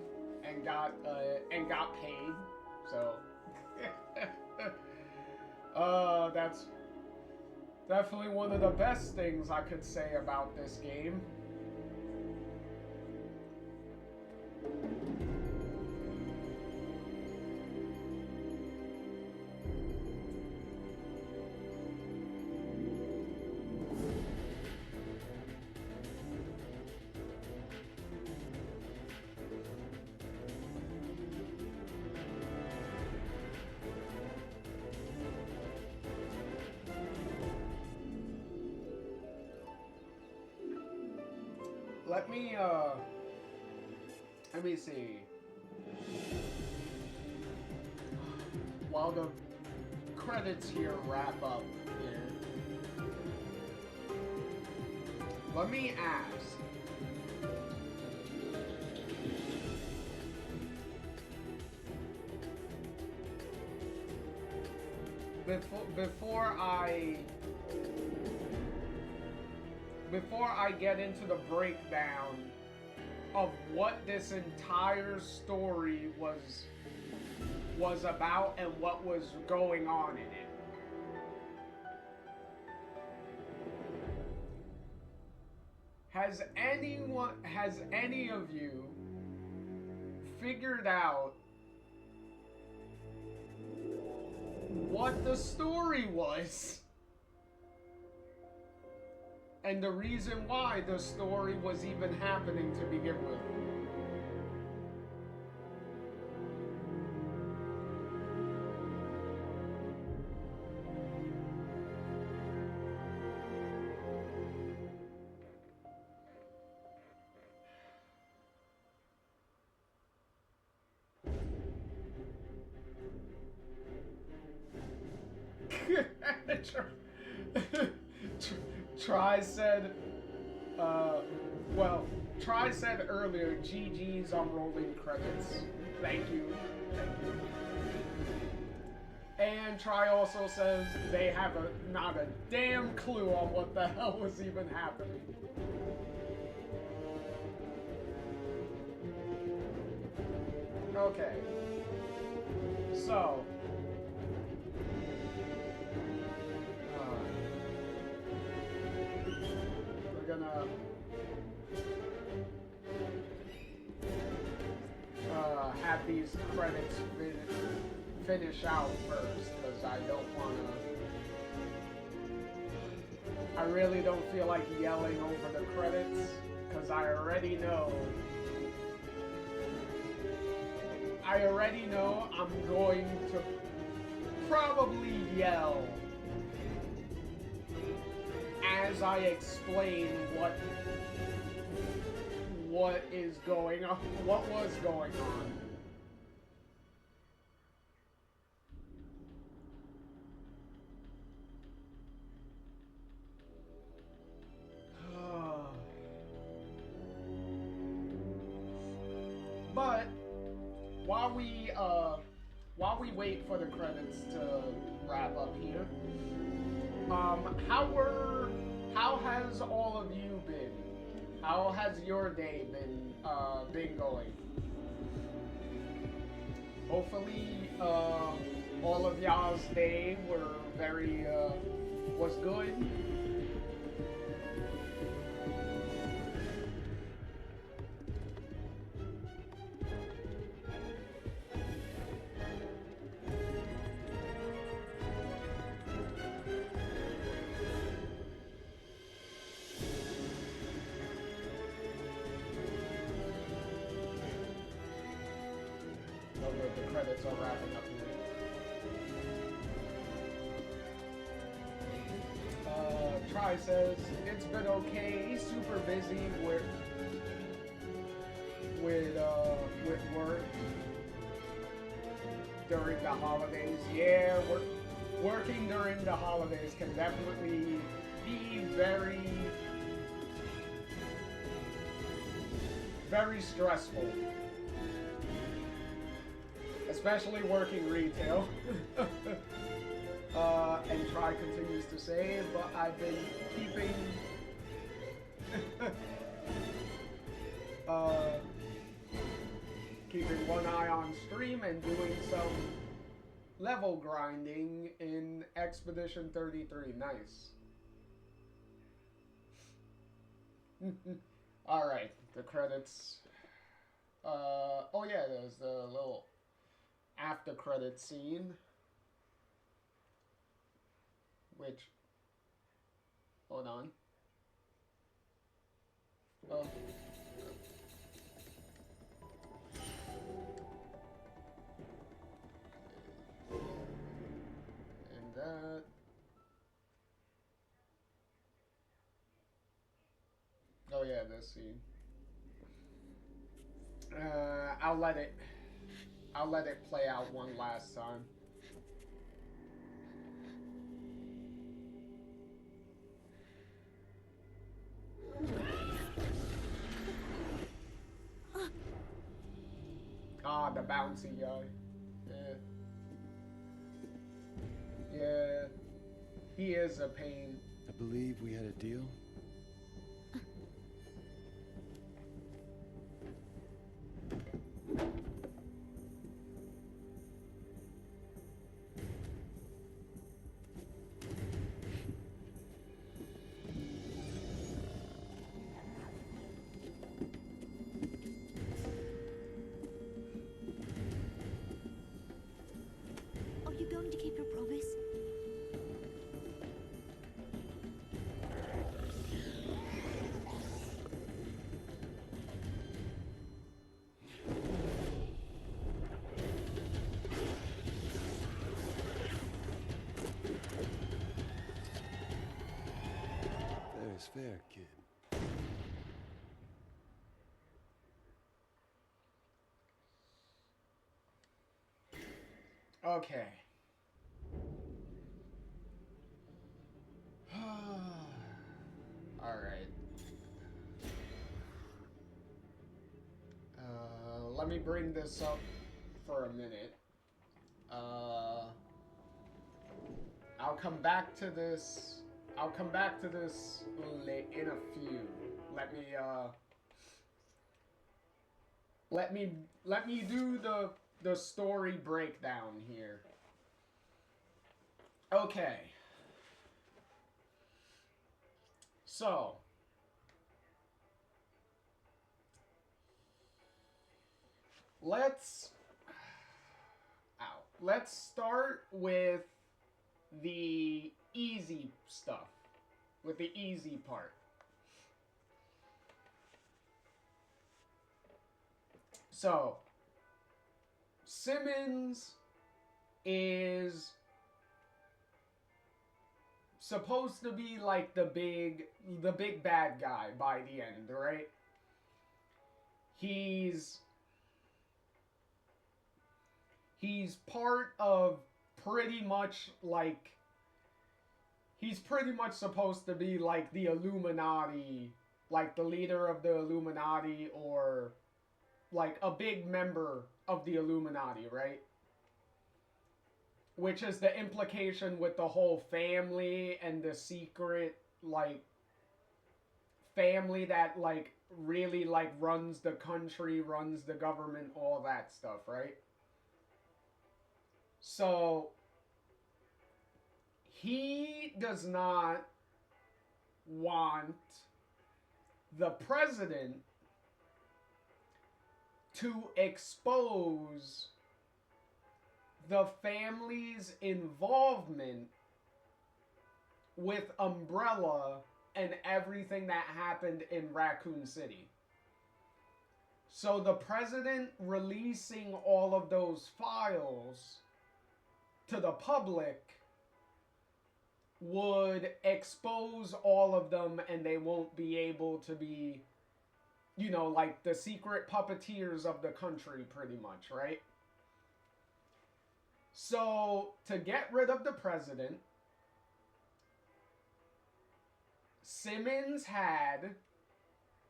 and got paid. So, that's definitely one of the best things I could say about this game. Let me see. While the credits here wrap up here, let me ask. Before I get into the breakdown of what this entire story was about and what was going on in it. Has any of you figured out what the story was? And the reason why the story was even happening to begin with. Try said earlier, GG's on rolling credits. Thank you. And Try also says they have not a damn clue on what the hell was even happening. Okay. So. We're gonna have these credits finish out first, because I don't want to. I really don't feel like yelling over the credits, because I already know I'm going to probably yell as I explain what is going on, what was going on. But while we wait for the credits to wrap up here, how has all of you been? How has your day been going? Hopefully, all of y'all's day was good. credits are wrapping up here. Try says it's been okay. Super busy with work during the holidays. Yeah, working during the holidays can definitely be very, very stressful. Especially working retail. And Try continues to say, but I've been keeping keeping one eye on stream and doing some level grinding in Expedition 33. Nice. Alright, the credits. Oh yeah, there's the little after credit scene. Which, hold on. Oh. And that. Oh yeah, this scene. I'll let it play out one last time. Ah, the bouncy guy. Yeah. Yeah. He is a pain. I believe we had a deal. Are you going to keep your promise? Fair is fair, kid. Okay. Alright. Let me bring this up for a minute. I'll come back to this. I'll come back to this in a few. Let me do the story breakdown here. Okay. So, let's start with the easy stuff, with the easy part. So, Simmons is supposed to be like the big bad guy by the end, right? He's part of pretty much like, he's pretty much supposed to be like the Illuminati, like the leader of the Illuminati, or like a big member of the Illuminati, right? Which is the implication with the whole family and the secret, like, family that, like, really, like, runs the country, runs the government, all that stuff, right? So, he does not want the president to expose the family's involvement with Umbrella and everything that happened in Raccoon City. So the president releasing all of those files to the public would expose all of them, and they won't be able to be, you know, like the secret puppeteers of the country, pretty much, right? So to get rid of the president, Simmons had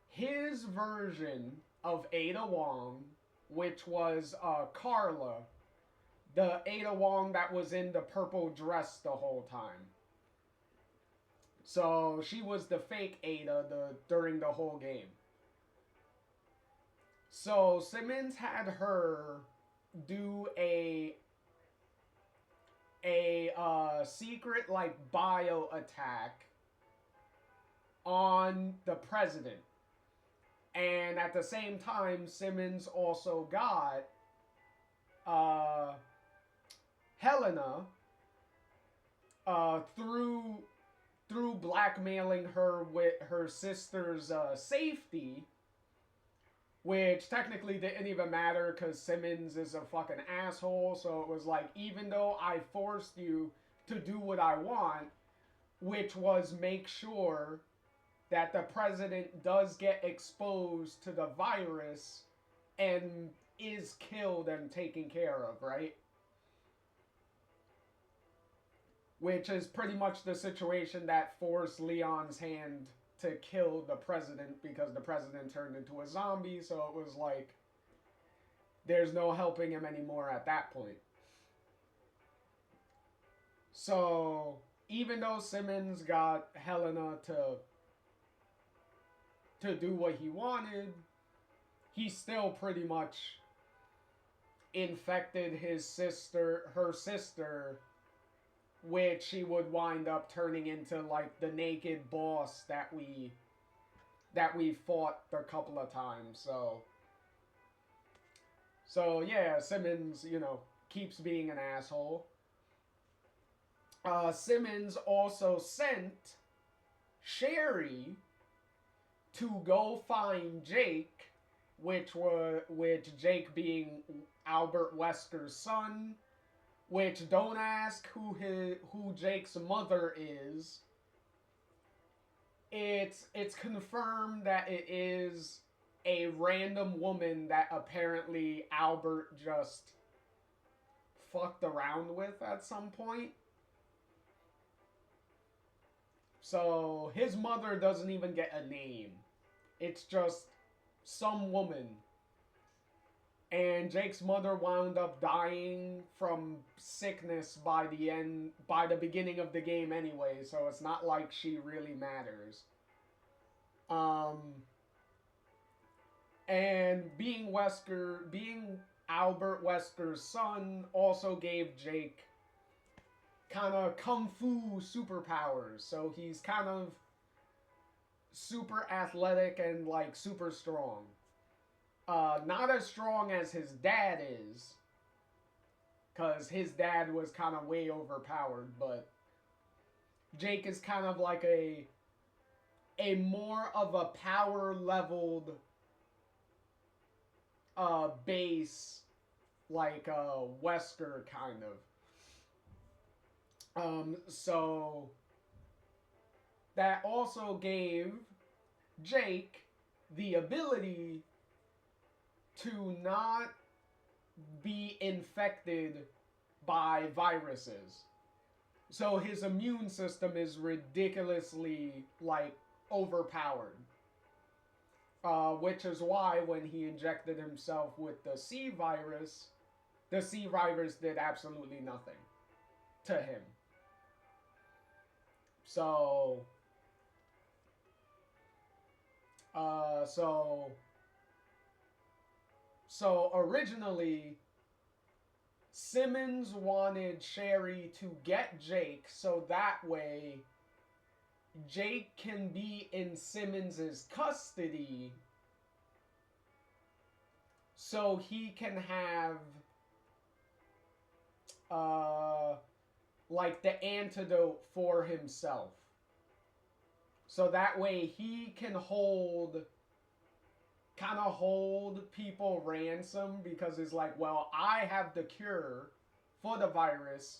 his version of Ada Wong, which was Carla, the Ada Wong that was in the purple dress the whole time. So she was the fake Ada during the whole game. So Simmons had her do a secret like bio attack on the president. And at the same time, Simmons also got Helena through blackmailing her with her sister's safety, which technically didn't even matter because Simmons is a fucking asshole. So it was like, even though I forced you to do what I want, which was make sure that the president does get exposed to the virus and is killed and taken care of, right? Which is pretty much the situation that forced Leon's hand to kill the president, because the president turned into a zombie, so it was like, there's no helping him anymore at that point. So, even though Simmons got Helena to do what he wanted, he still pretty much infected her sister, which she would wind up turning into like the naked boss that we fought a couple of times. So yeah, Simmons, you know, keeps being an asshole. Simmons also sent Sherry to go find Jake, which Jake being Albert Wesker's son, which don't ask who Jake's mother is. It's confirmed that it is a random woman that apparently Albert just fucked around with at some point. So his mother doesn't even get a name. It's just some woman. And Jake's mother wound up dying from sickness by the beginning of the game anyway, so it's not like she really matters. And being Albert Wesker's son also gave Jake kind of kung fu superpowers, so he's kind of super athletic and like super strong. Not as strong as his dad is, because his dad was kind of way overpowered, but Jake is kind of like a more of a power leveled base, like Wesker kind of. So that also gave Jake the ability to not be infected by viruses. So his immune system is ridiculously, like, overpowered. Which is why when he injected himself with the C virus did absolutely nothing to him. So originally, Simmons wanted Sherry to get Jake so that way Jake can be in Simmons's custody so he can have like the antidote for himself. So that way he can hold kind of hold people ransom because it's like, well, I have the cure for the virus,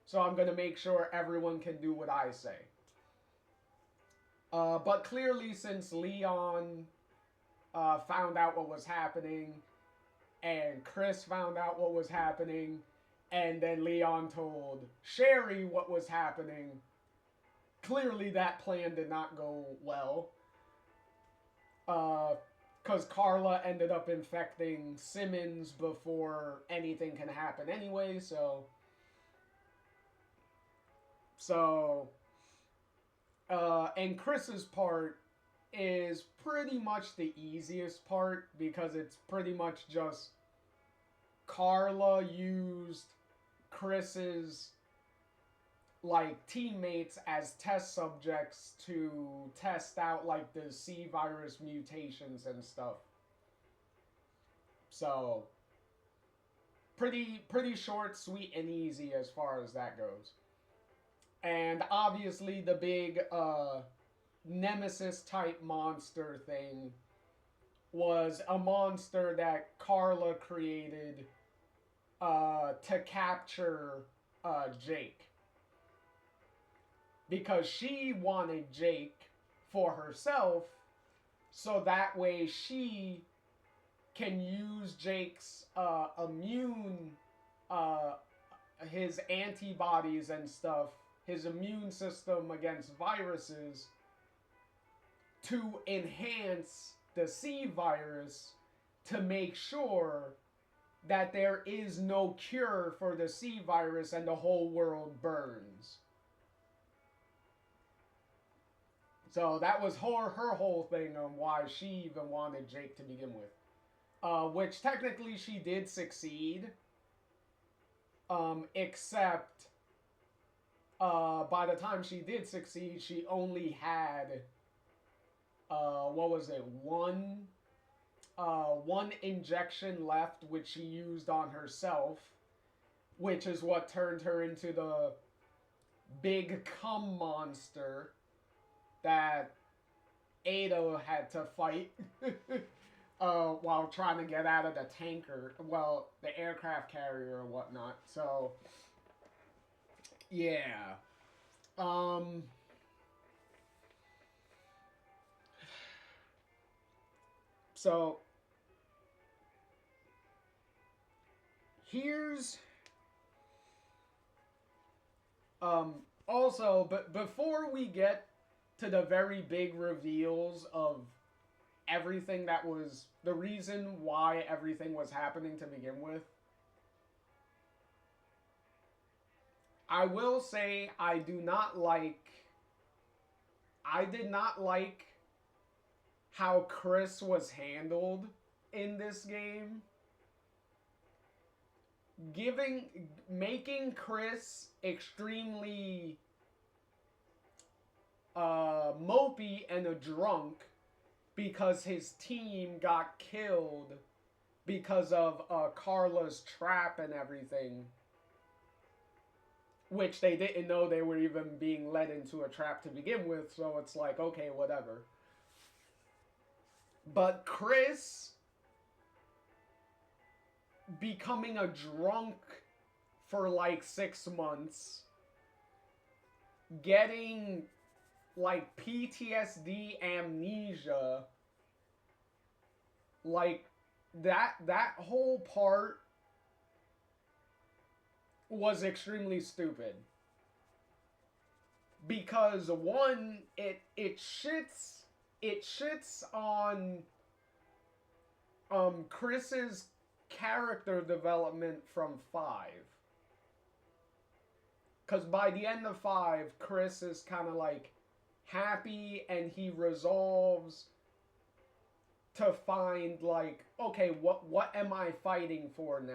so I'm going to make sure everyone can do what I say. But clearly, since Leon found out what was happening, and Chris found out what was happening, and then Leon told Sherry what was happening, clearly that plan did not go well. Because Carla ended up infecting Simmons before anything can happen anyway, so... and Chris's part is pretty much the easiest part because it's pretty much just Carla used Chris's like teammates as test subjects to test out like the C virus mutations and stuff. So pretty short, sweet, and easy as far as that goes. And obviously the big Nemesis type monster thing was a monster that Carla created to capture Jake. Because she wanted Jake for herself, so that way she can use Jake's his antibodies and stuff, his immune system against viruses, to enhance the C virus to make sure that there is no cure for the C virus and the whole world burns. So that was her whole thing on why she even wanted Jake to begin with. Which technically she did succeed. Except by the time she did succeed, she only had one injection left, which she used on herself, which is what turned her into the big cum monster that Ada had to fight while trying to get out of the tanker, well, the aircraft carrier or whatnot. So, yeah. So, here's... also, but before we get to the very big reveals of everything that was... the reason why everything was happening to begin with, I will say I did not like how Chris was handled in this game. Making Chris extremely mopey and a drunk because his team got killed because of Carla's trap and everything, which they didn't know they were even being led into a trap to begin with, so it's like, okay, whatever. But Chris becoming a drunk for like 6 months, getting like PTSD, amnesia, like that whole part was extremely stupid. Because one, it shits on Chris's character development from 5. Because by the end of 5, Chris is kind of like happy and he resolves to find like, okay, what am I fighting for now?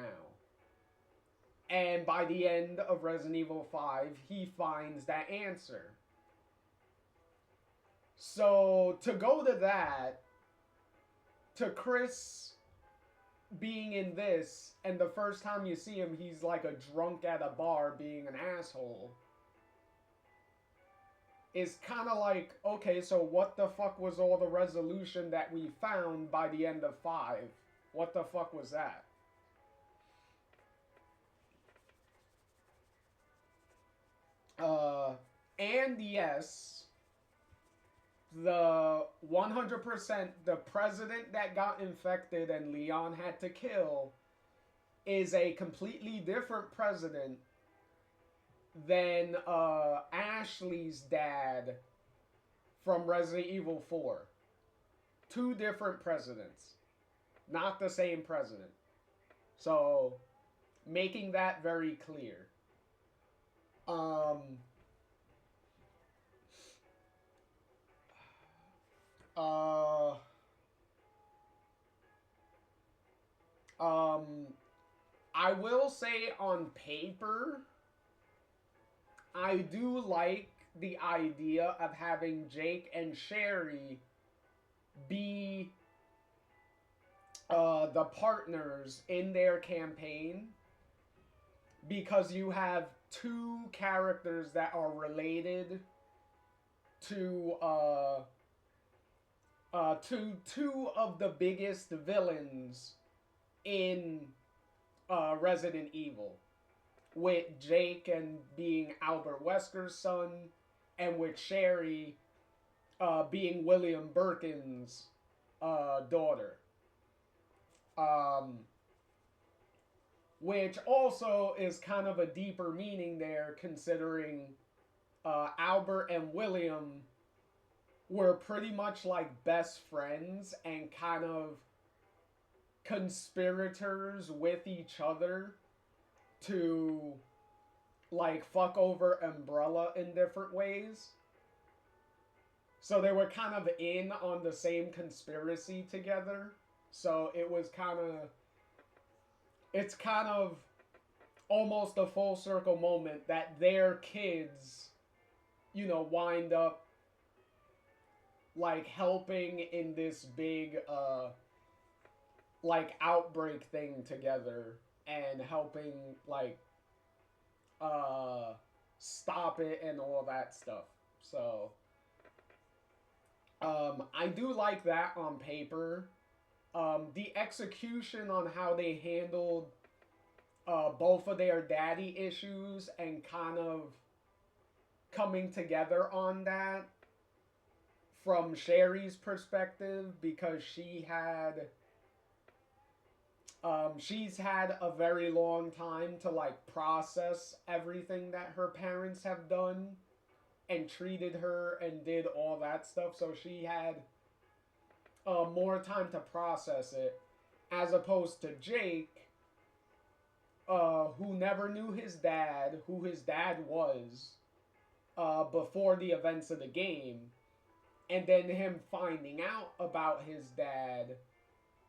And by the end of Resident Evil 5, he finds that answer. So to go to that, to Chris being in this, and the first time you see him, he's like a drunk at a bar being an asshole. is kind of like, okay, so what the fuck was all the resolution that we found by the end of 5? What the fuck was that? And yes, the 100%, the president that got infected and Leon had to kill is a completely different president than Ashley's dad from Resident Evil 4. 2 different presidents. Not the same president. So, making that very clear. I will say on paper, I do like the idea of having Jake and Sherry be the partners in their campaign, because you have 2 characters that are related to 2 of the biggest villains in Resident Evil, with Jake and being Albert Wesker's son, and with Sherry being William Birkin's daughter. Which also is kind of a deeper meaning there, considering Albert and William were pretty much like best friends and kind of conspirators with each other to like fuck over Umbrella in different ways. So they were kind of in on the same conspiracy together. So it was kind of... It's kind of almost a full circle moment that their kids, you know, wind up like helping in this big like outbreak thing together and helping like stop it and all that stuff. So I do like that on paper. The execution on how they handled both of their daddy issues and kind of coming together on that from Sherry's perspective, because she had she's had a very long time to like process everything that her parents have done and treated her and did all that stuff, so she had more time to process it, as opposed to Jake, who never knew his dad, who his dad was, before the events of the game, and then him finding out about his dad,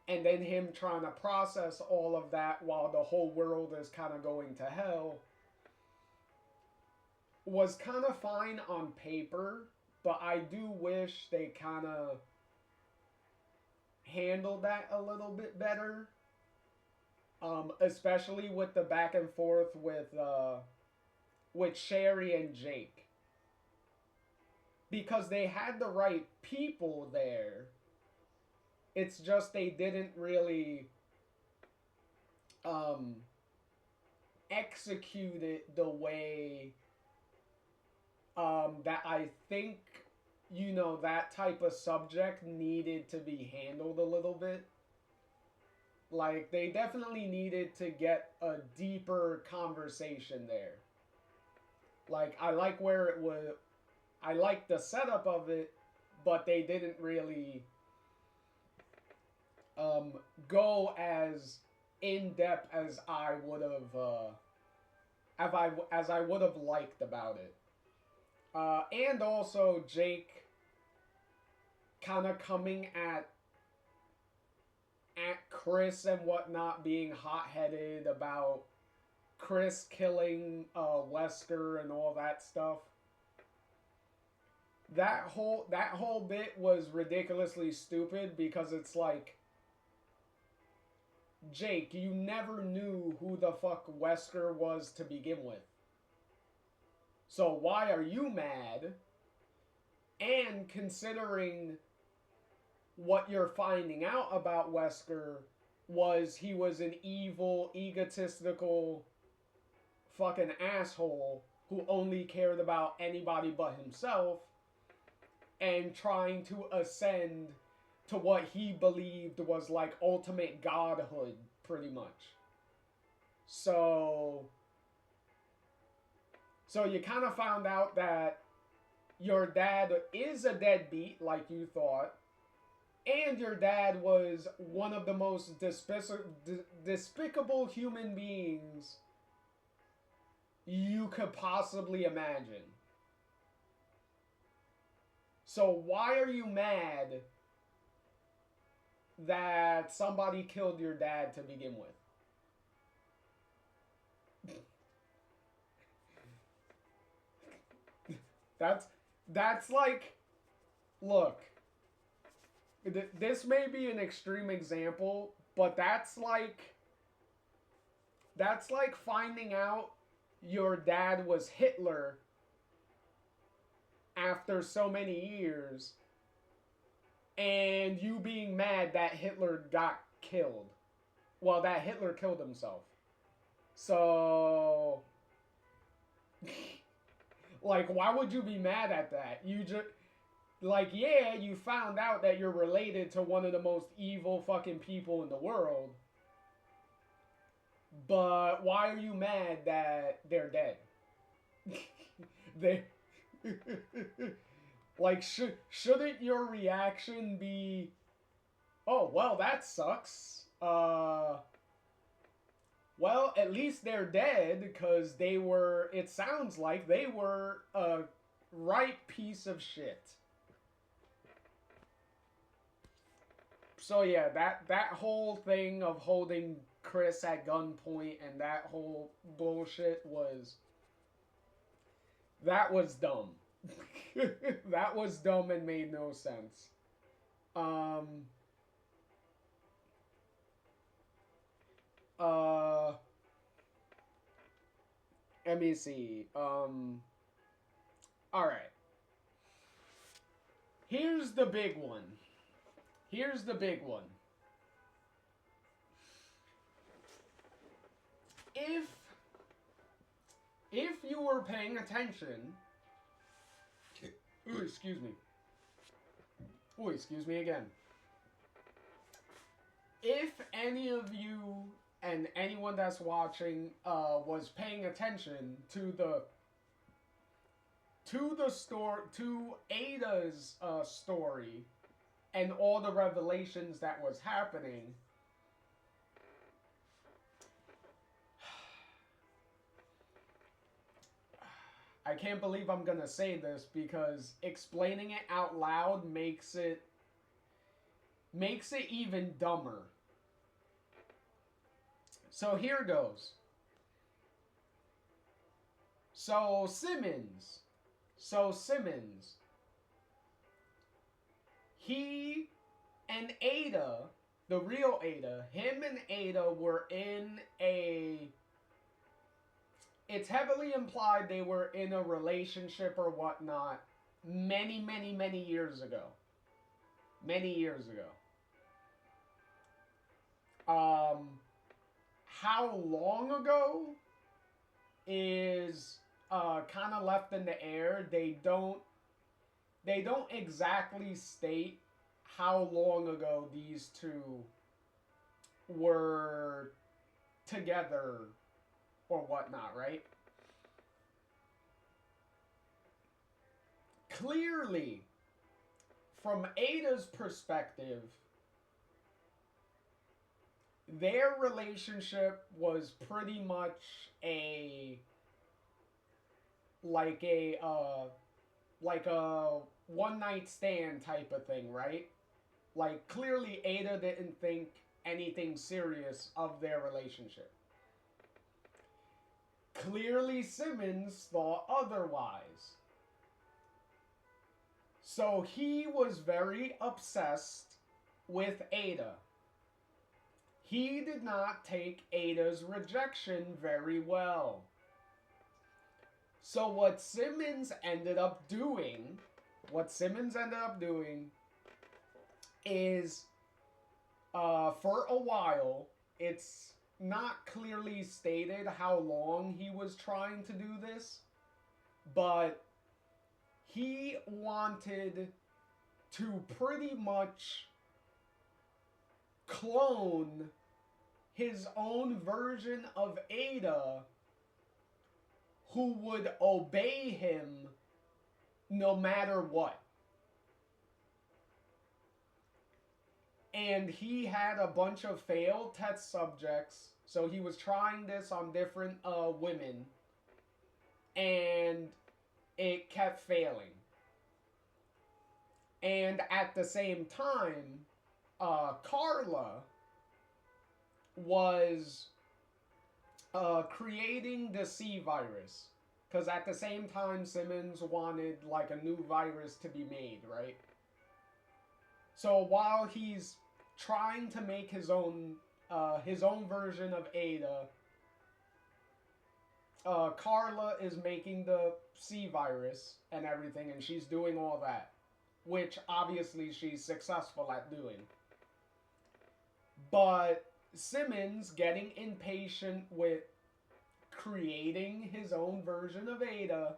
and then him trying to process all of that while the whole world is kind of going to hell, was kind of fine on paper, but I do wish they kind of handled that a little bit better, especially with the back and forth with Sherry and Jake, because they had the right people there. It's just they didn't really execute it the way that I think, you know, that type of subject needed to be handled a little bit. Like, they definitely needed to get a deeper conversation there. Like, I like where it was... I like the setup of it, but they didn't really go as in-depth as I would have... as I would have liked about it. And also Jake kind of coming at Chris and whatnot, being hot-headed about Chris killing Wesker and all that stuff. That whole bit was ridiculously stupid, because it's like, Jake, you never knew who the fuck Wesker was to begin with. So why are you mad And considering what you're finding out about Wesker was he was an evil, egotistical fucking asshole who only cared about anybody but himself and trying to ascend to what he believed was like ultimate godhood, pretty much. So you kind of found out that your dad is a deadbeat, like you thought, and your dad was one of the most despicable human beings you could possibly imagine. So why are you mad that somebody killed your dad to begin with? That's like, look, this may be an extreme example, but that's like finding out your dad was Hitler after so many years and you being mad that Hitler got killed. Well, that Hitler killed himself. So like, why would you be mad at that? You just, like, yeah, you found out that you're related to one of the most evil fucking people in the world. But why are you mad that they're dead? They, like, shouldn't your reaction be, oh, well, that sucks. Well, at least they're dead, because they were, it sounds like they were a right piece of shit. So yeah, that whole thing of holding Chris at gunpoint and that whole bullshit was dumb. That was dumb and made no sense. Let me see. Alright. Here's the big one. If you were paying attention... Ooh, excuse me. Oh, excuse me again. If any of you and anyone that's watching was paying attention to Ada's story and all the revelations that was happening, I can't believe I'm gonna say this because explaining it out loud makes it even dumber. So here goes. So Simmons, he and Ada, the real Ada, him and Ada were in a... It's heavily implied they were in a relationship or whatnot many, many, many years ago. Many years ago. How long ago is kind of left in the air. They don't exactly state how long ago these two were together or whatnot, right? Clearly, from Ada's perspective, their relationship was pretty much like a one night stand type of thing, right? Like, clearly Ada didn't think anything serious of their relationship. Clearly Simmons thought otherwise. So he was very obsessed with Ada. He did not take Ada's rejection very well. So what Simmons ended up doing what Simmons ended up doing is, for a while, it's not clearly stated how long he was trying to do this, but he wanted to pretty much clone his own version of Ada who would obey him no matter what. And he had a bunch of failed test subjects, so he was trying this on different women, and it kept failing. And at the same time, Carla was creating the C virus. Because at the same time, Simmons wanted like a new virus to be made, right? So while he's trying to make his own version of Ada, Carla is making the C virus and everything, and she's doing all that, which obviously she's successful at doing. But Simmons, getting impatient with creating his own version of Ada,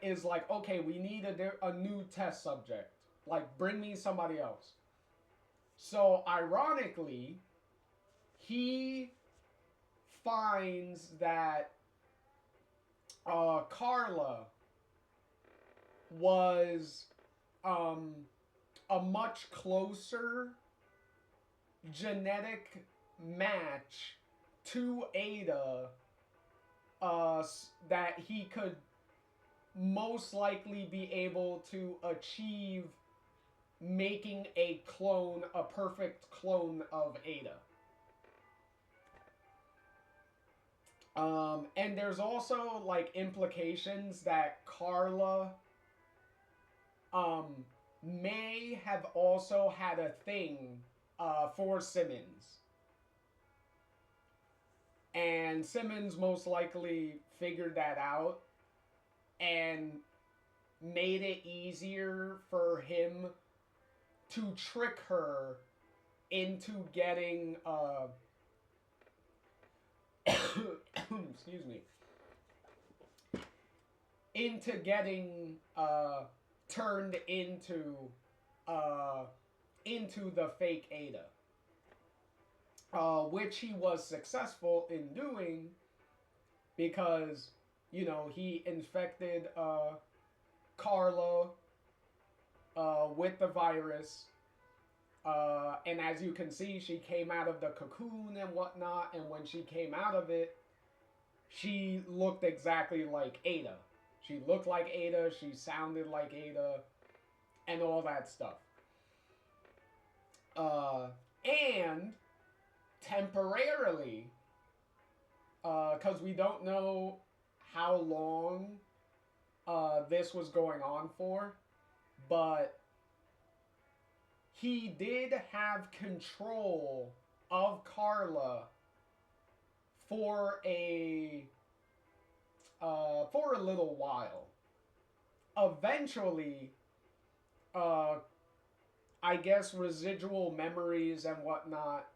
is like, okay, we need a new test subject. Like, bring me somebody else. So, ironically, he finds that Carla was a much closer genetic match to Ada that he could most likely be able to achieve making a perfect clone of Ada. And there's also like implications that Carla may have also had a thing for Simmons. And Simmons most likely figured that out and made it easier for him to trick her into getting excuse me, into getting turned into the fake Ada, which he was successful in doing because, you know, he infected Carla with the virus. And as you can see, she came out of the cocoon and whatnot, and when she came out of it, she looked exactly like Ada. She looked like Ada, she sounded like Ada, and all that stuff. And temporarily, because we don't know how long this was going on for, but he did have control of Carla for a little while. Eventually, I guess residual memories and whatnot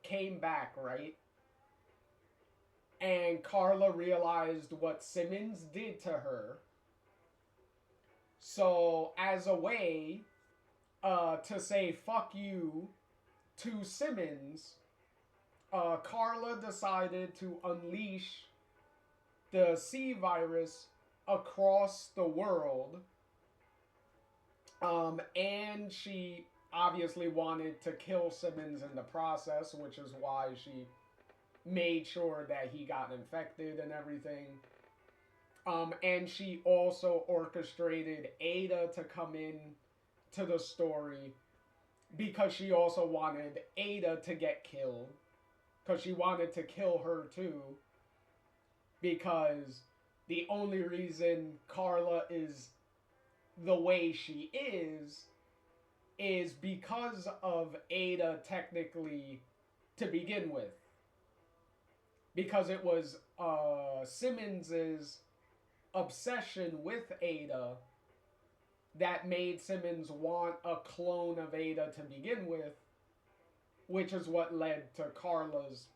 came back, right? And Carla realized what Simmons did to her. So, as a way to say fuck you to Simmons, Carla decided to unleash the C virus across the world. And she obviously wanted to kill Simmons in the process, which is why she made sure that he got infected and everything. And she also orchestrated Ada to come in to the story because she also wanted Ada to get killed. Because she wanted to kill her too. Because the only reason Carla is the way she is because of Ada technically to begin with. Because it was Simmons's obsession with Ada that made Simmons want a clone of Ada to begin with, which is what led to Carla's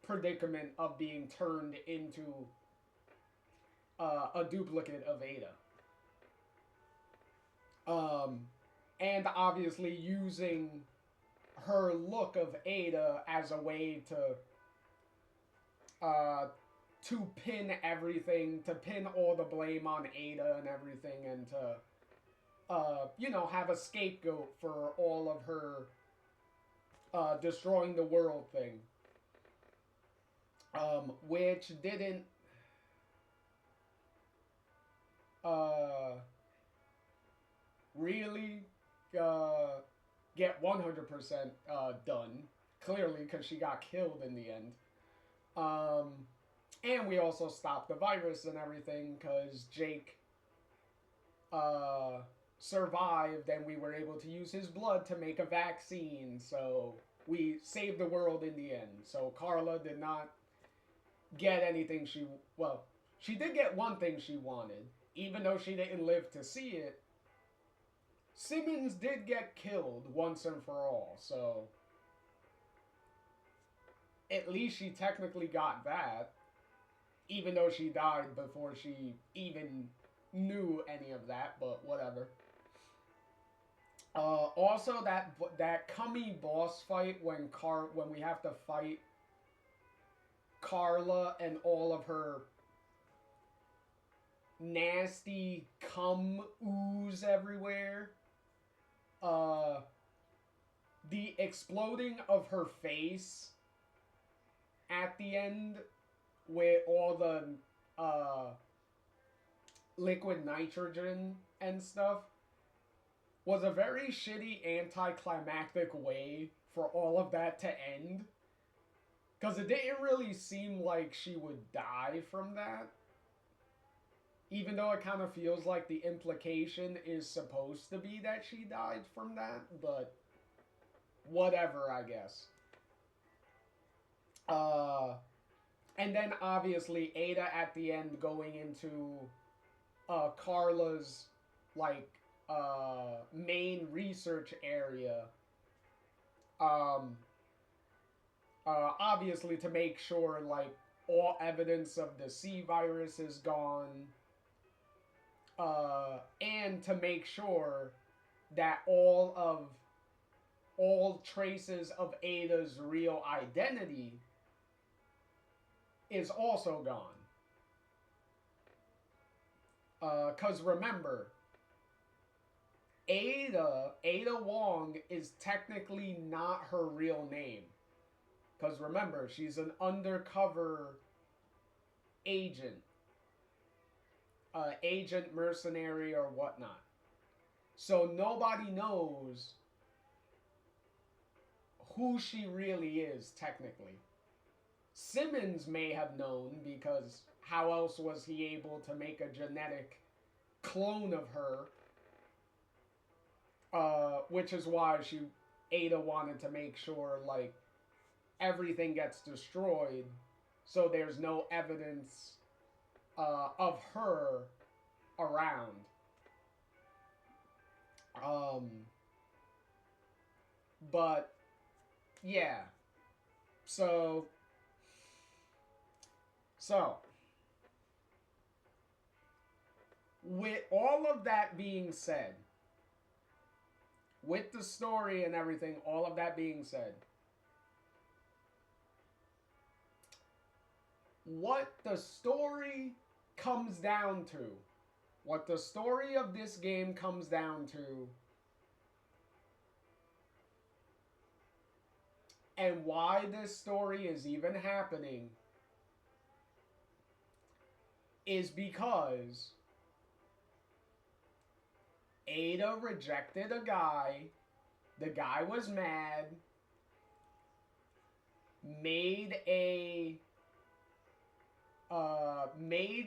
predicament of being turned into a duplicate of Ada. And obviously using her look of Ada as a way to pin everything, to pin all the blame on Ada and everything, and to, you know, have a scapegoat for all of her destroying the world thing. Which didn't really get 100% done, clearly, because she got killed in the end. And we also stopped the virus and everything, because Jake survived, and we were able to use his blood to make a vaccine, so we saved the world in the end. So Carla did not get anything she did get one thing she wanted, even though she didn't live to see it. Simmons did get killed once and for all, so at least she technically got that, even though she died before she even knew any of that, but whatever. Also, that Kami boss fight when we have to fight Carla and all of her nasty cum ooze everywhere. The exploding of her face at the end with all the liquid nitrogen and stuff was a very shitty anticlimactic way for all of that to end. Because it didn't really seem like she would die from that. Even though it kind of feels like the implication is supposed to be that she died from that. But whatever, I guess. And then obviously Ada at the end going into Carla's like main research area. Obviously to make sure like all evidence of the C virus is gone. And to make sure that all traces of Ada's real identity is also gone. 'Cause remember, Ada Wong is technically not her real name. 'Cause remember, she's an undercover agent. Agent, mercenary, or whatnot. So nobody knows who she really is, technically. Simmons may have known, because how else was he able to make a genetic clone of her? Which is why Ada wanted to make sure, like, everything gets destroyed, so there's no evidence of her around. But yeah, so with all of that being said, with the story and everything, all of that being said, what the story comes down to, what the story of this game comes down to, and why this story is even happening, is because Ada rejected a guy, the guy was mad, made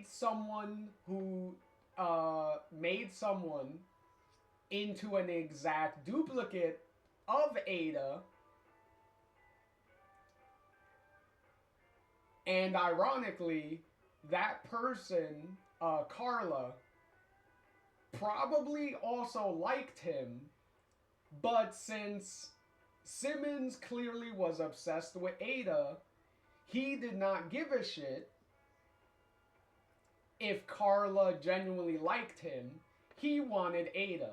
someone into an exact duplicate of Ada, and ironically, that person, Carla, probably also liked him, but since Simmons clearly was obsessed with Ada, he did not give a shit if Carla genuinely liked him. He wanted Ada.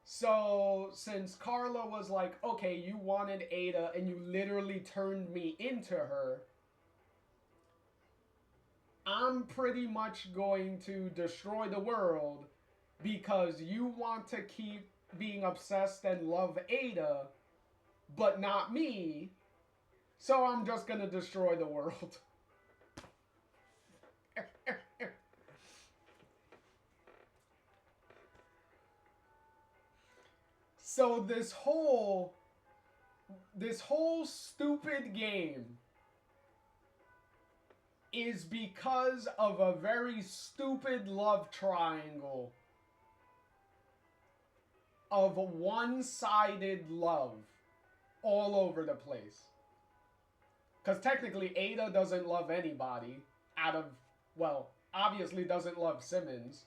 So, since Carla was like, okay, you wanted Ada and you literally turned me into her, I'm pretty much going to destroy the world because you want to keep being obsessed and love Ada, but not me. So I'm just gonna destroy the world. So this whole stupid game is because of a very stupid love triangle of one-sided love all over the place. Because technically Ada doesn't love anybody obviously doesn't love Simmons.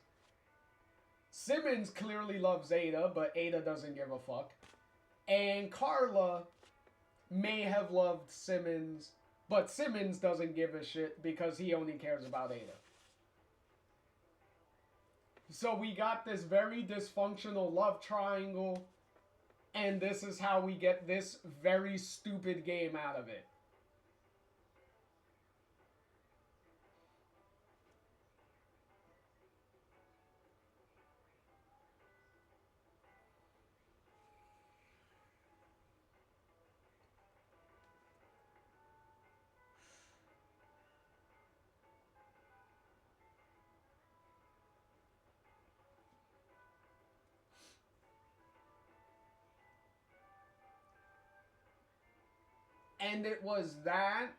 Simmons clearly loves Ada, but Ada doesn't give a fuck. And Carla may have loved Simmons, but Simmons doesn't give a shit because he only cares about Ada. So we got this very dysfunctional love triangle, and this is how we get this very stupid game out of it. And it was that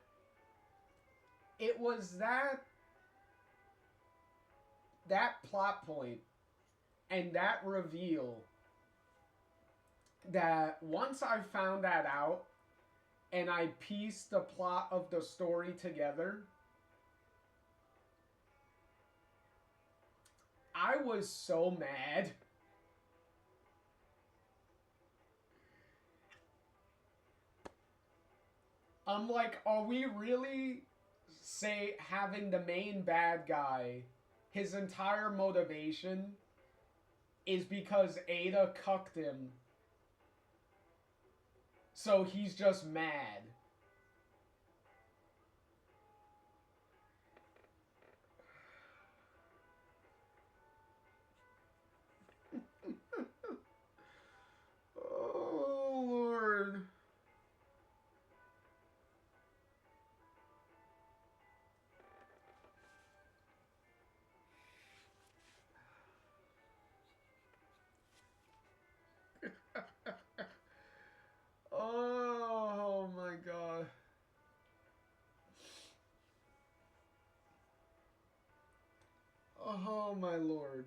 plot point and that reveal that once I found that out and I pieced the plot of the story together, I was so mad. I'm like, are we really having the main bad guy, his entire motivation is because Ada cucked him, so he's just mad? Oh, Lord. Oh my God. Oh my Lord.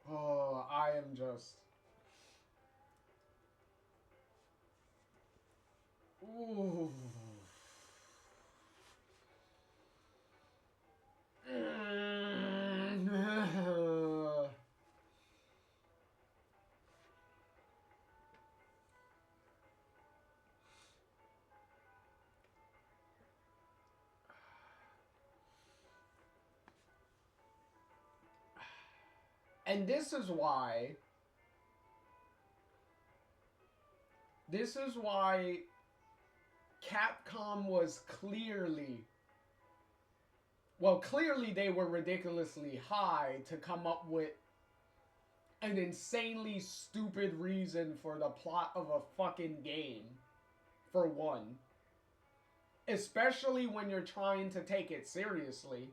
Oh, I am just... Ooh. And this is why Capcom was clearly they were ridiculously high to come up with an insanely stupid reason for the plot of a fucking game, for one. Especially when you're trying to take it seriously.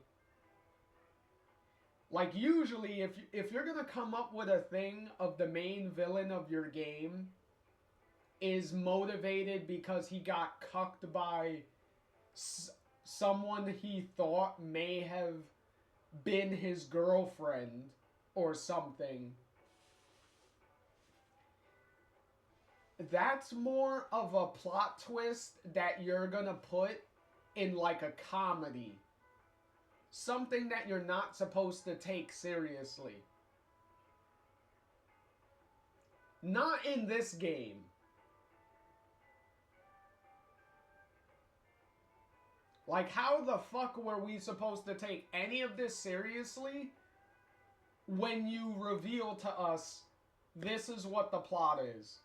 Like, usually, if you're gonna come up with a thing of the main villain of your game is motivated because he got cucked by someone he thought may have been his girlfriend or something. That's more of a plot twist that you're gonna put in like a comedy. Something that you're not supposed to take seriously. Not in this game. Like, how the fuck were we supposed to take any of this seriously when you reveal to us this is what the plot is?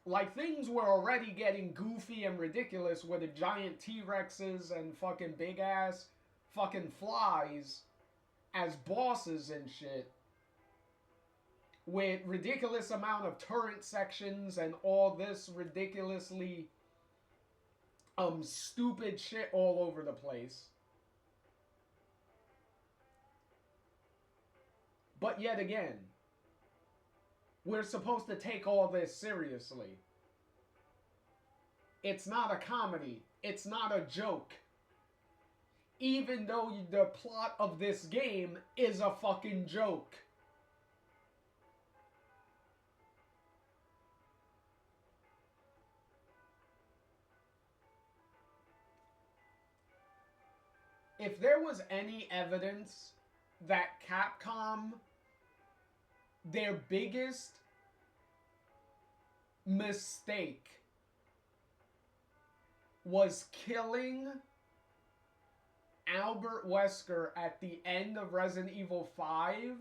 Like, things were already getting goofy and ridiculous with the giant T-Rexes and fucking big-ass fucking flies as bosses and shit. With ridiculous amount of turret sections and all this ridiculously stupid shit all over the place. But yet again, we're supposed to take all this seriously. It's not a comedy. It's not a joke. Even though the plot of this game is a fucking joke. If there was any evidence that Capcom, their biggest mistake was killing Albert Wesker at the end of Resident Evil 5,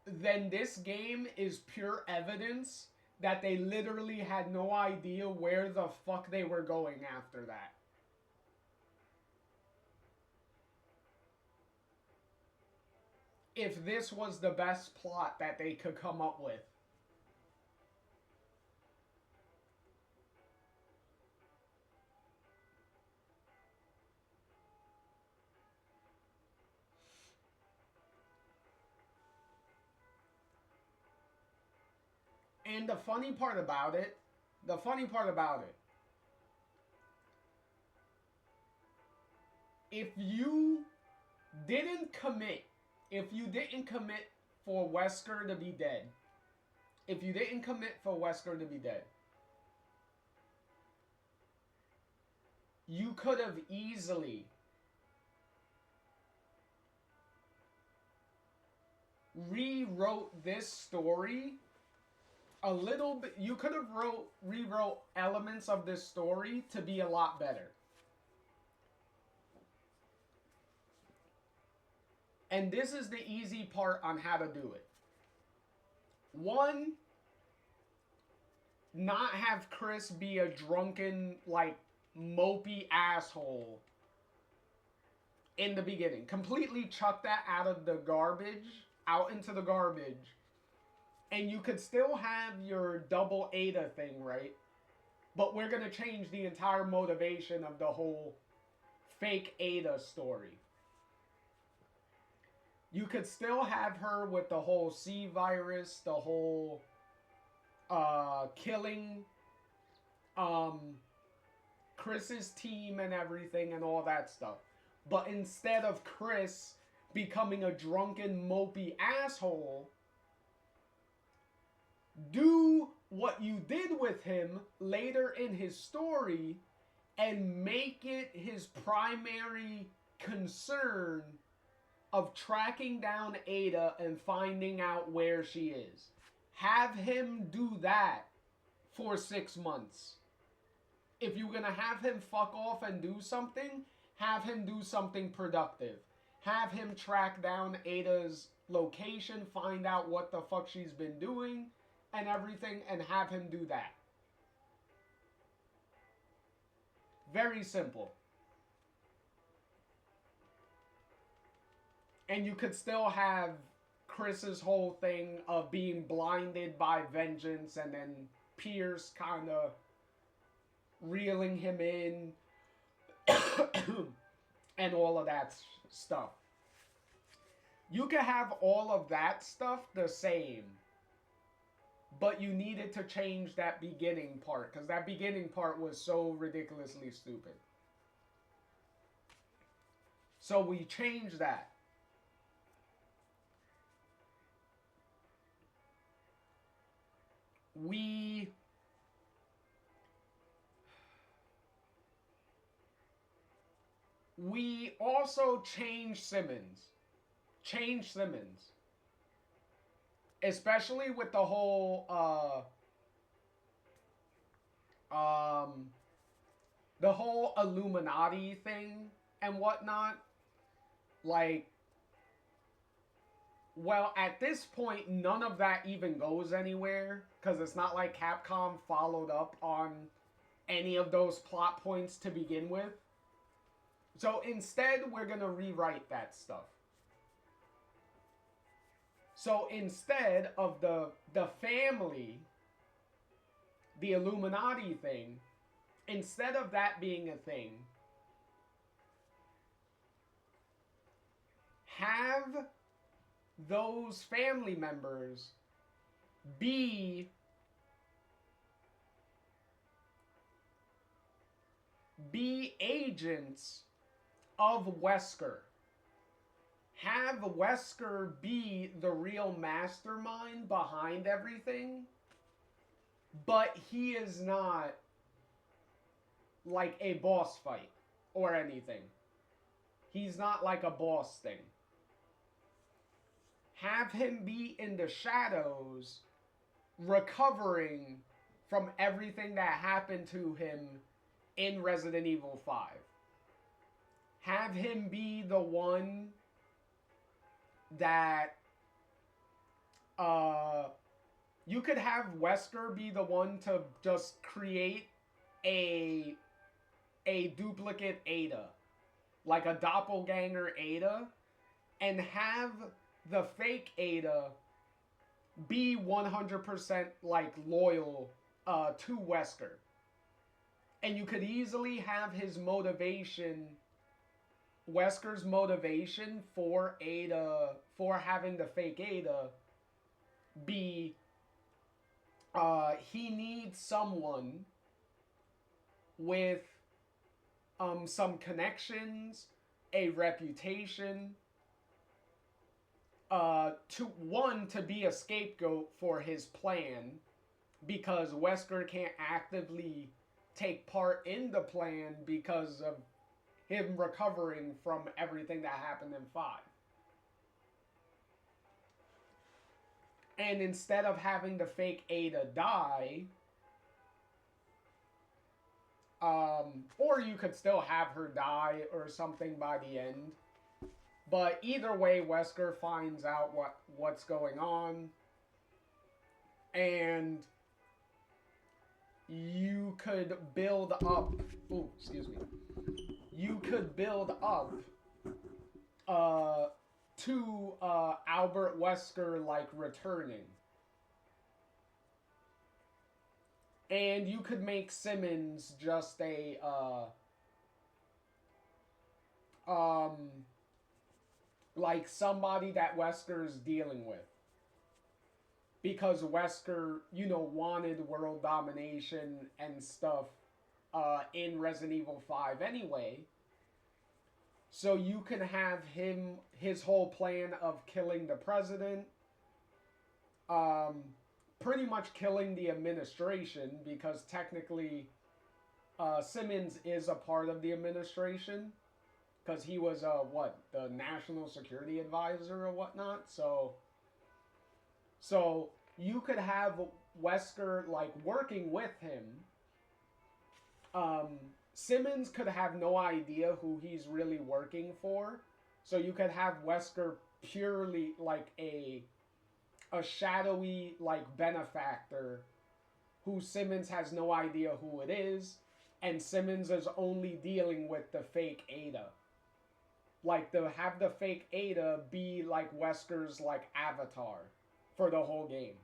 then this game is pure evidence that they literally had no idea where the fuck they were going after that. If this was the best plot that they could come up with. And the funny part about it, if you didn't commit for Wesker to be dead, you could have easily rewrote this story a little bit. You could have rewrote elements of this story to be a lot better. And this is the easy part on how to do it. One, not have Chris be a drunken, like, mopey asshole in the beginning. Completely chuck that out into the garbage. And you could still have your double Ada thing, right? But we're going to change the entire motivation of the whole fake Ada story. You could still have her with the whole C virus, the whole killing Chris's team and everything and all that stuff. But instead of Chris becoming a drunken, mopey asshole, do what you did with him later in his story and make it his primary concern of tracking down Ada and finding out where she is. Have him do that for 6 months. If you're gonna have him fuck off and do something, have him do something productive. Have him track down Ada's location, find out what the fuck she's been doing and everything, and have him do that. Very simple. And you could still have Chris's whole thing of being blinded by vengeance and then Pierce kind of reeling him in and all of that stuff. You can have all of that stuff the same, but you needed to change that beginning part, because that beginning part was so ridiculously stupid. So we changed that. We also changed Simmons. Especially with the whole the whole Illuminati thing and whatnot. Like, well, at this point, none of that even goes anywhere, because it's not like Capcom followed up on any of those plot points to begin with. So instead, we're going to rewrite that stuff. So instead of the family, the Illuminati thing, instead of that being a thing, have those family members be agents of Wesker. Have Wesker be the real mastermind behind everything, but he is not like a boss fight or anything. He's not like a boss thing. Have him be in the shadows, recovering from everything that happened to him in Resident Evil 5. Have him be the one that you could have Wesker be the one to just create a duplicate Ada, like a doppelganger Ada, and have the fake Ada be 100% like loyal to Wesker. And you could easily have his motivation, Wesker's motivation for Ada, for having the fake Ada, be he needs someone with some connections, a reputation, to be a scapegoat for his plan, because Wesker can't actively take part in the plan because of him recovering from everything that happened in 5. And instead of having the fake Ada die, or you could still have her die or something by the end. But either way, Wesker finds out what's going on, and you could build up. Oh, excuse me. You could build up to Albert Wesker like returning, and you could make Simmons just a like somebody that Wesker's dealing with. Because Wesker, wanted world domination and stuff in Resident Evil 5 anyway. So you can have his whole plan of killing the president, pretty much killing the administration, because technically Simmons is a part of the administration. Because he was, the National Security Advisor or whatnot. So you could have Wesker, like, working with him. Simmons could have no idea who he's really working for. So you could have Wesker purely, like, a shadowy, like, benefactor who Simmons has no idea who it is. And Simmons is only dealing with the fake Ada. Like, have the fake Ada be like Wesker's like avatar for the whole game.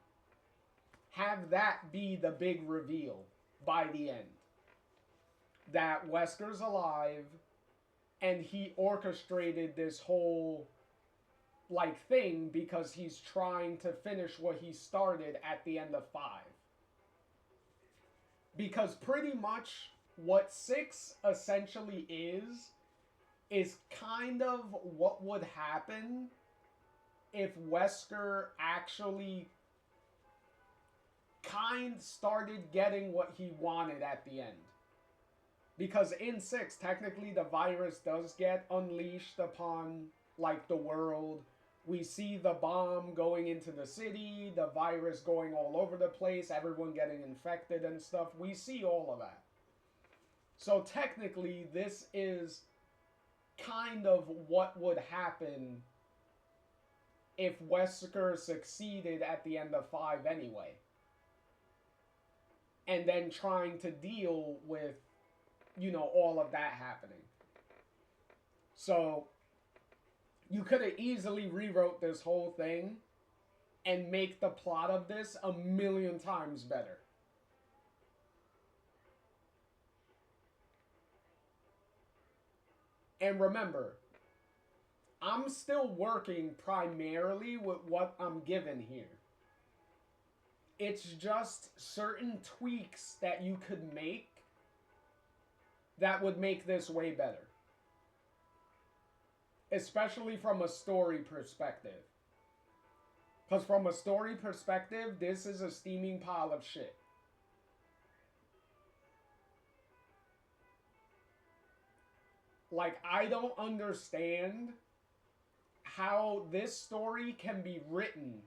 Have that be the big reveal by the end. That Wesker's alive and he orchestrated this whole like thing because he's trying to finish what he started at the end of 5. Because pretty much what 6 essentially is kind of what would happen if Wesker actually started getting what he wanted at the end. Because in 6, technically the virus does get unleashed upon, like, the world. We see the bomb going into the city, the virus going all over the place, everyone getting infected and stuff. We see all of that. So technically, this is kind of what would happen if Wesker succeeded at the end of 5 anyway. And then trying to deal with, you know, all of that happening. So you could have easily rewrote this whole thing and make the plot of this 1,000,000 times better. And remember, I'm still working primarily with what I'm given here. It's just certain tweaks that you could make that would make this way better. Especially from a story perspective. Because from a story perspective, this is a steaming pile of shit. Like, I don't understand how this story can be written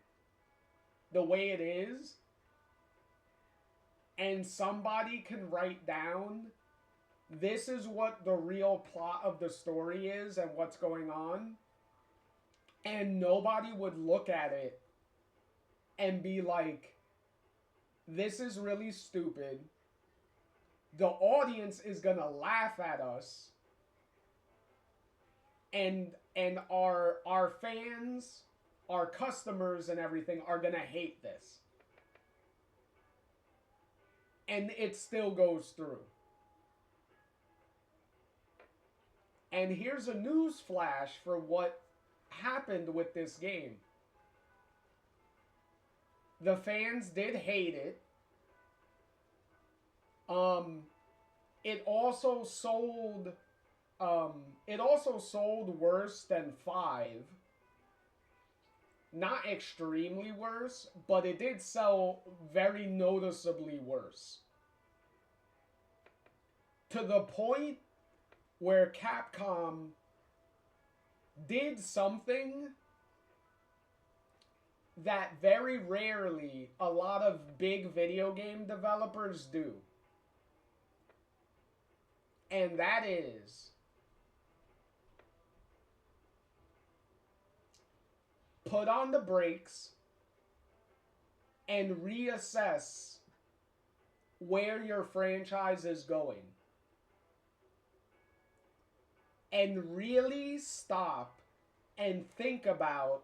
the way it is, and somebody can write down, this is what the real plot of the story is and what's going on, and nobody would look at it and be like, this is really stupid. The audience is gonna laugh at us. And our fans, our customers and everything are gonna hate this. And it still goes through. And here's a news flash for what happened with this game. The fans did hate it. It also sold worse than 5. Not extremely worse, but it did sell very noticeably worse. To the point where Capcom did something that very rarely a lot of big video game developers do. And that is put on the brakes and reassess where your franchise is going. And really stop and think about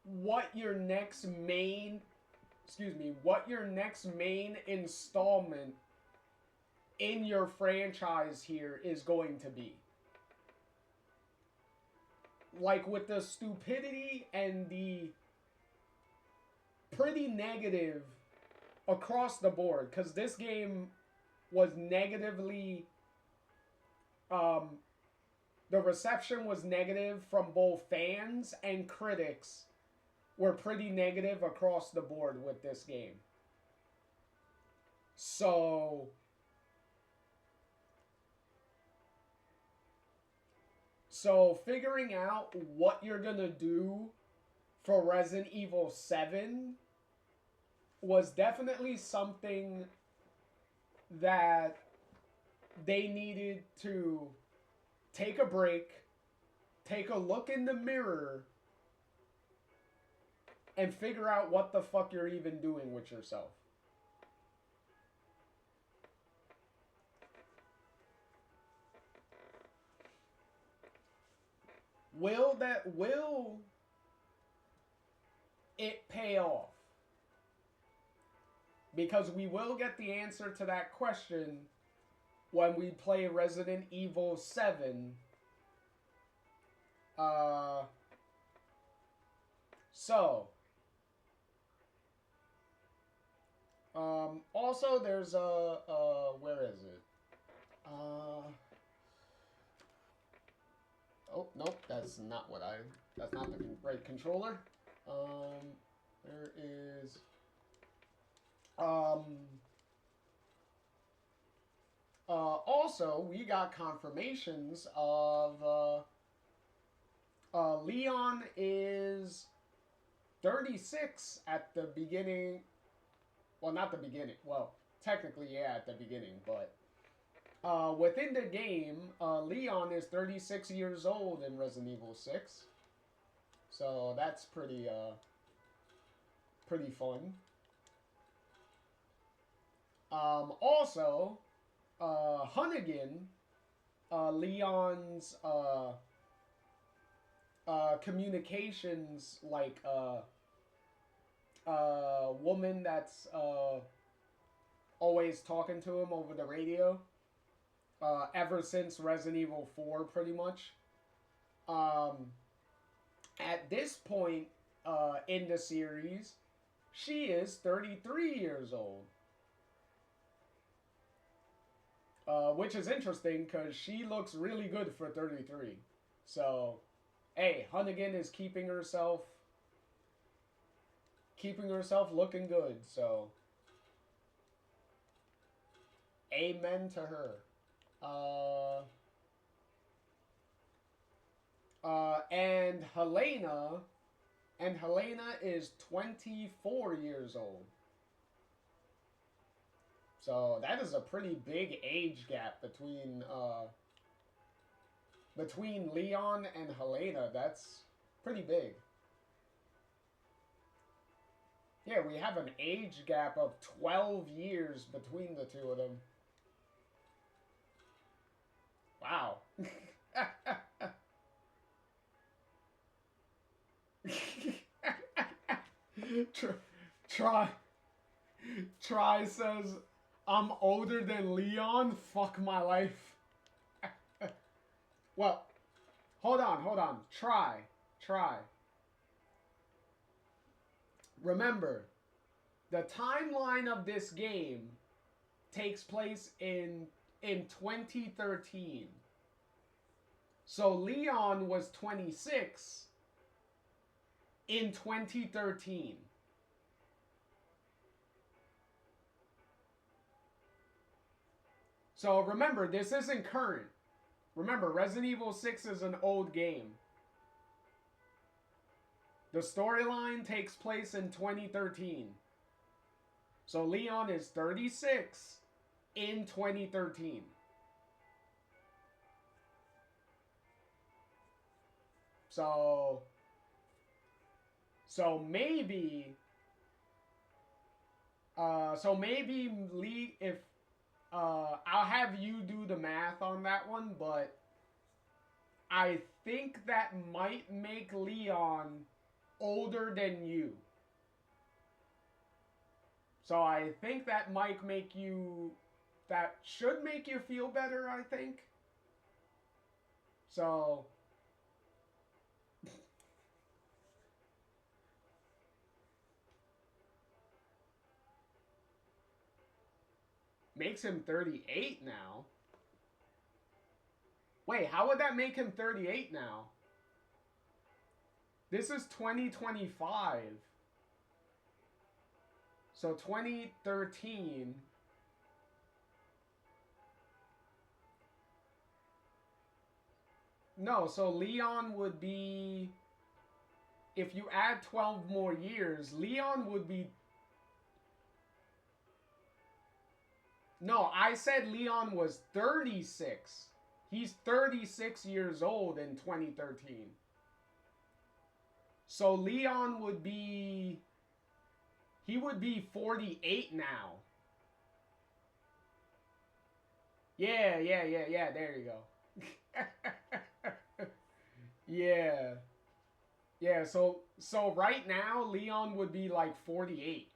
what your next main installment in your franchise here is going to be. Like, with the stupidity and the pretty negative across the board, because this game was negatively, the reception was negative from both fans and critics were pretty negative across the board with this game. So figuring out what you're gonna do for Resident Evil 7 was definitely something that they needed to take a break, take a look in the mirror, and figure out what the fuck you're even doing with yourself. Will it pay off? Because we will get the answer to that question when we play Resident Evil 7 So, also there's where is it? Oh, nope, that's not the right controller. There is, also, we got confirmations of, Leon is 36 at the beginning. Well, not the beginning. Well, technically, yeah, at the beginning, but within the game, Leon is 36 years old in Resident Evil 6. So that's pretty fun. Also, Hunnigan, Leon's communications, like woman that's always talking to him over the radio, ever since Resident Evil 4, pretty much. At this point in the series, she is 33 years old. Which is interesting because she looks really good for 33. So, hey, Hunnigan is keeping herself looking good. So, amen to her. And Helena is 24 years old. So that is a pretty big age gap between Leon and Helena. That's pretty big. Yeah, we have an age gap of 12 years between the two of them. Wow. Try says, I'm older than Leon? Fuck my life. Well, hold on. Try. Remember, the timeline of this game takes place in 2013. So Leon was 26 in 2013. So remember, this isn't current. Remember, Resident Evil 6 is an old game. The storyline takes place in 2013. So Leon is 36 in 2013. So maybe Lee, if I'll have you do the math on that one, but I think that might make Leon older than you. So I think that might make you, that should make you feel better, I think. So makes him 38 now. Wait, how would that make him 38 now? This is 2025. So 2013. No, so Leon would be, if you add 12 more years, Leon would be, no, I said Leon was 36. He's 36 years old in 2013. So Leon would be, he would be 48 now. Yeah, there you go. Yeah, so right now, Leon would be like 48.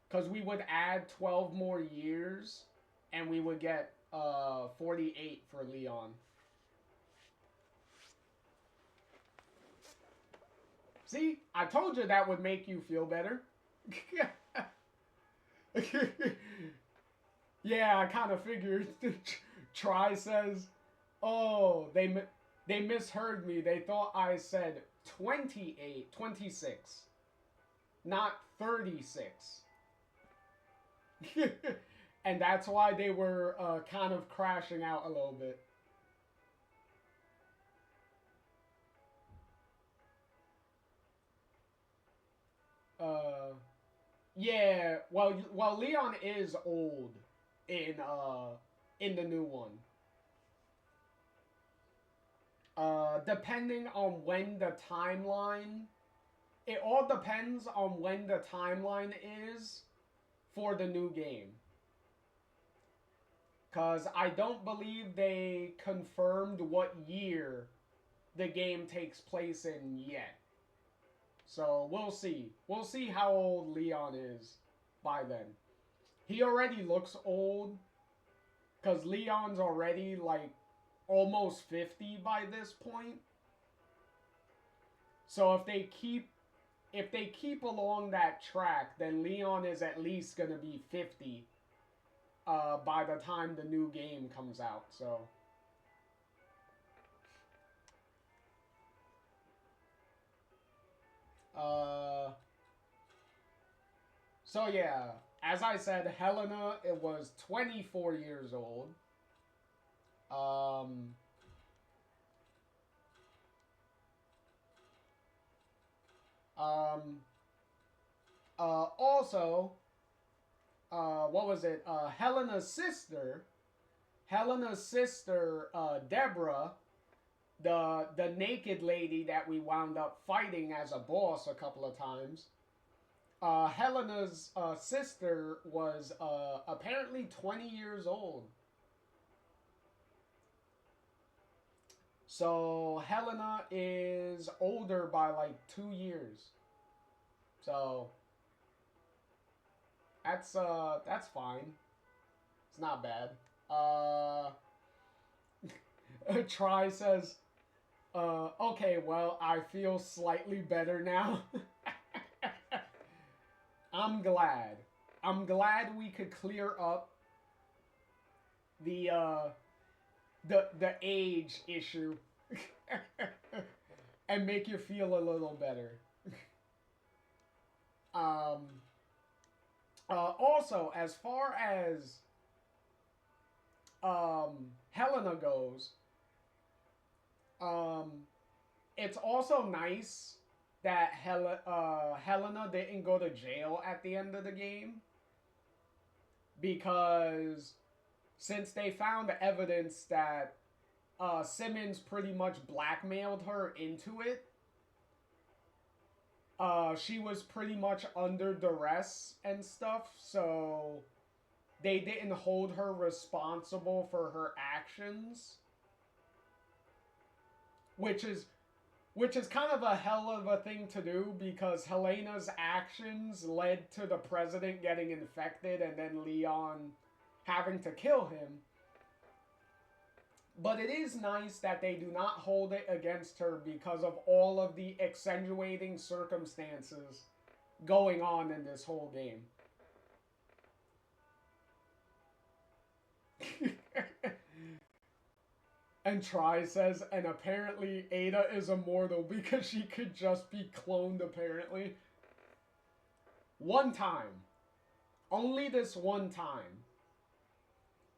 Because we would add 12 more years, and we would get 48 for Leon. See? I told you that would make you feel better. Yeah, I kind of figured. Try says, oh, they misheard me. They thought I said 26, not 36. And that's why they were kind of crashing out a little bit. Yeah, well, Leon is old in the new one. Depending on when the timeline, it all depends on when the timeline is for the new game. Because I don't believe they confirmed what year the game takes place in yet. So we'll see. We'll see how old Leon is by then. He already looks old. Because Leon's already like almost 50 by this point. So if they keep along that track, then Leon is at least going to be 50 by the time the new game comes out. So yeah, as I said, Helena, it was 24 years old. Also, what was it? Helena's sister, Deborah, the naked lady that we wound up fighting as a boss a couple of times. Helena's sister was apparently 20 years old. So Helena is older by like 2 years. So that's fine. It's not bad. Try says, okay, well, I feel slightly better now. I'm glad. I'm glad we could clear up the age issue and make you feel a little better. Also, as far as Helena goes, it's also nice that Helena didn't go to jail at the end of the game, because since they found evidence that Simmons pretty much blackmailed her into it, she was pretty much under duress and stuff, so they didn't hold her responsible for her actions, which is kind of a hell of a thing to do, because Helena's actions led to the president getting infected and then Leon having to kill him. But it is nice that they do not hold it against her because of all of the extenuating circumstances going on in this whole game. And Try says, and apparently Ada is immortal because she could just be cloned, apparently. One time. Only this one time.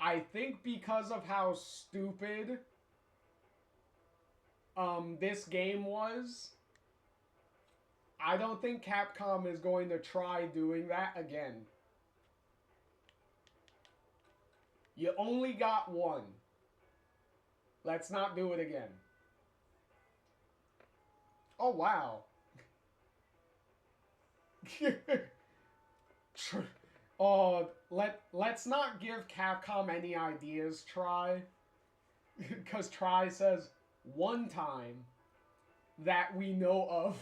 I think because of how stupid this game was, I don't think Capcom is going to try doing that again. You only got one. Let's not do it again. Oh, wow. Oh, let's not give Capcom any ideas, Try. Because Try says, one time that we know of.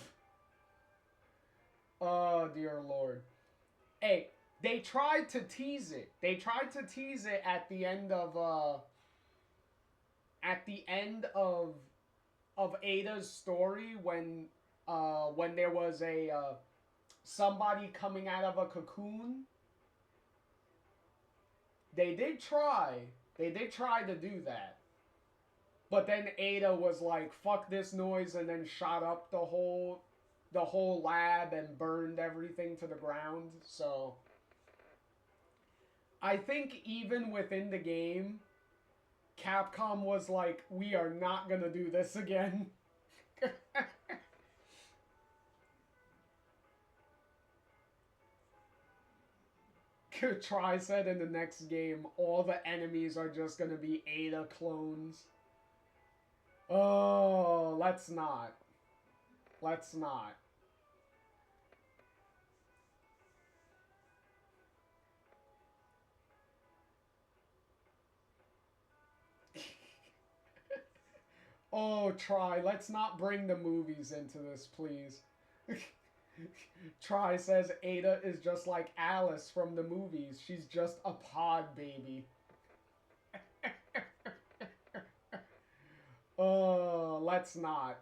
Oh, dear Lord. Hey, they tried to tease it. They tried to tease it at the end of, Ada's story, when when there was a somebody coming out of a cocoon. They did try to do that. But then Ada was like, fuck this noise, and then shot up the whole lab and burned everything to the ground. So I think even within the game, Capcom was like, we are not gonna do this again. Try said in the next game, all the enemies are just gonna be Ada clones. Oh, let's not. Let's not. Oh, Try, let's not bring the movies into this, please. Try says Ada is just like Alice from the movies. She's just a pod baby. Oh, let's not.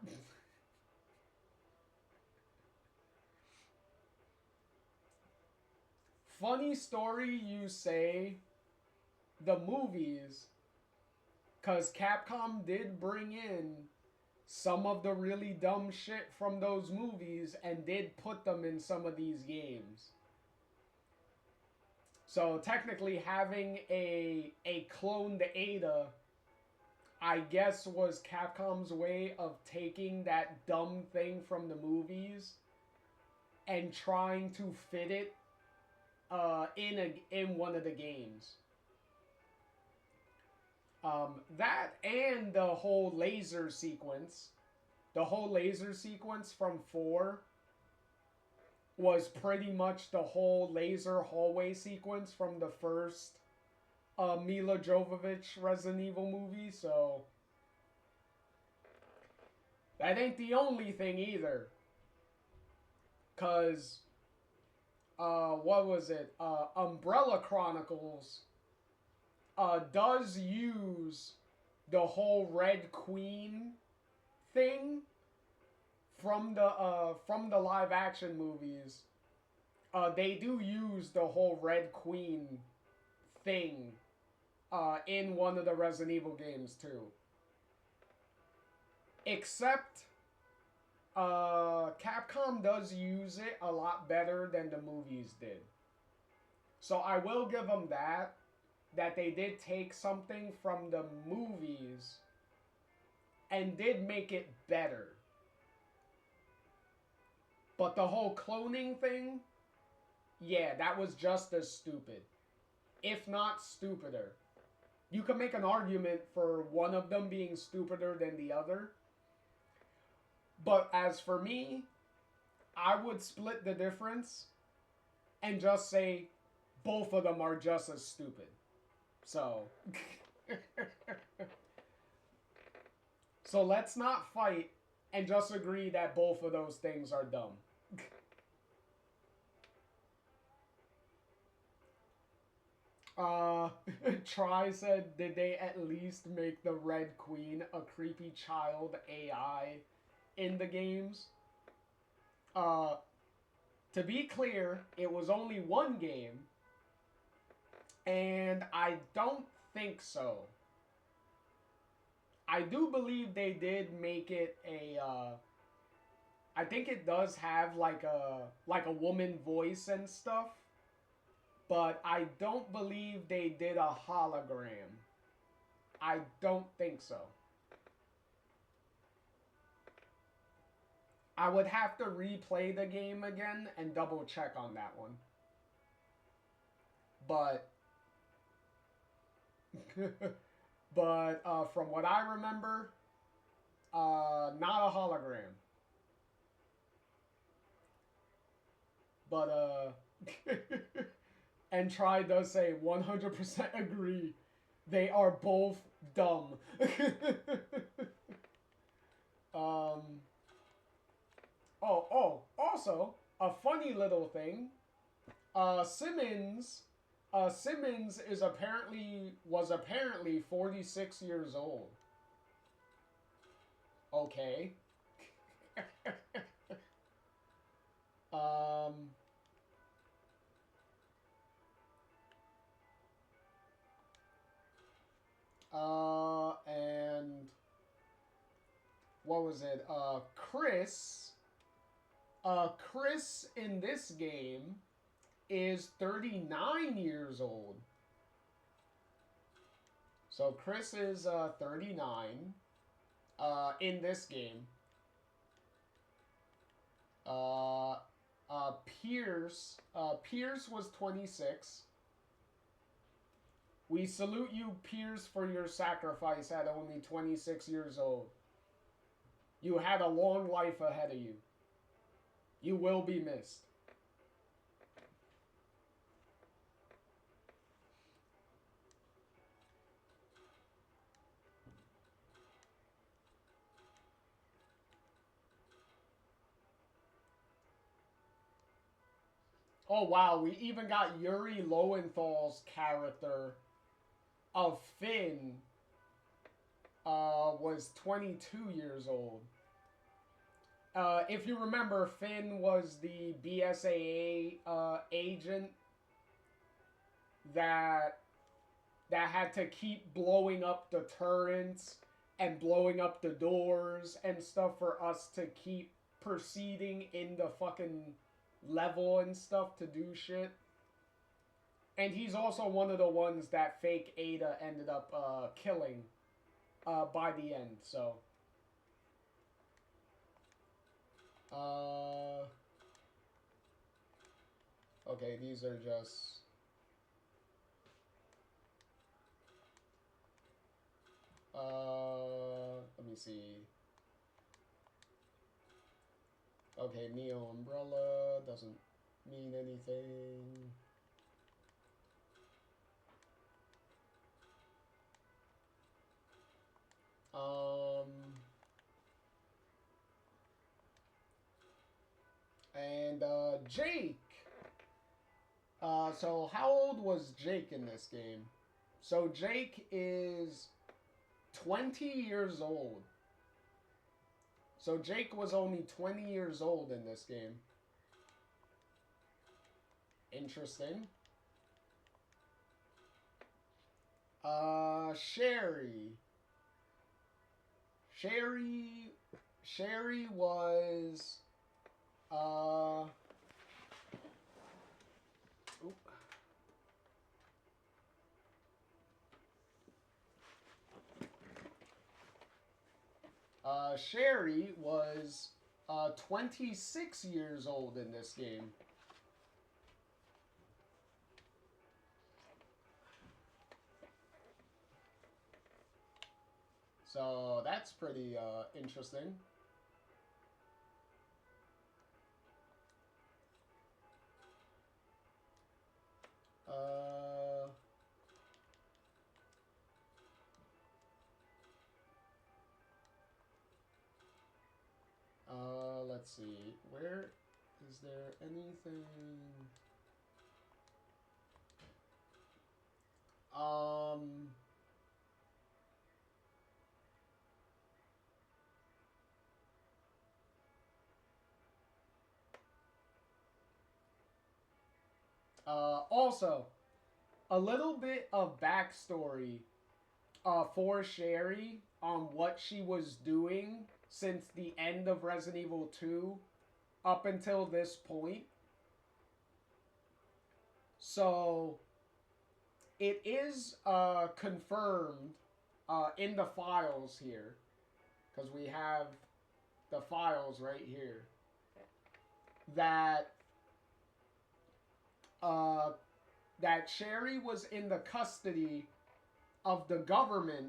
Funny story you say the movies, because Capcom did bring in some of the really dumb shit from those movies and did put them in some of these games. So technically having a cloned Ada, I guess, was Capcom's way of taking that dumb thing from the movies and trying to fit it in one of the games. That and the whole laser sequence. The whole laser sequence from 4 was pretty much the whole laser hallway sequence from the first Mila Jovovich Resident Evil movie, so that ain't the only thing either. 'Cause, what was it? Umbrella Chronicles does use the whole Red Queen thing from the live action movies. They do use the whole Red Queen thing in one of the Resident Evil games too. Except Capcom does use it a lot better than the movies did. So I will give them that they did take something from the movies and did make it better. But the whole cloning thing, yeah, that was just as stupid. If not stupider. You can make an argument for one of them being stupider than the other. But as for me, I would split the difference and just say both of them are just as stupid. So, so let's not fight and just agree that both of those things are dumb. Try said, did they at least make the Red Queen a creepy child AI in the games? To be clear, it was only one game, and I don't think so. I do believe they did make it a, I think it does have like a woman voice and stuff, but I don't believe they did a hologram. I don't think so. I would have to replay the game again and double check on that one. But from what I remember, not a hologram. But and Try does say 100% agree. They are both dumb. Also, a funny little thing. Simmons was apparently 46 years old. Okay. And what was it? Chris in this game is 39 years old. So Chris is 39 in this game. Pierce was 26. We salute you, Pierce, for your sacrifice at only 26 years old. You had a long life ahead of you. You will be missed. Oh wow, we even got Yuri Lowenthal's character of Finn was 22 years old. If you remember, Finn was the BSAA agent that had to keep blowing up the turrets and blowing up the doors and stuff for us to keep proceeding in the fucking level and stuff to do shit. And he's also one of the ones that fake Ada ended up killing by the end, so. Okay, these are just... let me see. Okay, Neo Umbrella doesn't mean anything. And Jake. So how old was Jake in this game? So Jake is 20 years old. So Jake was only 20 years old in this game. Interesting. Sherry. Sherry was... Sherry was 26 years old in this game. So that's pretty interesting. Let's see. Where is there anything? Also, a little bit of backstory for Sherry on what she was doing since the end of Resident Evil 2 up until this point. So, it is confirmed in the files here, because we have the files right here, that that Sherry was in the custody of the government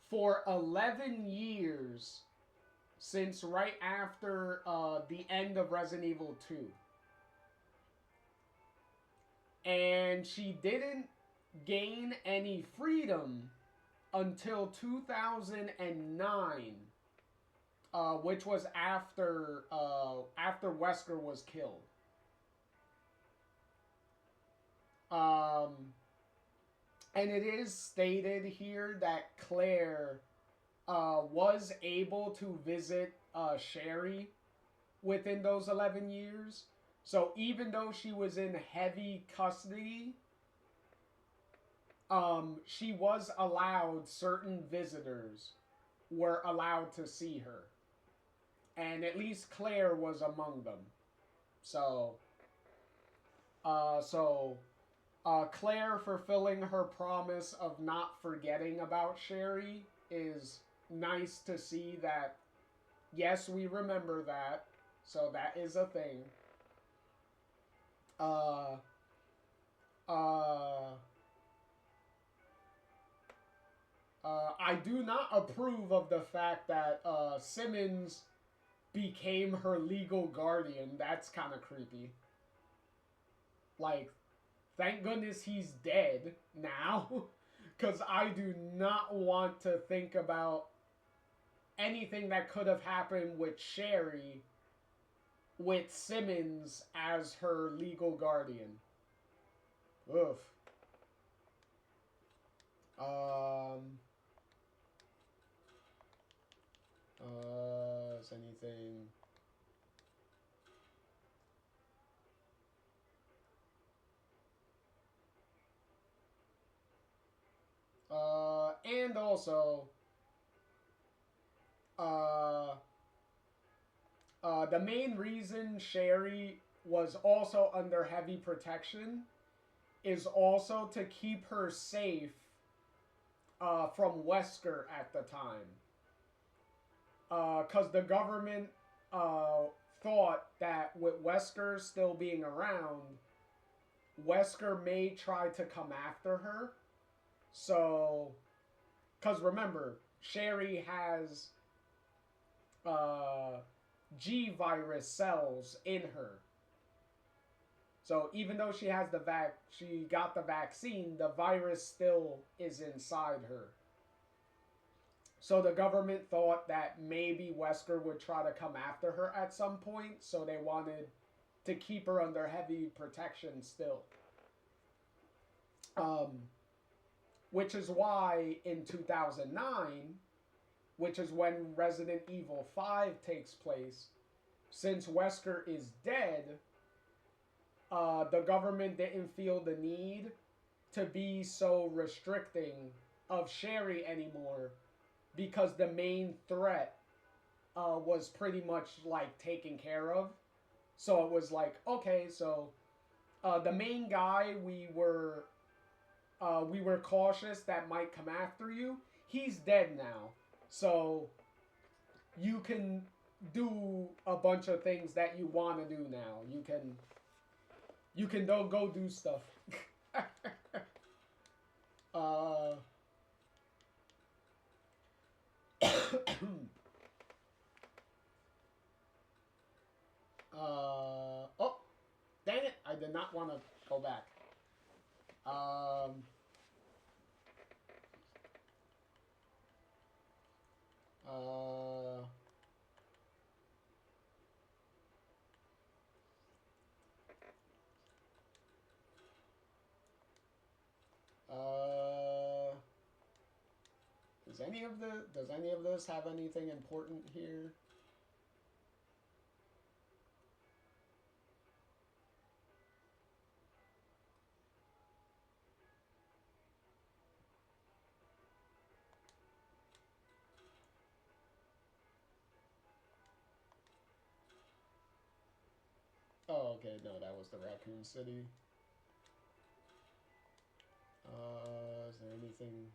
for 11 years since right after the end of Resident Evil 2. And she didn't gain any freedom until 2009, which was after Wesker was killed. And it is stated here that Claire was able to visit Sherry within those 11 years. So even though she was in heavy custody, she was allowed, certain visitors were allowed to see her. And at least Claire was among them. So, Claire fulfilling her promise of not forgetting about Sherry is nice to see that, yes, we remember that. So that is a thing. I do not approve of the fact that Simmons became her legal guardian. That's kind of creepy. Like, thank goodness he's dead now. Because I do not want to think about anything that could have happened with Sherry with Simmons as her legal guardian. Oof. Is anything... and also, the main reason Sherry was also under heavy protection is also to keep her safe from Wesker at the time. Because the government thought that with Wesker still being around, Wesker may try to come after her. So, because remember, Sherry has G virus cells in her. So even though she has she got the vaccine, the virus still is inside her. So the government thought that maybe Wesker would try to come after her at some point, so they wanted to keep her under heavy protection still. Which is why in 2009, which is when Resident Evil 5 takes place, since Wesker is dead, the government didn't feel the need to be so restricting of Sherry anymore, because the main threat was pretty much like taken care of. So it was like, okay, so the main guy we were cautious that might come after you, he's dead now. So you can do a bunch of things that you want to do now. You can go do stuff. Oh, dang it! I did not want to go back. Does any of this have anything important here? Oh, okay, no, that was the Raccoon City. Is there anything...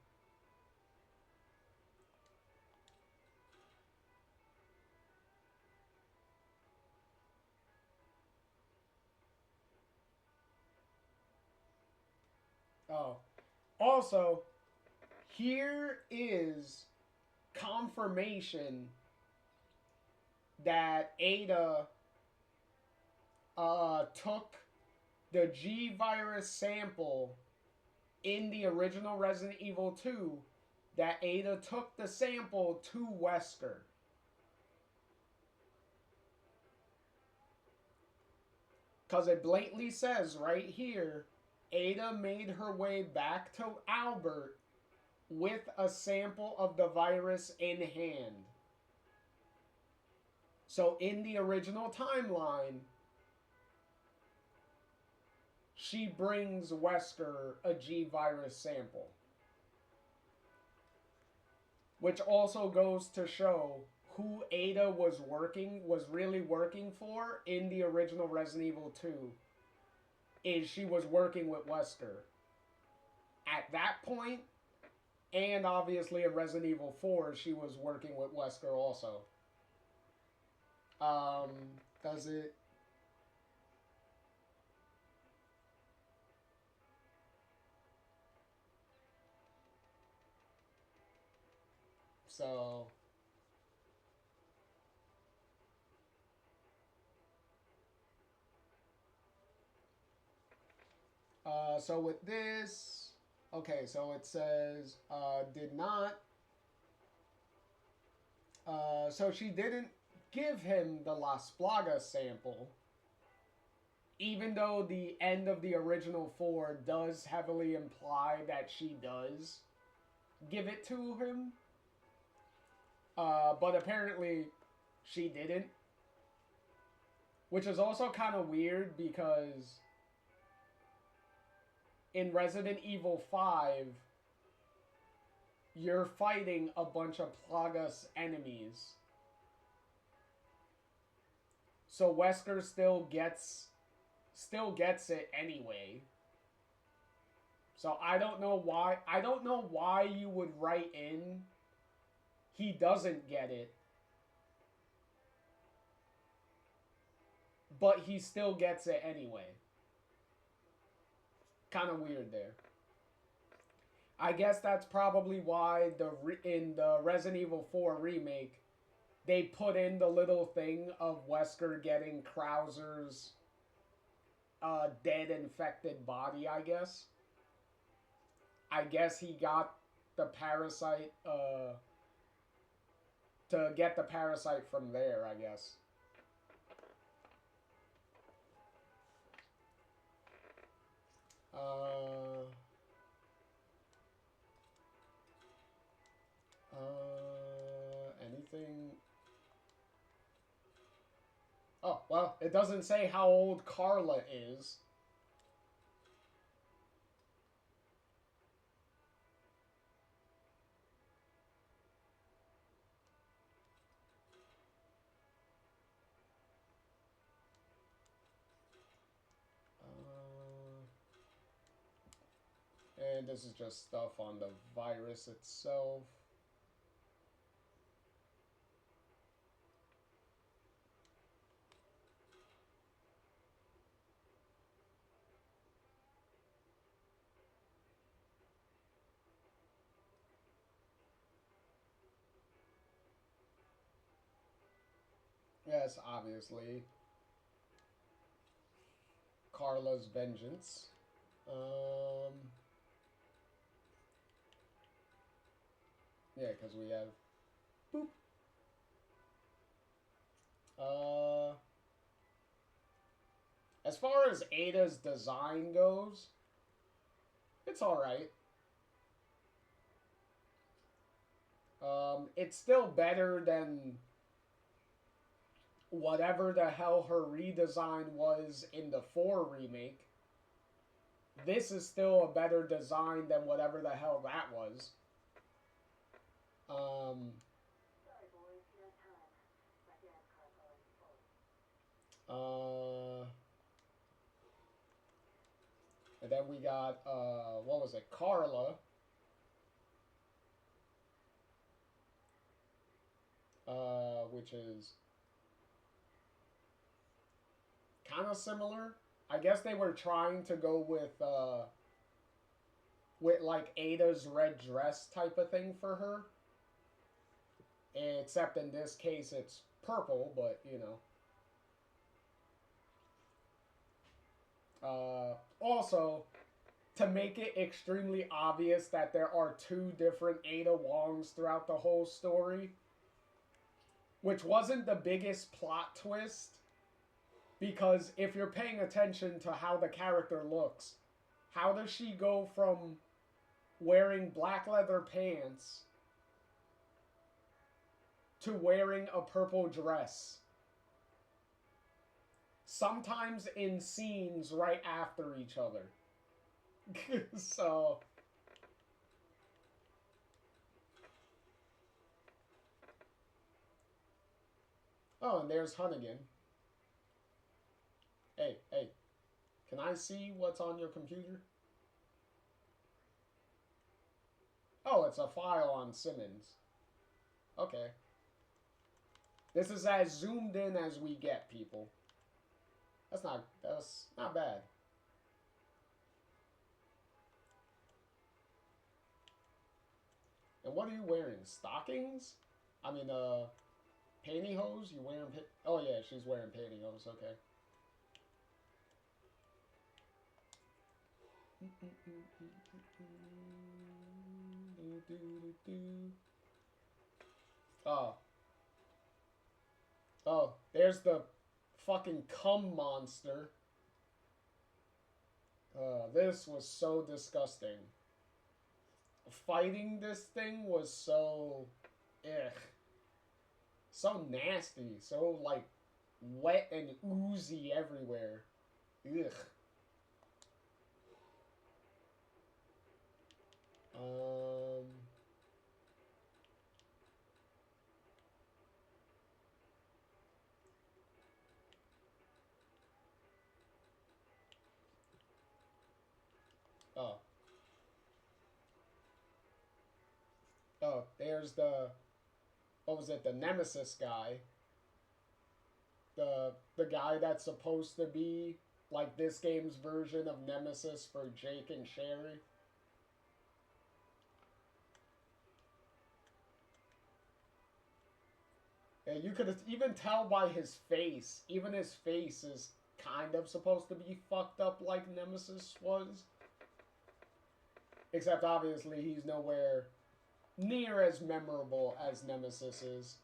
Oh, also, here is confirmation that Ada took the G virus sample in the original Resident Evil 2, that Ada took the sample to Wesker. Because it blatantly says right here, Ada made her way back to Albert with a sample of the virus in hand. So in the original timeline, she brings Wesker a G-Virus sample. Which also goes to show who Ada was really working for in the original Resident Evil 2. Is she was working with Wesker. At that point, and obviously in Resident Evil 4, she was working with Wesker also. Does it... So... So with this... Okay, so it says, did not... So she didn't give him the Las Plagas sample, even though the end of the original 4 does heavily imply that she does give it to him. But apparently she didn't. Which is also kind of weird because in Resident Evil 5, you're fighting a bunch of Plagas enemies. So Wesker still gets it anyway. So I don't know why you would write in he doesn't get it, but he still gets it anyway. Kind of weird there. I guess that's probably why in the Resident Evil 4 remake, they put in the little thing of Wesker getting Krauser's dead infected body, I guess. I guess he got the parasite, to get the parasite from there, I guess. Anything? Oh, well, it doesn't say how old Carla is. And this is just stuff on the virus itself. Yes, obviously. Carla's vengeance. Yeah, because we have... Boop. As far as Ada's design goes, it's alright. It's still better than whatever the hell her redesign was in the 4 remake. This is still a better design than whatever the hell that was. And then we got, what was it, Carla. Which is kind of similar. I guess they were trying to go with like Ada's red dress type of thing for her. Except in this case it's purple, but you know. Also, to make it extremely obvious that there are 2 different Ada Wongs throughout the whole story, which wasn't the biggest plot twist, because if you're paying attention to how the character looks, how does she go from wearing black leather pants to wearing a purple dress sometimes in scenes right after each other. So... Oh, and there's Hunnigan. Hey, hey. Can I see what's on your computer? Oh, it's a file on Simmons. Okay. This is as zoomed in as we get, people. That's not bad. And what are you wearing? Stockings? I mean, pantyhose? You wearing oh yeah, she's wearing pantyhose, okay. Oh. Oh, there's the fucking cum monster. This was so disgusting. Fighting this thing was so... ugh. So nasty. So, like, wet and oozy everywhere. Ugh. Oh. Oh, there's the... what was it? The Nemesis guy. The guy that's supposed to be, like, this game's version of Nemesis for Jake and Sherry. And you could even tell by his face. Even his face is kind of supposed to be fucked up like Nemesis was. Except obviously he's nowhere near as memorable as Nemesis is.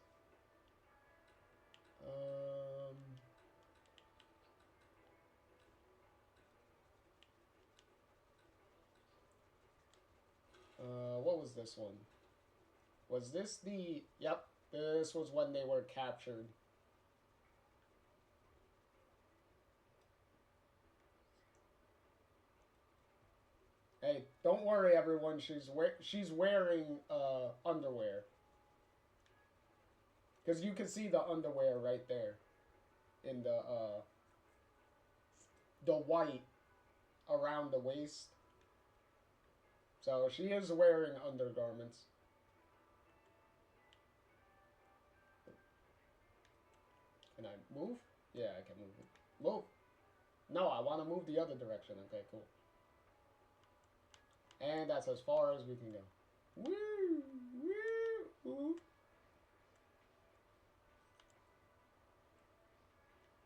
What was this one? Was this the... Yep, this was when they were captured. Hey, don't worry, everyone. She's wearing underwear. Because you can see the underwear right there. In the white around the waist. So she is wearing undergarments. Can I move? Yeah, I can move. Move! No, I want to move the other direction. Okay, cool. And that's as far as we can go. Woo! Woo! Woo!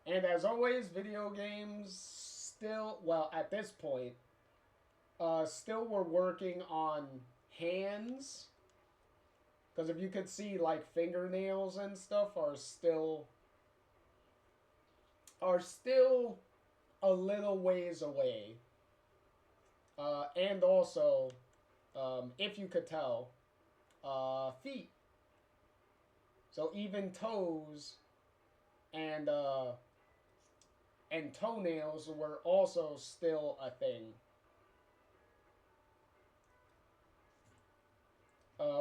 And as always, video games still, well, at this point, still we're working on hands. Because if you could see, like, fingernails and stuff are still a little ways away. And also, if you could tell, feet. So even toes and toenails were also still a thing.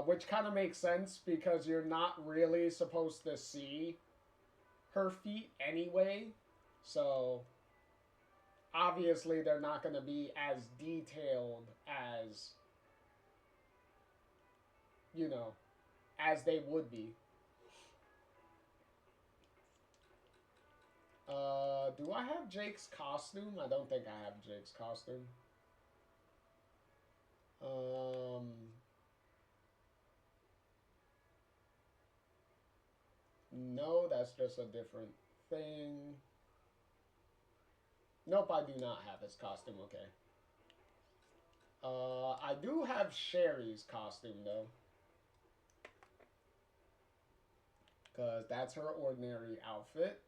Which kind of makes sense because you're not really supposed to see her feet anyway. So obviously they're not going to be as detailed as, you know, as they would be. Do I have Jake's costume? I don't think I have Jake's costume. No, that's just a different thing. Nope, I do not have his costume, okay. I do have Sherry's costume, though. Because that's her ordinary outfit.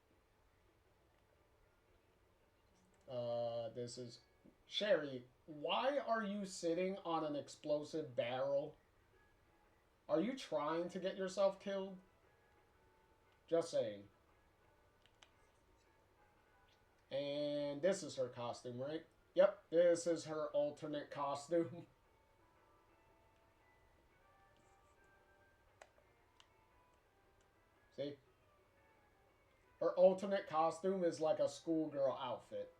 This is... Sherry, why are you sitting on an explosive barrel? Are you trying to get yourself killed? Just saying. And this is her costume, right? Yep, this is her alternate costume. See? Her alternate costume is like a schoolgirl outfit.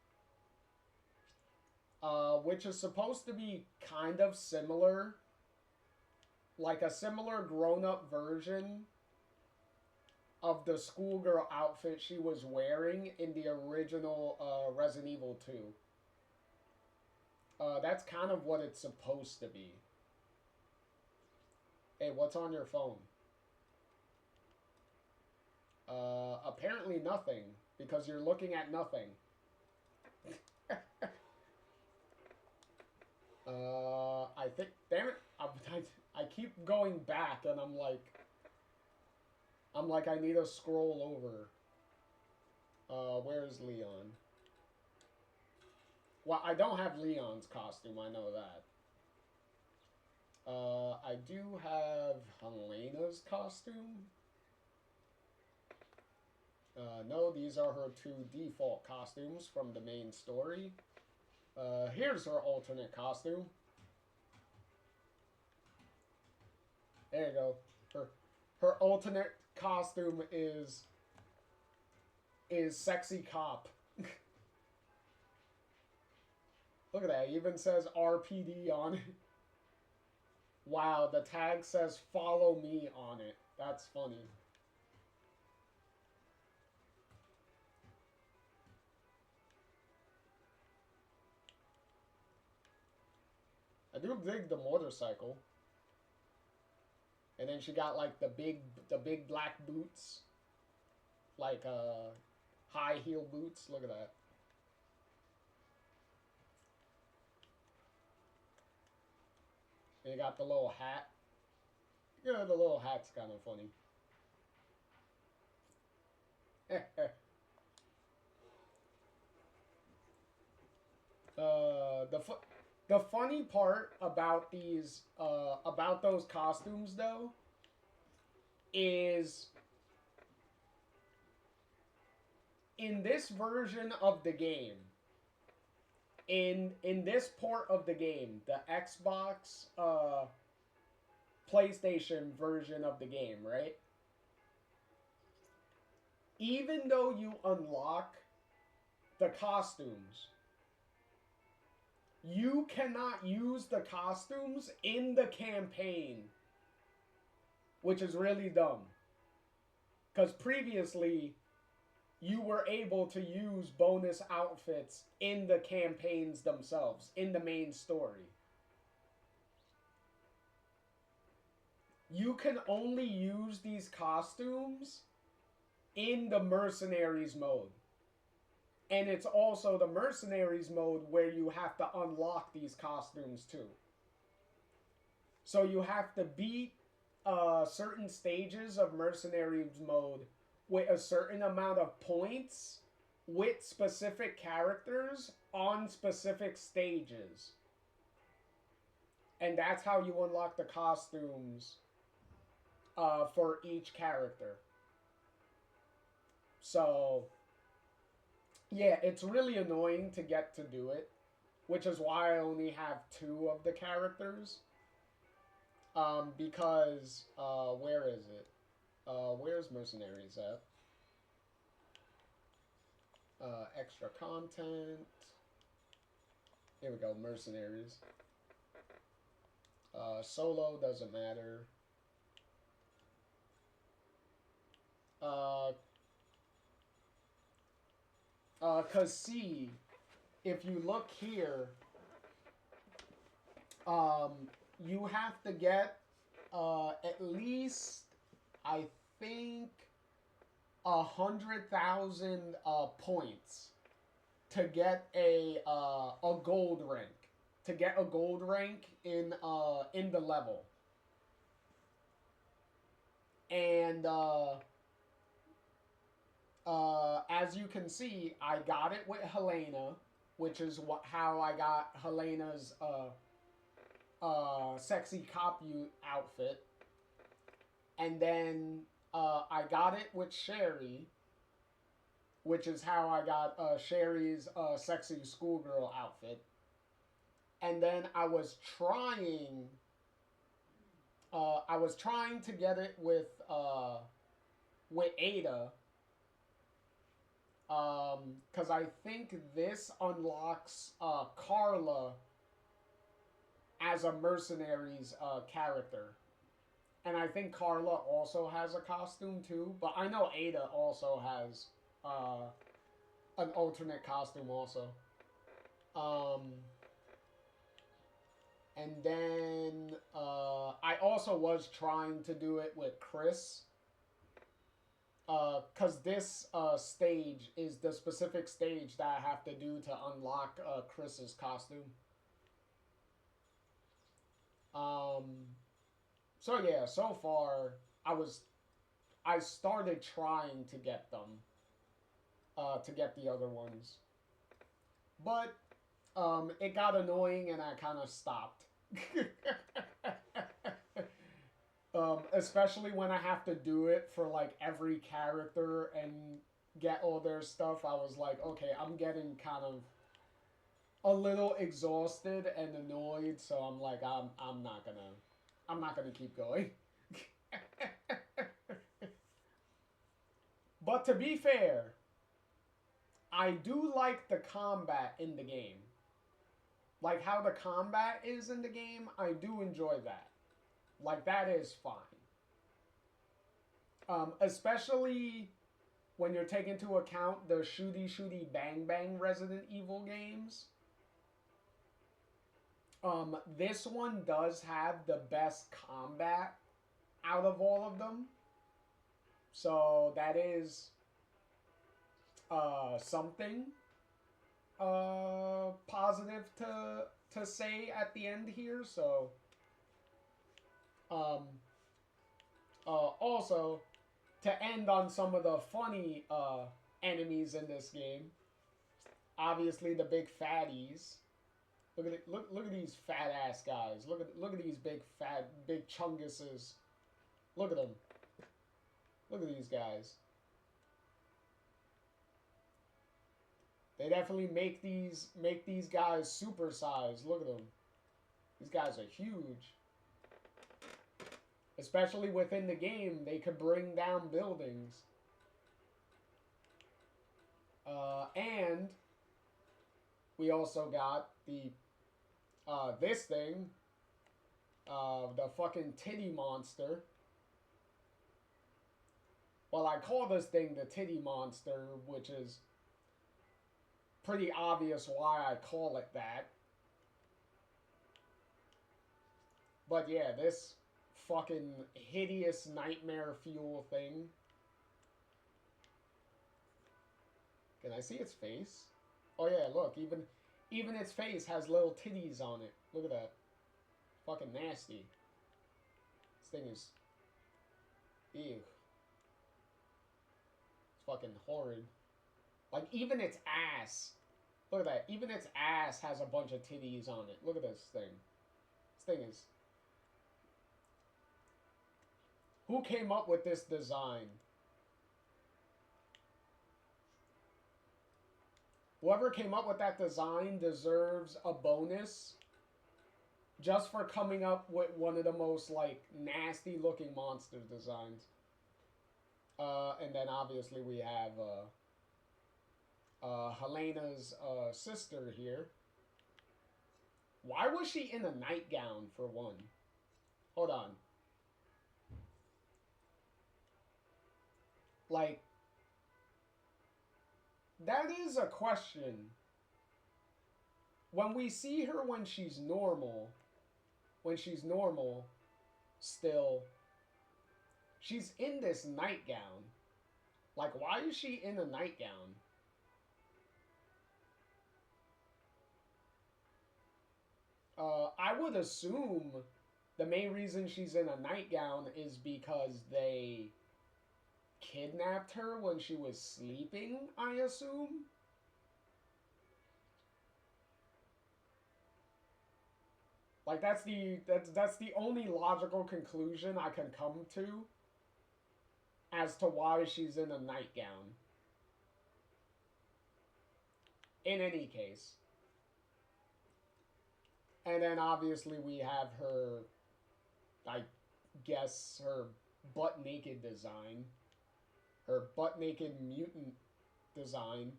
Which is supposed to be kind of similar. Like a similar grown-up version of the schoolgirl outfit she was wearing in the original Resident Evil 2. That's kind of what it's supposed to be. Hey, what's on your phone? Apparently nothing, because you're looking at nothing. I think, damn it, I keep going back and I'm like, I need to scroll over. Where's Leon? Well, I don't have Leon's costume, I know that. I do have Helena's costume. No, these are her 2 default costumes from the main story. Here's her alternate costume. There you go. Her alternate costume is sexy cop. Look at that. It even says RPD on it. Wow, the tag says follow me on it. That's funny. I do dig the motorcycle. And then she got like the big black boots. Like high heel boots. Look at that. And you got the little hat. Yeah, the little hat's kind of funny. The funny part about these, about those costumes, though, is in this version of the game, in this port of the game, the Xbox, PlayStation version of the game, right? Even though you unlock the costumes, you cannot use the costumes in the campaign, which is really dumb. Because previously, you were able to use bonus outfits in the campaigns themselves, in the main story. You can only use these costumes in the Mercenaries mode. And it's also the Mercenaries mode where you have to unlock these costumes too. So you have to beat certain stages of Mercenaries mode with a certain amount of points with specific characters on specific stages. And that's how you unlock the costumes for each character. So yeah, it's really annoying to get to do it, which is why I only have 2 of the characters. Because, where is it? Where's Mercenaries at? Extra content. Here we go, Mercenaries. Solo doesn't matter. Cause see, if you look here, you have to get, at least, I think, 100,000, points to get a gold rank. To get a gold rank in the level. And, as you can see, I got it with Helena, which is how I got Helena's sexy cop outfit. And then I got it with Sherry, which is how I got Sherry's sexy schoolgirl outfit. And then I was trying to get it with Ada. Because I think this unlocks Carla as a mercenary's character. And I think Carla also has a costume too. But I know Ada also has an alternate costume also. And then I also was trying to do it with Chris. Because this stage is the specific stage that I have to do to unlock Chris's costume. So yeah, so far I started trying to get them, to get the other ones, but it got annoying and I kind of stopped. Especially when I have to do it for like every character and get all their stuff. I was like, okay, I'm getting kind of a little exhausted and annoyed, so I'm like, I'm not gonna keep going. But to be fair, I do like the combat in the game. Like how the combat is in the game, I do enjoy that. Like, that is fine. Especially when you're taking into account the shooty bang bang Resident Evil games. This one does have the best combat out of all of them. So that is something positive to say at the end here. So also, to end on some of the funny enemies in this game, obviously the big fatties. Look at it, look at these fat ass guys. Look at these big chunguses. Look at them. Look at these guys. They definitely make these guys supersized. Look at them. These guys are huge. Especially within the game, they could bring down buildings. And we also got the this thing, the fucking titty monster. Well, I call this thing the titty monster, which is pretty obvious why I call it that. But yeah, this fucking hideous nightmare fuel thing. Can I see its face? Oh yeah, look, even its face has little titties on it. Look at that. Fucking nasty. This thing is... Ew. It's fucking horrid. Like, even its ass. Look at that. Even its ass has a bunch of titties on it. Look at this thing. This thing is... Who came up with this design? Whoever came up with that design deserves a bonus just for coming up with one of the most, like, nasty looking monster designs. And then obviously we have Helena's sister here. Why was she in a nightgown, for one? Hold on. Like, that is a question. When we see her when she's normal, still, she's in this nightgown. Like, why is she in a nightgown? I would assume the main reason she's in a nightgown is because they kidnapped her when she was sleeping, I assume. Like, that's the only logical conclusion I can come to as to why she's in a nightgown. in any case. And then obviously we have her, I guess, her butt naked design. Her butt naked mutant design.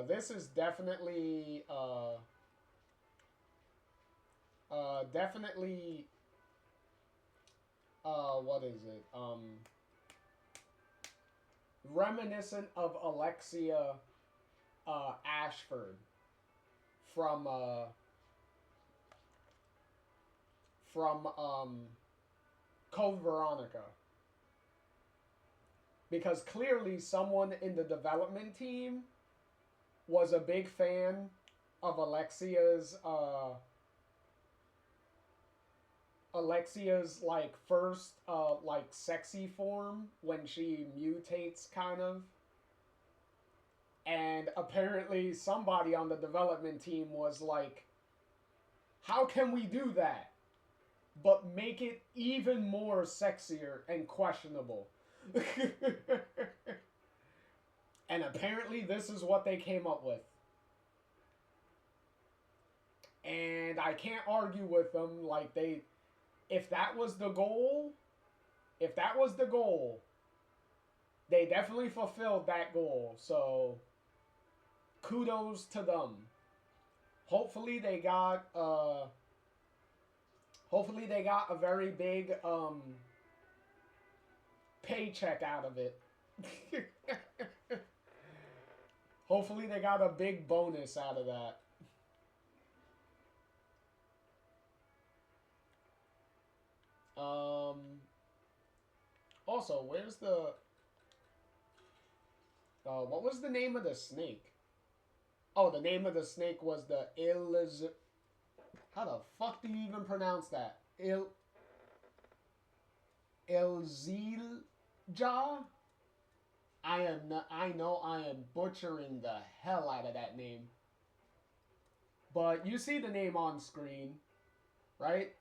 This is definitely, what is it? Reminiscent of Alexia, Ashford from Code Veronica. Because clearly someone in the development team was a big fan of Alexia's like first like sexy form when she mutates, kind of. And apparently somebody on the development team was like, how can we do that but make it even more sexier and questionable? And apparently this is what they came up with. And I can't argue with them. Like, if that was the goal, they definitely fulfilled that goal. So kudos to them. Hopefully they got a very big paycheck out of it. Hopefully they got a big bonus out of that. Also, where's the... what was the name of the snake? Oh, the name of the snake was the How the fuck do you even pronounce that? Ilzilja? I know I am butchering the hell out of that name. But you see the name on screen, right?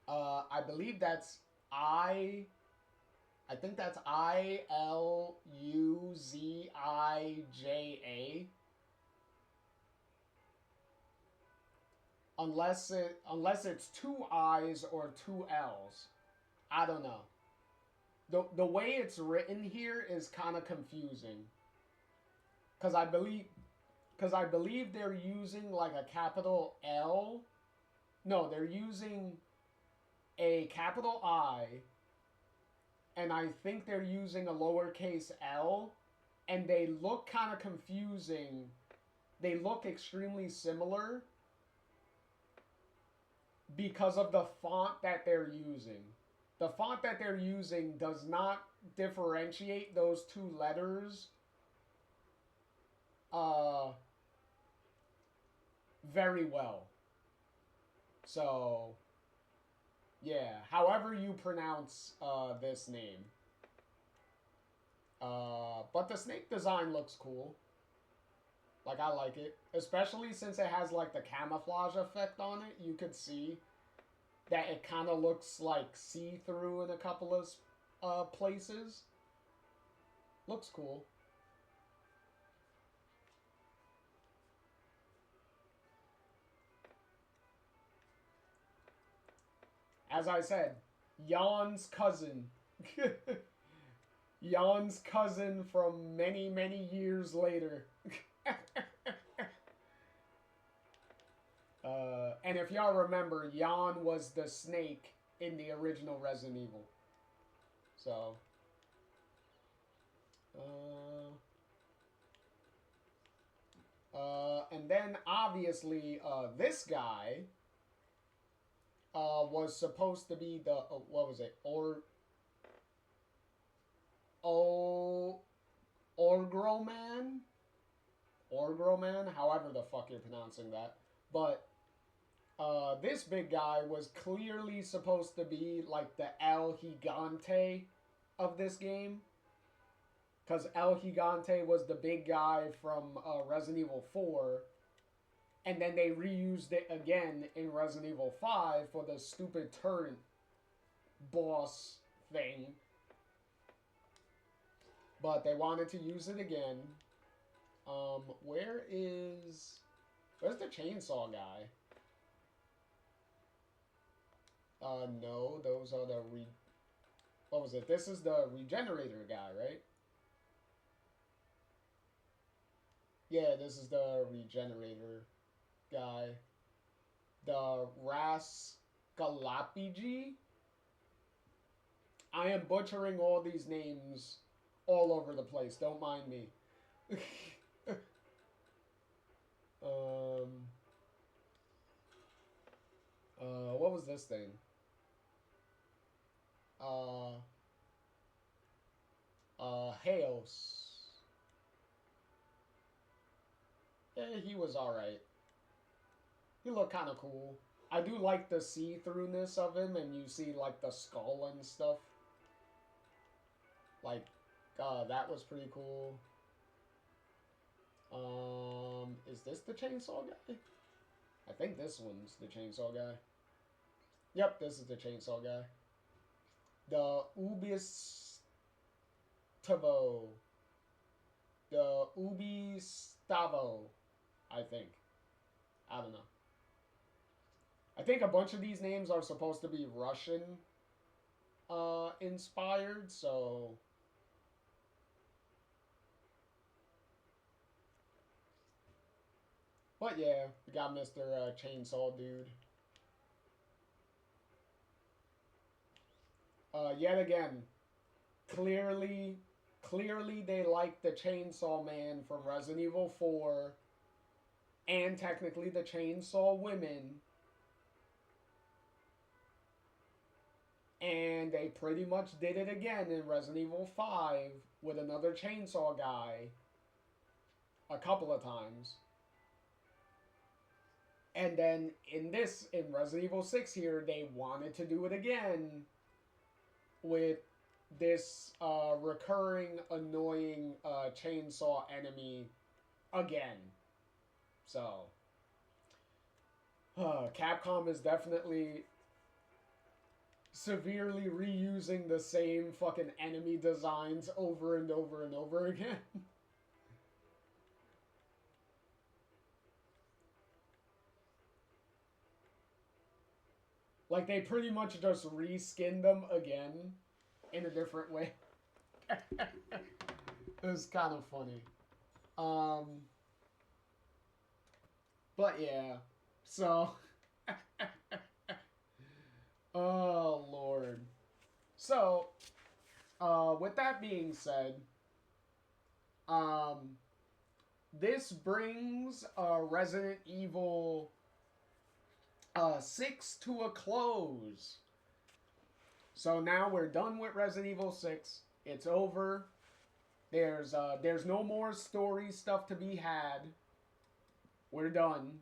I believe that's I think that's Iluzija. Unless it's two I's or two L's. I don't know. The way it's written here is kind of confusing. Cause I believe they're using like a capital L. No, they're using a capital I, and I think they're using a lowercase l, and they look kind of confusing. They look extremely similar because of the font that they're using. The font that they're using does not differentiate those two letters very well. So, yeah, however you pronounce this name. But the snake design looks cool. Like, I like it. Especially since it has, like, the camouflage effect on it. You could see that it kind of looks, like, see-through in a couple of places. Looks cool. As I said, Jan's cousin. Jan's cousin from many, many years later. And if y'all remember, Jan was the snake in the original Resident Evil. So. And then, obviously, this guy was supposed to be the, what was it? Orgroman? Orgroman? However the fuck you're pronouncing that. But, this big guy was clearly supposed to be, like, the El Gigante of this game. Because El Gigante was the big guy from Resident Evil 4. And then they reused it again in Resident Evil 5 for the stupid turret boss thing. But they wanted to use it again. Where's the chainsaw guy? No, those are the what was it? This is the regenerator guy, right? Yeah, this is the regenerator guy. The Raskalapiji. I am butchering all these names all over the place. Don't mind me. What was this thing? Haos. Yeah, he was alright. He looked kind of cool. I do like the see-throughness of him, and you see, like, the skull and stuff. Like, that was pretty cool. Is this the chainsaw guy? I think this one's the chainsaw guy. Yep, this is the chainsaw guy. The Ubistavo. The Ubistavo, I think. I don't know. I think a bunch of these names are supposed to be Russian inspired, so... But yeah, we got Mr. Chainsaw Dude. Yet again, clearly they like the Chainsaw Man from Resident Evil 4, and technically the Chainsaw Women. And they pretty much did it again in Resident Evil 5 with another chainsaw guy a couple of times. And then in Resident Evil 6 here, they wanted to do it again with this recurring, annoying chainsaw enemy again. So, Capcom is definitely severely reusing the same fucking enemy designs over and over and over again. Like, they pretty much just reskinned them again in a different way. It was kind of funny. But yeah, so... Oh, Lord. So, with that being said, this brings Resident Evil 6 to a close. So now we're done with Resident Evil 6. It's over. There's no more story stuff to be had. We're done.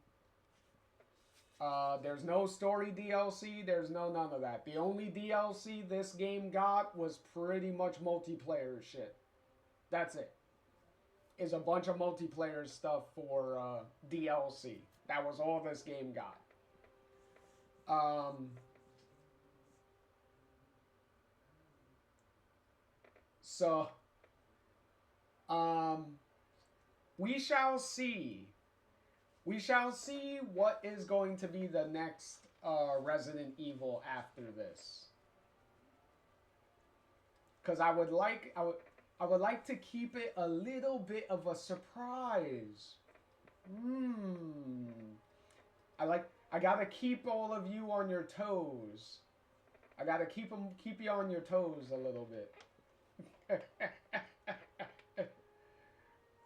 There's no story DLC, there's none of that. The only DLC this game got was pretty much multiplayer shit. That's it. Is a bunch of multiplayer stuff for DLC. That was all this game got. We shall see. We shall see what is going to be the next Resident Evil after this. Because I would like to keep it a little bit of a surprise. I gotta keep all of you on your toes. I gotta keep you on your toes a little bit.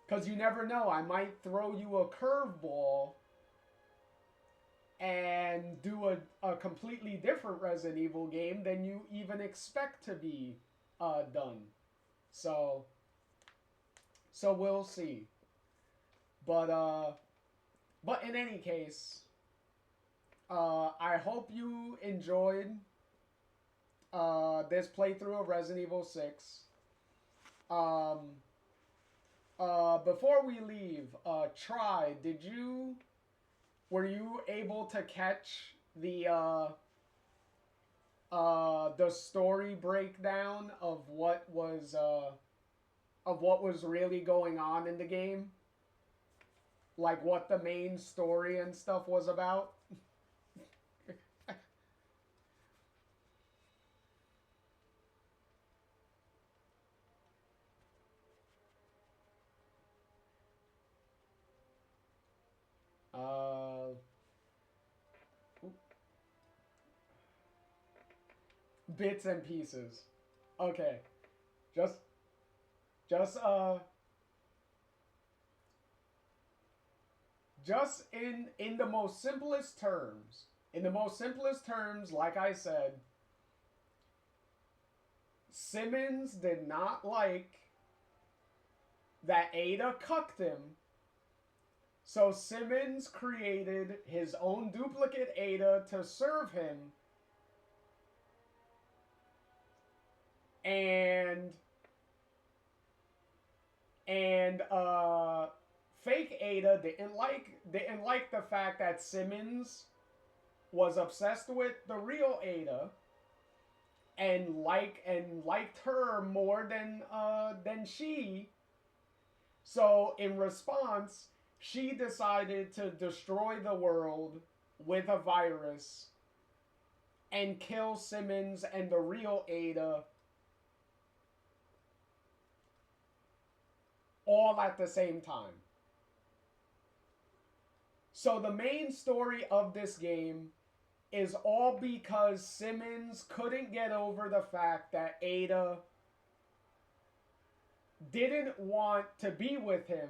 Because you never know, I might throw you a curveball and do a completely different Resident Evil game than you even expect to be done. So we'll see. But in any case, I hope you enjoyed this playthrough of Resident Evil 6. Before we leave, were you able to catch the story breakdown of what was of what was really going on in the game. Like what the main story and stuff was about. Bits and pieces. Okay. Just in the most simplest terms, like I said, Simmons did not like that Ada cucked him. So Simmons created his own duplicate Ada to serve him. And fake Ada didn't like the fact that Simmons was obsessed with the real Ada and liked her more than she. So in response, she decided to destroy the world with a virus and kill Simmons and the real Ada all at the same time. So the main story of this game is all because Simmons couldn't get over the fact that Ada didn't want to be with him.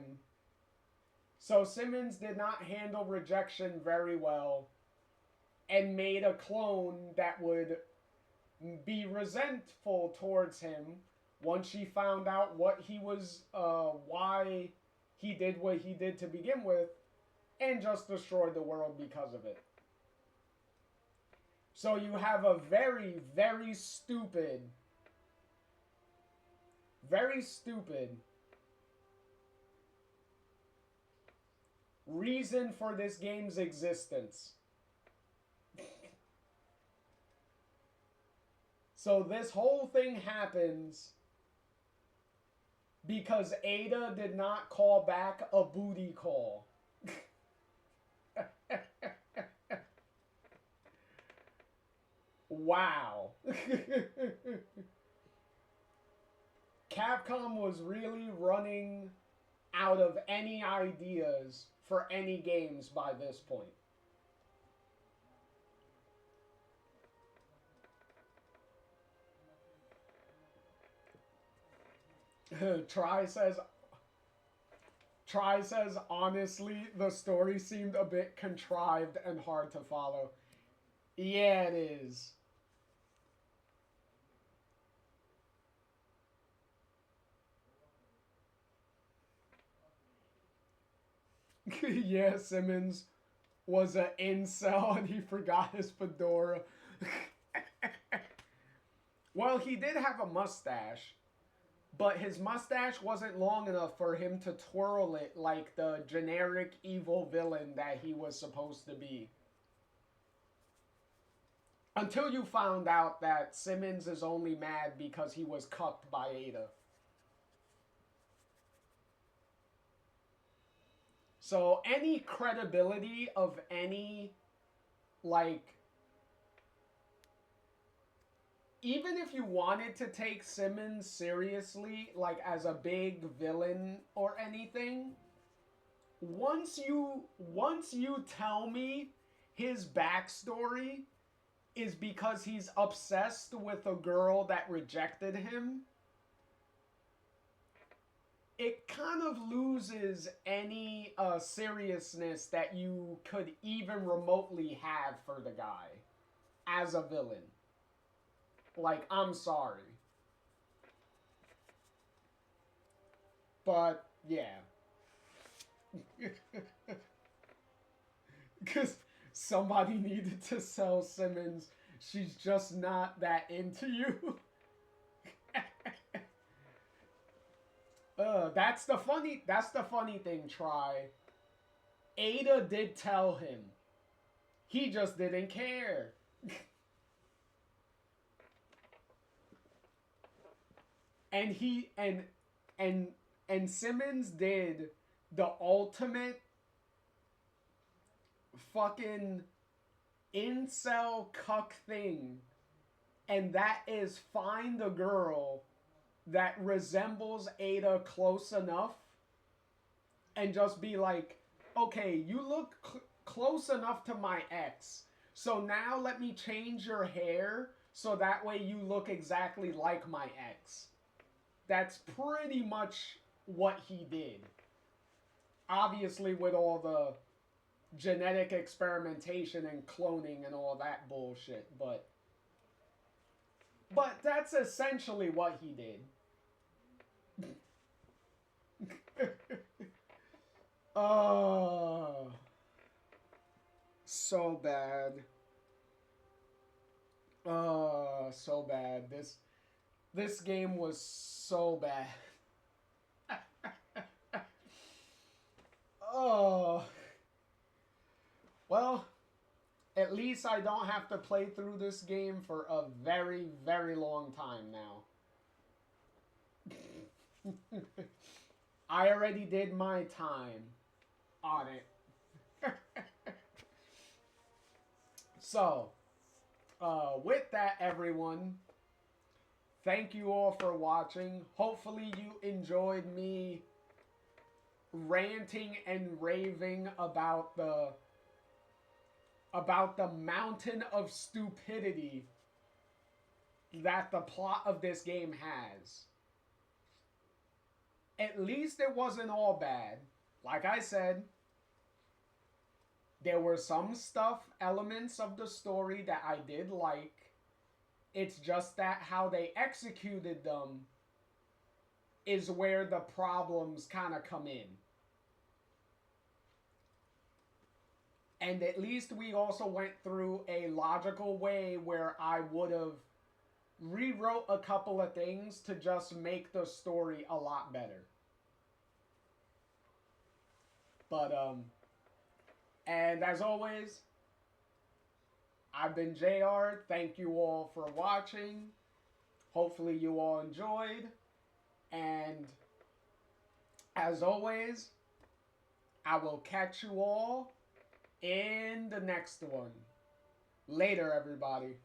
So Simmons did not handle rejection very well and made a clone that would be resentful towards him once she found out what he was, why he did what he did to begin with, and just destroyed the world because of it. So you have a very, very stupid reason for this game's existence. So this whole thing happens because Ada did not call back a booty call. Wow. Capcom was really running out of any ideas for any games by this point. Try says, honestly, the story seemed a bit contrived and hard to follow. Yeah, it is. Yeah, Simmons was an incel and he forgot his fedora. Well, he did have a mustache, but his mustache wasn't long enough for him to twirl it like the generic evil villain that he was supposed to be. Until you found out that Simmons is only mad because he was cucked by Ada. So any credibility of any, like, even if you wanted to take Simmons seriously, like as a big villain or anything, once you tell me his backstory is because he's obsessed with a girl that rejected him, it kind of loses any seriousness that you could even remotely have for the guy as a villain. Like, I'm sorry. But, yeah. Because somebody needed to sell Simmons. She's just not that into you. That's the funny thing, Try. Ada did tell him. He just didn't care. and And Simmons did the ultimate fucking incel cuck thing, and that is find a girl that resembles Ada close enough and just be like, okay, you look close enough to my ex, so now let me change your hair so that way you look exactly like my ex. That's pretty much what he did. Obviously with all the genetic experimentation and cloning and all that bullshit, but that's essentially what he did. Oh, so bad. Oh, so bad. This game was so bad. Oh. Well, at least I don't have to play through this game for a very, very long time now. I already did my time on it. So, with that, everyone, thank you all for watching. Hopefully you enjoyed me ranting and raving about the mountain of stupidity that the plot of this game has. At least it wasn't all bad. Like I said, there were some elements of the story that I did like. It's just that how they executed them is where the problems kind of come in. And at least we also went through a logical way where I would have rewrote a couple of things to just make the story a lot better. But, and as always, I've been JR. Thank you all for watching. Hopefully you all enjoyed. And as always, I will catch you all in the next one. Later, everybody.